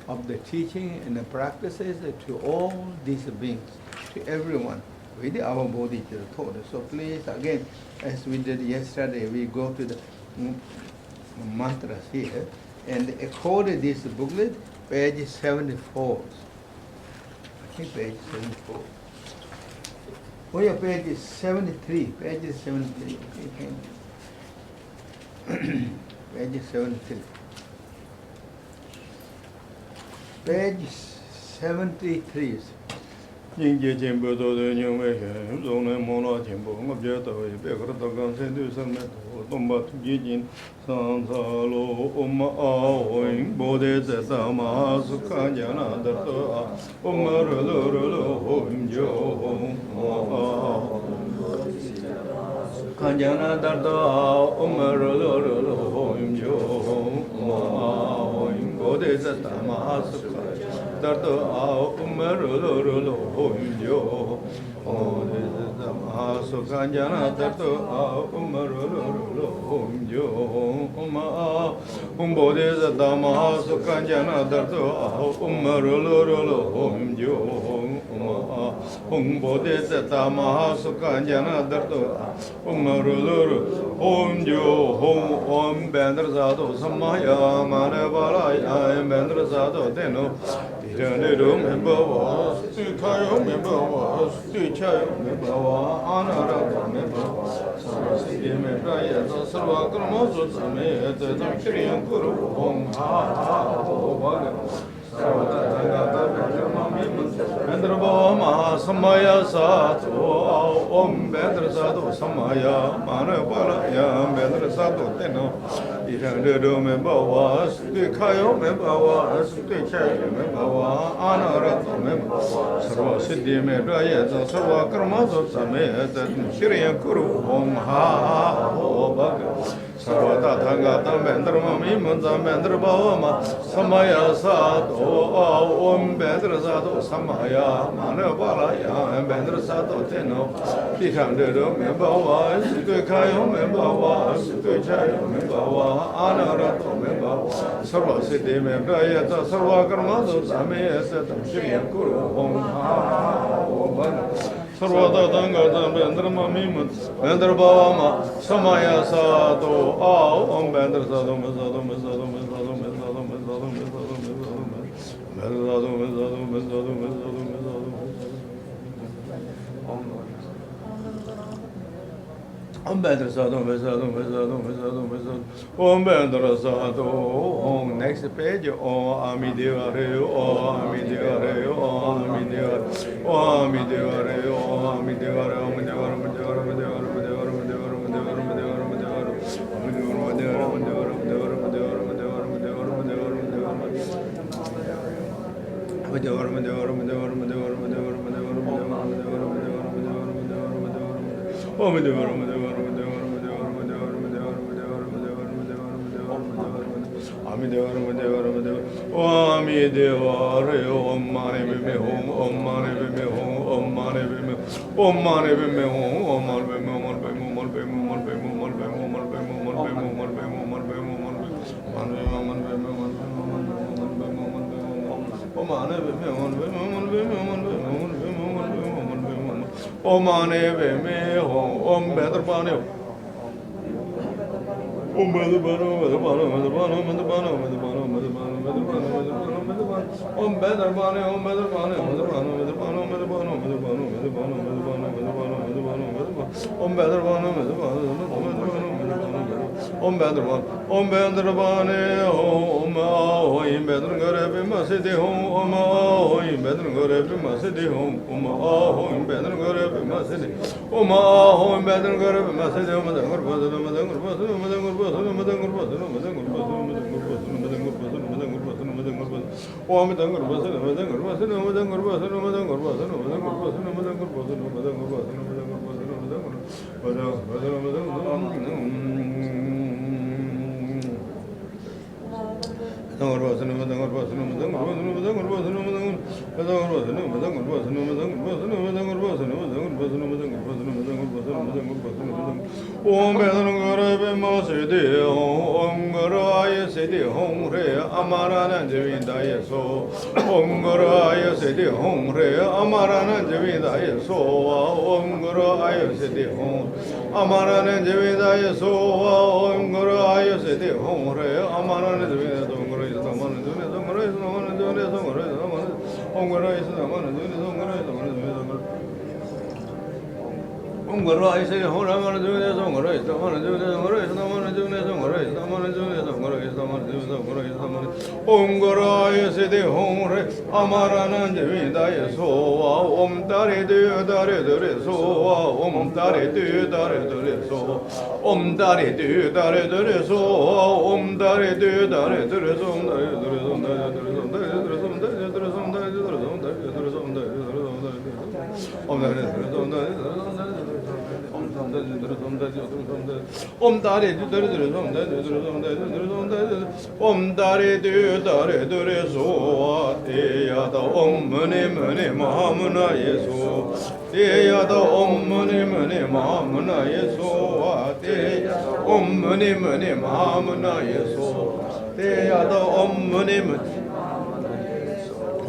of the teaching and the practices to all these beings, to everyone. With our body thought. So please, again, as we did yesterday, we go to the mantras here, and according to this booklet, page 74. I think page 74. Oh yeah, page 73. Page 73. Okay. Page 73. Page 73. Yin Jie Jin Bu Do De Nyung Wei Shen, Zong Ne Mong La Jin Bu, Ngab Jie Da Wei, Bei Kar Da Gang Sen Du San Me To, Dong Ba Tu Ji Jin, San Sa Lo, Om A Oing, bodhisattvas, Su Kan Ja Na Dar To A, Om A Ru Lu Ru Lu, Om Jo, Om A, Kan Ja Na Dar To A, Om A Ru Lu Ru Lu, Om Jo, Om A Oing, bodhisattvas, Su Kan Darto ao umaru lo homjo, Padmasamahava kanjana darto ao umaru lo homjo, bodhisattvas kanjana darto ao umaru lo homjo, Om bodhisattvas Sukhanjana Darto Om Rulur Om Jo Om Bendrasado Samaya Manabalaya Bendrasado Deno Tiranidum Membawas Tukayom Membawas Tuchayom Membawa Anara Membawa Sarvasiddhi Membraya Sarva Karmosu Same Takriyan Guru Om Ha Bhaga Bendrabhama Samaya Sato Om Bendrasado Samaya Manabalaya Bendrasado Teno Irandido Membawas Tukayo Membawas Tuchayo Membawa Anarato Membawa Sarva Siddhi Membraya Sarva Karmaso Same Takriyan Guru Om Ha Bhaga Sarvata Thangata Bendrama Munza Bendrabhama Samaya Sato Om Bendrasado Samaya Manabalaya Bendrasado Teno Tirandido Membawas Tukayo Membawas Tuchayo Membawa Anarato Membawa Sarva Siddhi Membraya Sarva Karmaso Same Takriyan Guru Om Ha Bhaga Sarvata Thangata Bendrama Bendrabhama Samaya Sato Om Bendrasado Mesado Mesado Mesado Mesado Mesado Mesado Mesado Mesado Mesado Mesado Om Bendrasado Mesado Mesado Mesado Mesado Om Bendrasado Om next page Om Amidevare Om Amidevare Om Amidevare Om Amidevare Om Amidevare Om Amidevare Om dare du dare dare som dare dare som dare dare som dare om dare du dare dare så te ya da om mune mune mahamuna yeso te ya da om mune mune mahamuna yeso te om mune mune mahamuna yeso te ya da om mune mune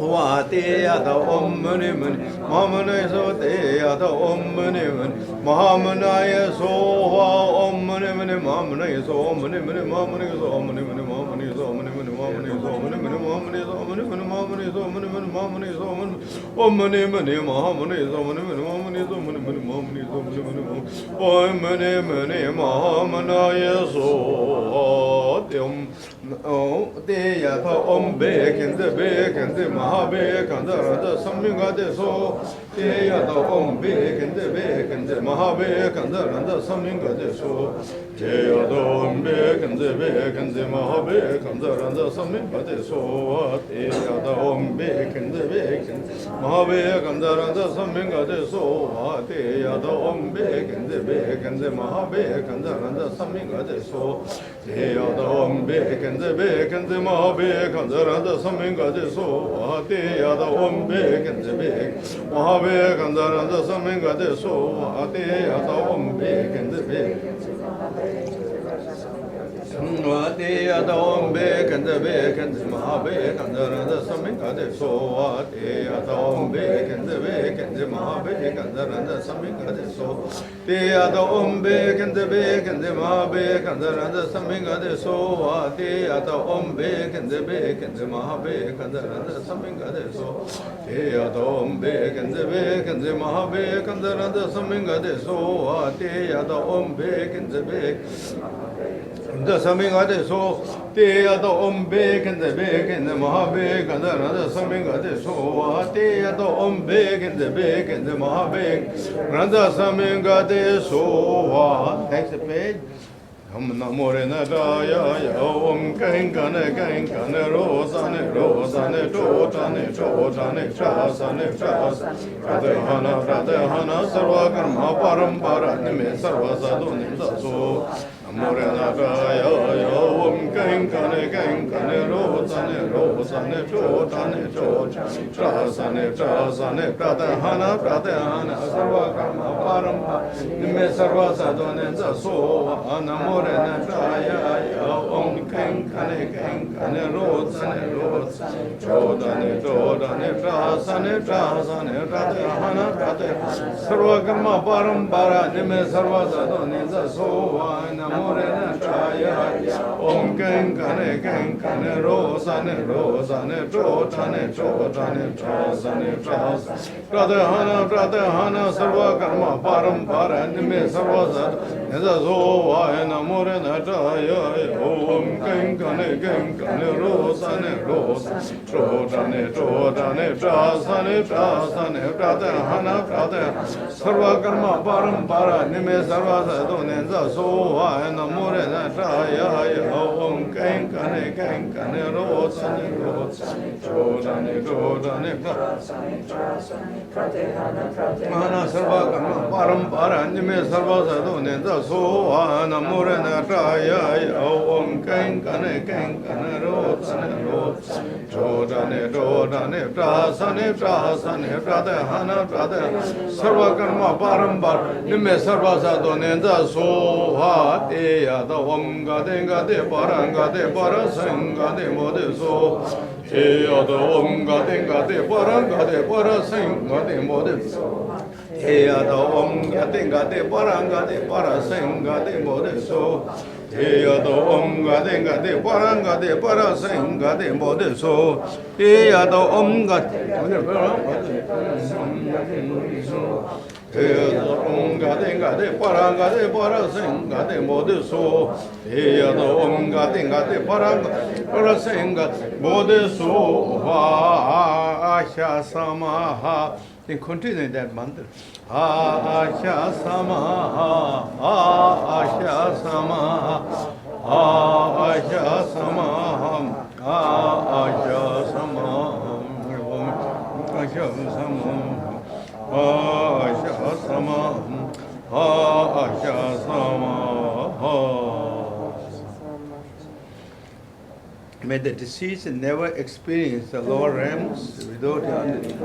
Wa te yada om muni muni Mahamana so te yada om muni muni Mahamana so wa om muni muni Mahamana so om muni muni Mahamana so om muni muni Mahamana so om muni muni Mahamana so om muni muni Mahamana so om muni muni Mahamana so om muni muni Mahamana so om muni muni Mahamana so om muni muni Mahamana so om muni muni Mahamana so om muni muni om muni muni Mahamana so te yada om be kende Mahabhe Kandara Samminga de So Te Yada Om Be Kende Mahabhe Kandara Samminga de So Te Yada Om Be Kende Mahabhe Kandara Samminga de So Te Yada Om Be Kende Mahabhe Kandara Samminga de So Te Yada Om Be Kende Mahabhe Kandara Samminga de So Te Yada Om Be Kende Mahabhe Kandara Samminga de So Te Yada Om Be Kende Mahabhe Kandara Samminga de So Te Yada Om Be Kende Te Yada Om Be Kende Mahabhe Kandara Samminga de So Te Yada Om Be Kende Mahabhe Kandara Samminga de So Te Yada Om Be Kende Mahabhe Kandara Samminga de So Te Yada Om Be Kende Mahabhe Kandara Samminga de So Te Yada Om Be Kende Mahabhe Kandara Samminga de So Te Yada Om Be Kende Samminga de So Te Yada Om Be Kende Mahabhe Kandara Samminga de So Te Yada Om Be Kende Mahabhe Kandara Samminga de So. Next page. Hum namore na raya om kain kane rosane totane pradhana sarva karma parampara nime sarva sadhu nimsa so namore na raya om kain kane rosane totane pradhana sarva karma parampara nime sarva sadhu nimsa so namore Om kane rosane prasane pradhana sarva karma parampara nime sarva sadhu nimsa so namore nataya Om kane rosane pradhana sarva karma parampara nime sarva sadhu nimsa so namore nataya Om kane rosane prasane pradhana sarva karma parampara nime sarva sadhu nimsa so namore nataya Om kane rosane prasane sarva karma parampara nime sarva sadhu nimsa so namore nataya Om kane rosane prasane pradhana sarva karma parampara nime sarva sadhu nimsa so Te Yada Om Gade para Sangye Mode so Te Yada Om Gade para Sangye Mode Te Yada Om Gade para Sangye Mode so Te Yada Om Gade para Sangye Mode so Te Yada Om Te Yada Om Gade para Sangye Mode so Te Yada Om Gade para Sangye Mode so Asha Samaha. Then continue that mantra. Asha Samaha, Asha Samaha, Asha Samaha, Asha Samaha, Asha Samaha, Asha Samaha, Asha Samaha. May the deceased never experience the lower realms without understanding.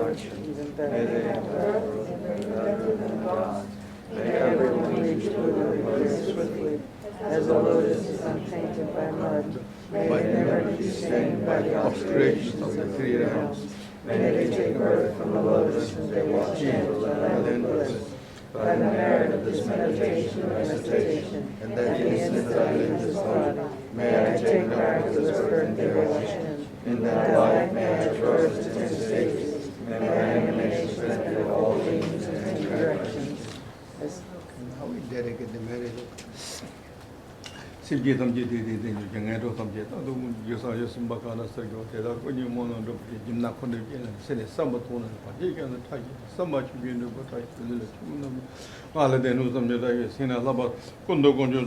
May everyone reach Buddha very swiftly, as the lotus is untainted by mud. May they never be stained by the obscurations of the three realms. May they take birth from the lotus as they walk gentle and land of bliss. By the merit of this meditation and recitation, and that the instant I leave this body, may I take miraculous birth and degeneration. In that life may I traverse the 10 stages. May my emanation benefit all beings in 10 directions. How we dedicate the marriage? Sangye Sangye Dispelling, Sangye Sangye, Yosa Yosumbakana Sergo, Teda, when you mono, Jimna Kondi, Send a summer tone, and the Taki, so much being the Maladenu, some Jedi, Sina Laba, Kondo Gonjo,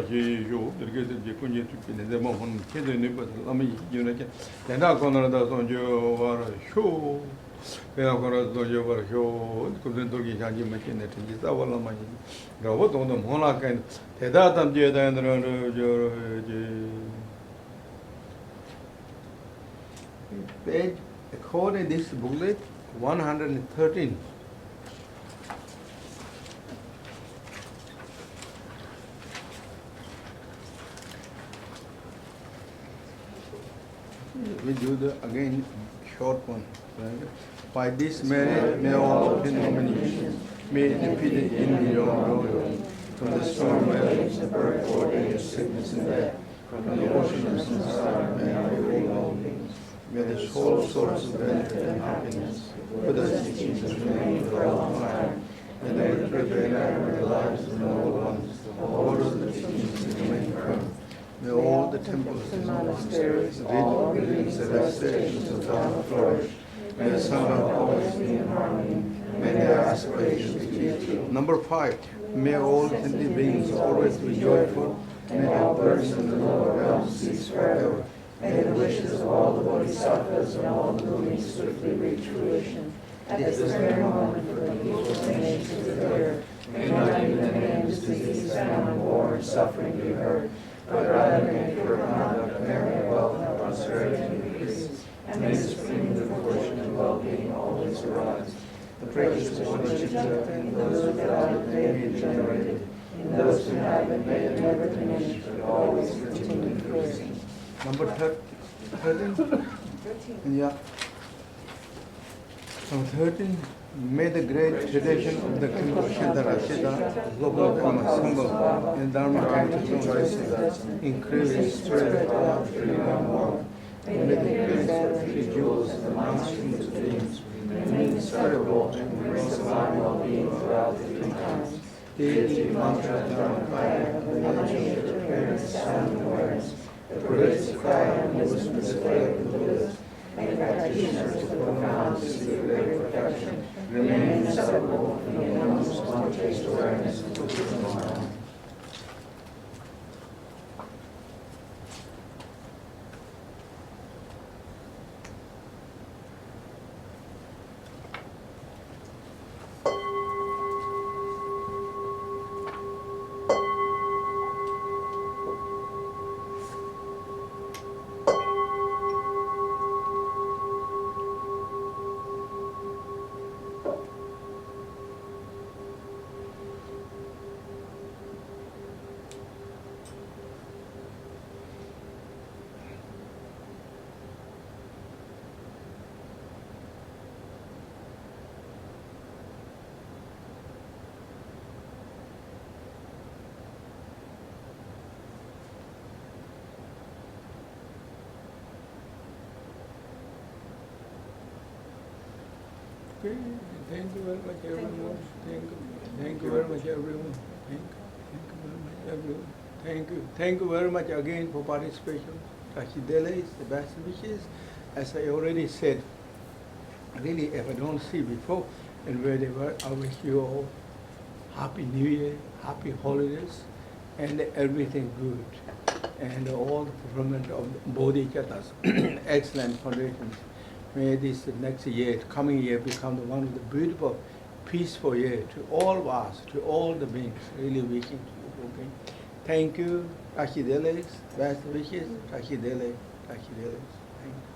you, the Gated Jacunia to be in the moment, Kidney, but Lami, Unity, and now Conrad on your show. Then I'm going to do your show, couldn't do it, and you make it. It's our money. What on the Monarch and Tedatam Jeda and your Page, according to this booklet, 113. We do the again short one. Right? By this merit, may all denominations be defeated in your glory. From the storm waves, the birth, ordained sickness and death, from the ocean of samsara, may I free all beings. May the sole source of benefit and happiness, Buddha's teachings remain for a long time, and they will prevail in the lives of the noble ones. The orders of the teachings remain firm. May all the temples and monasteries, all buildings and aspirations of Dharma flourish. May the Sangha always be in harmony. May their aspirations be true. Number 5. May all sentient beings always be joyful. May all birds in the lower realms cease forever. May the wishes of all the bodhisattvas and all the movements swiftly reach fruition. At this very moment, for the peoples and nations of the earth, may not even the names, disease, famine, war, and suffering be heard, but rather may pure conduct, merit, wealth, and prosperity increase, and may the spring of fortune and well-being always arise. The precious bodhisattvas and those without it may be generated, and those who have it may it never diminish, but always continue flourishing. Number 13? Yeah. Number 13. May the great tradition of the King of Siddhis, Local Padmasamahava, and Dharma Center increase in spirit of the freedom world. May the prince of three jewels and the mountains of dreams remain inseparable and embrace divine well-being throughout the 3 times. Deity, mantra, dharma, kaya, the nature of appearance, sound, and awareness, the pervasive kaya and wisdom display of the Buddhas, and the practitioners of profound secret perfection remain inseparable from the enormous spontaneous awareness of Buddhism. Okay, thank you very much everyone. Thank you very much everyone. Thank you very much everyone. Thank you very much again for participation. Tashi Deles, the best wishes. As I already said, really if I don't see before and wherever, I wish you all Happy New Year, Happy Holidays, and everything good. And all the fulfillment of bodhisattvas, excellent foundations. May this next year, coming year, become one of the beautiful, peaceful year to all of us, to all the beings. Really wishing to you. Okay. Thank you. Tashi Deles, best wishes. Tashi Deles. Tashi Deles. Thank you.